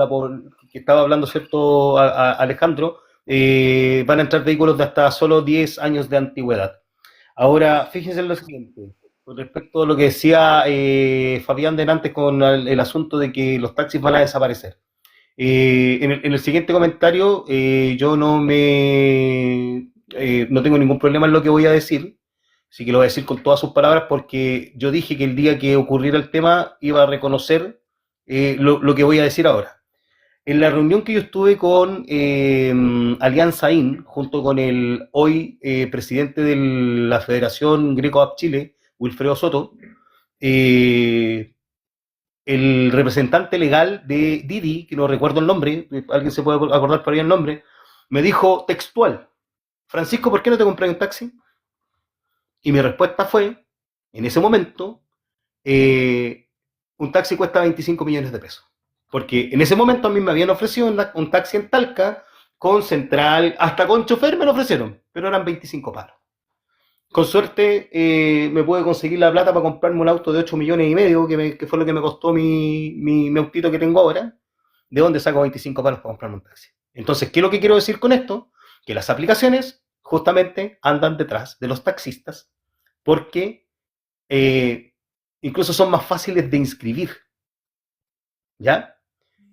[SPEAKER 6] que estaba hablando, ¿cierto, Alejandro? Van a entrar vehículos de hasta solo 10 años de antigüedad. Ahora, fíjense en lo siguiente, con respecto a lo que decía Fabián delante con el asunto de que los taxis van a desaparecer. En el siguiente comentario, yo no tengo ningún problema en lo que voy a decir, así que lo voy a decir con todas sus palabras, porque yo dije que el día que ocurriera el tema iba a reconocer lo que voy a decir ahora. En la reunión que yo estuve con Alianza IN, junto con el hoy presidente de la Federación Greco-Ap Chile, Wilfredo Soto, el representante legal de Didi, que no recuerdo el nombre, alguien se puede acordar por ahí el nombre, me dijo textual: Francisco, ¿por qué no te compras un taxi? Y mi respuesta fue, en ese momento, un taxi cuesta 25 millones de pesos. Porque en ese momento a mí me habían ofrecido un taxi en Talca, con central, hasta con chofer me lo ofrecieron, pero eran 25 palos. Con suerte me pude conseguir la plata para comprarme un auto de 8 millones y medio, que fue lo que me costó mi autito que tengo ahora. ¿De dónde saco 25 palos para comprarme un taxi? Entonces, ¿qué es lo que quiero decir con esto? Que las aplicaciones justamente andan detrás de los taxistas, porque incluso son más fáciles de inscribir. ¿Ya?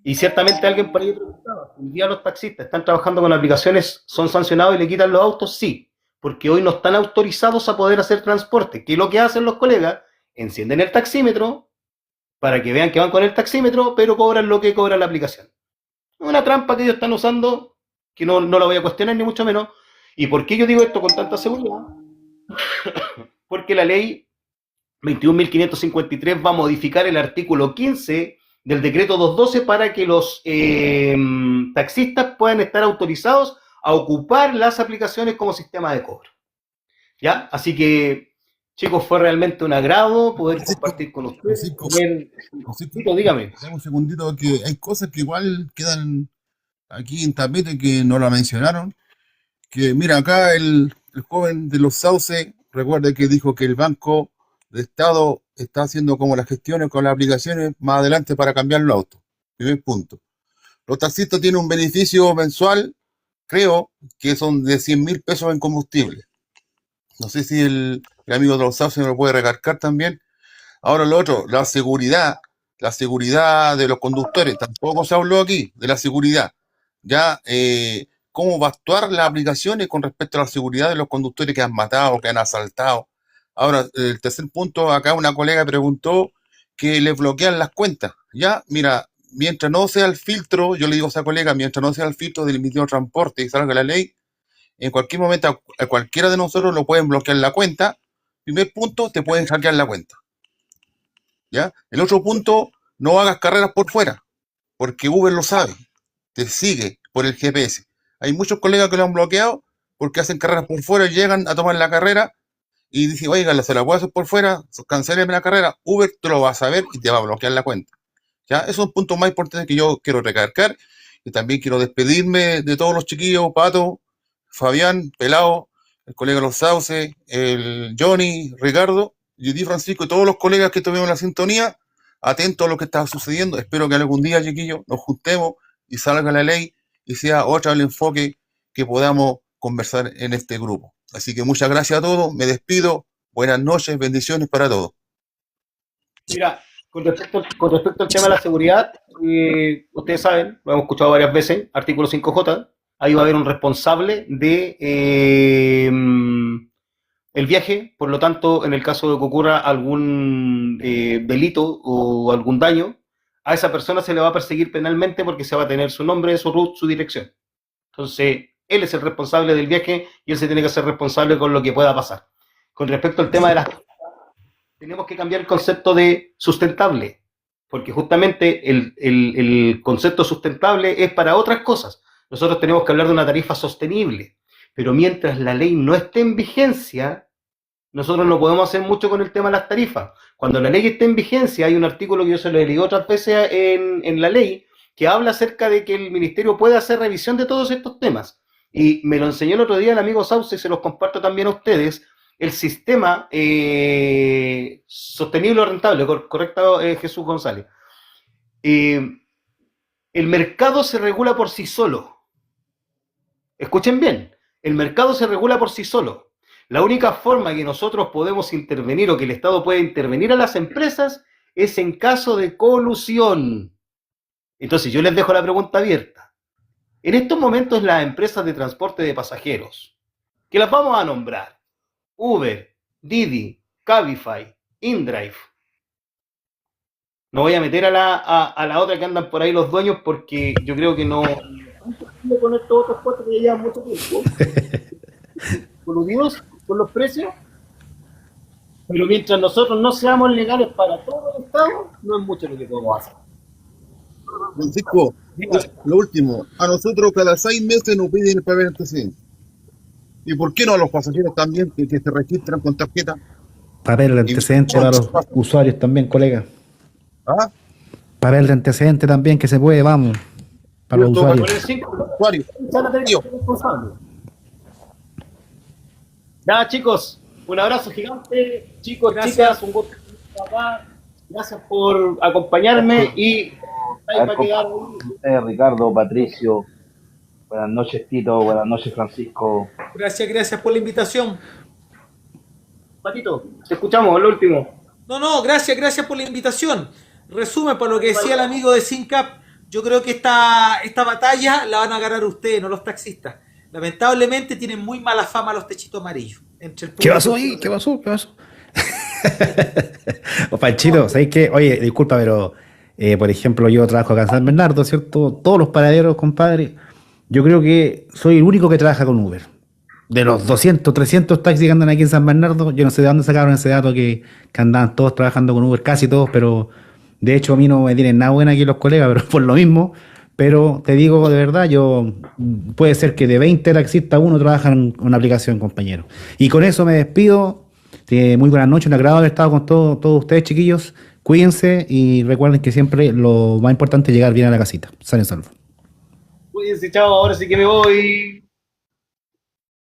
[SPEAKER 6] Y ciertamente alguien por ahí preguntaba, ¿hoy día los taxistas están trabajando con aplicaciones, son sancionados y le quitan los autos? Sí, porque hoy no están autorizados a poder hacer transporte. ¿Qué es lo que hacen los colegas? Encienden el taxímetro para que vean que van con el taxímetro, pero cobran lo que cobra la aplicación. Una trampa que ellos están usando, que no la voy a cuestionar ni mucho menos. ¿Y por qué yo digo esto con tanta seguridad? Porque la ley 21.553 va a modificar el artículo 15 del decreto 212 para que los taxistas puedan estar autorizados a ocupar las aplicaciones como sistema de cobro. ¿Ya? Así que Chicos, fue realmente un agrado poder
[SPEAKER 4] Francisco,
[SPEAKER 6] compartir con ustedes.
[SPEAKER 4] Francisco, Francisco,
[SPEAKER 6] Tito, dígame.
[SPEAKER 4] dame un segundito que hay cosas que igual quedan aquí en tapete que no la mencionaron. Que mira, acá el joven de los Sauce, recuerde que dijo que el Banco de Estado está haciendo como las gestiones con las aplicaciones más adelante para cambiar los autos. Primer punto. Los taxistas tienen un beneficio mensual, creo, que son de 100.000 pesos en combustible. No sé si el amigo de los Sauce me lo puede recargar también. Ahora lo otro, la seguridad de los conductores, tampoco se habló aquí de la seguridad. Ya, cómo va a actuar las aplicaciones con respecto a la seguridad de los conductores que han matado, que han asaltado. Ahora, el tercer punto, acá una colega preguntó que le bloquean las cuentas. Ya, mira, mientras no sea el filtro, yo le digo a esa colega, mientras no sea el filtro del Ministerio de Transporte y salga la ley, en cualquier momento a cualquiera de nosotros lo pueden bloquear la cuenta. Primer punto, te pueden hackear la cuenta. ¿Ya? El otro punto, no hagas carreras por fuera, porque Uber lo sabe, te sigue por el GPS. Hay muchos colegas que lo han bloqueado porque hacen carreras por fuera y llegan a tomar la carrera y dicen, oiga, se la puedo hacer por fuera, cancéleme la carrera. Uber te lo va a saber y te va a bloquear la cuenta. ¿Ya? Esos son puntos más importantes que yo quiero recargar. Y también quiero despedirme de todos los chiquillos, Pato, Fabián, Pelao, el colega Los Sauce, el Johnny, Ricardo, Judy, Francisco y todos los colegas que tuvieron la sintonía, atentos a lo que está sucediendo. Espero que algún día, chiquillos, nos juntemos y salga la ley y sea otra el enfoque que podamos conversar en este grupo. Así que muchas gracias a todos, me despido, buenas noches, bendiciones para todos.
[SPEAKER 6] Mira, con respecto al tema de la seguridad, ustedes saben, lo hemos escuchado varias veces, artículo 5J, ahí va a haber un responsable de el viaje, por lo tanto, en el caso de que ocurra algún delito o algún daño, a esa persona se le va a perseguir penalmente porque se va a tener su nombre, su root, su dirección. Entonces, él es el responsable del viaje y él se tiene que hacer responsable con lo que pueda pasar. Con respecto al tema de las... tenemos que cambiar el concepto de sustentable, porque justamente el concepto sustentable es para otras cosas. Nosotros tenemos que hablar de una tarifa sostenible, pero mientras la ley no esté en vigencia, nosotros no podemos hacer mucho con el tema de las tarifas. Cuando la ley esté en vigencia, hay un artículo que yo se lo he leído otras veces en la ley, que habla acerca de que el ministerio puede hacer revisión de todos estos temas. Y me lo enseñó el otro día el amigo Sauce y se los comparto también a ustedes. El sistema sostenible o rentable, correcto, Jesús González. El mercado se regula por sí solo. Escuchen bien, el mercado se regula por sí solo. La única forma que nosotros podemos intervenir o que el Estado puede intervenir a las empresas es en caso de colusión. Entonces yo les dejo la pregunta abierta. En estos momentos las empresas de transporte de pasajeros, que las vamos a nombrar, Uber, Didi, Cabify, InDrive. No voy a meter a la otra que andan por ahí los dueños porque yo creo que no... con estos otros cuatro que ya llevan mucho tiempo. Coludidos con los precios. Pero mientras nosotros no seamos legales para todo el Estado, no es mucho lo que podemos hacer.
[SPEAKER 4] Francisco, lo último, a nosotros cada 6 meses nos piden el papel de antecedentes. ¿Y por qué no a los pasajeros también que se registran con tarjeta?
[SPEAKER 3] Papel de antecedente para los usuarios también, colega.
[SPEAKER 4] ¿Ah?
[SPEAKER 3] Papel de antecedente también que se puede, vamos. Para los usuarios.
[SPEAKER 6] Nada, chicos, un abrazo gigante. Chicos, gracias. Chicas, un gusto estar acá. Gracias por acompañarme y
[SPEAKER 2] Ricardo, Patricio, buenas noches Tito, buenas noches Francisco.
[SPEAKER 7] Gracias por la invitación.
[SPEAKER 6] Patito, te escuchamos, lo último.
[SPEAKER 7] No, gracias por la invitación. Resumen, por lo que decía el amigo de Sincap, yo creo que esta batalla la van a ganar ustedes, no los taxistas. Lamentablemente tienen muy mala fama los techitos amarillos.
[SPEAKER 3] ¿Qué pasó ahí? ¿Qué pasó? Panchito, ¿sabes qué? Oye, disculpa, pero por ejemplo, yo trabajo acá en San Bernardo, ¿cierto? Todos los paraderos, compadre. Yo creo que soy el único que trabaja con Uber. De los 200, 300 taxis que andan aquí en San Bernardo, yo no sé de dónde sacaron ese dato que andaban todos trabajando con Uber, casi todos, pero de hecho a mí no me tienen nada buena aquí los colegas, pero por lo mismo. Pero te digo de verdad, puede ser que de 20 taxistas uno trabaja en una aplicación, compañero. Y con eso me despido. Muy buenas noches, un agrado haber estado con todos ustedes, chiquillos. Cuídense y recuerden que siempre lo más importante es llegar bien a la casita. Salen salvo.
[SPEAKER 6] Cuídense, chao, ahora sí que me voy.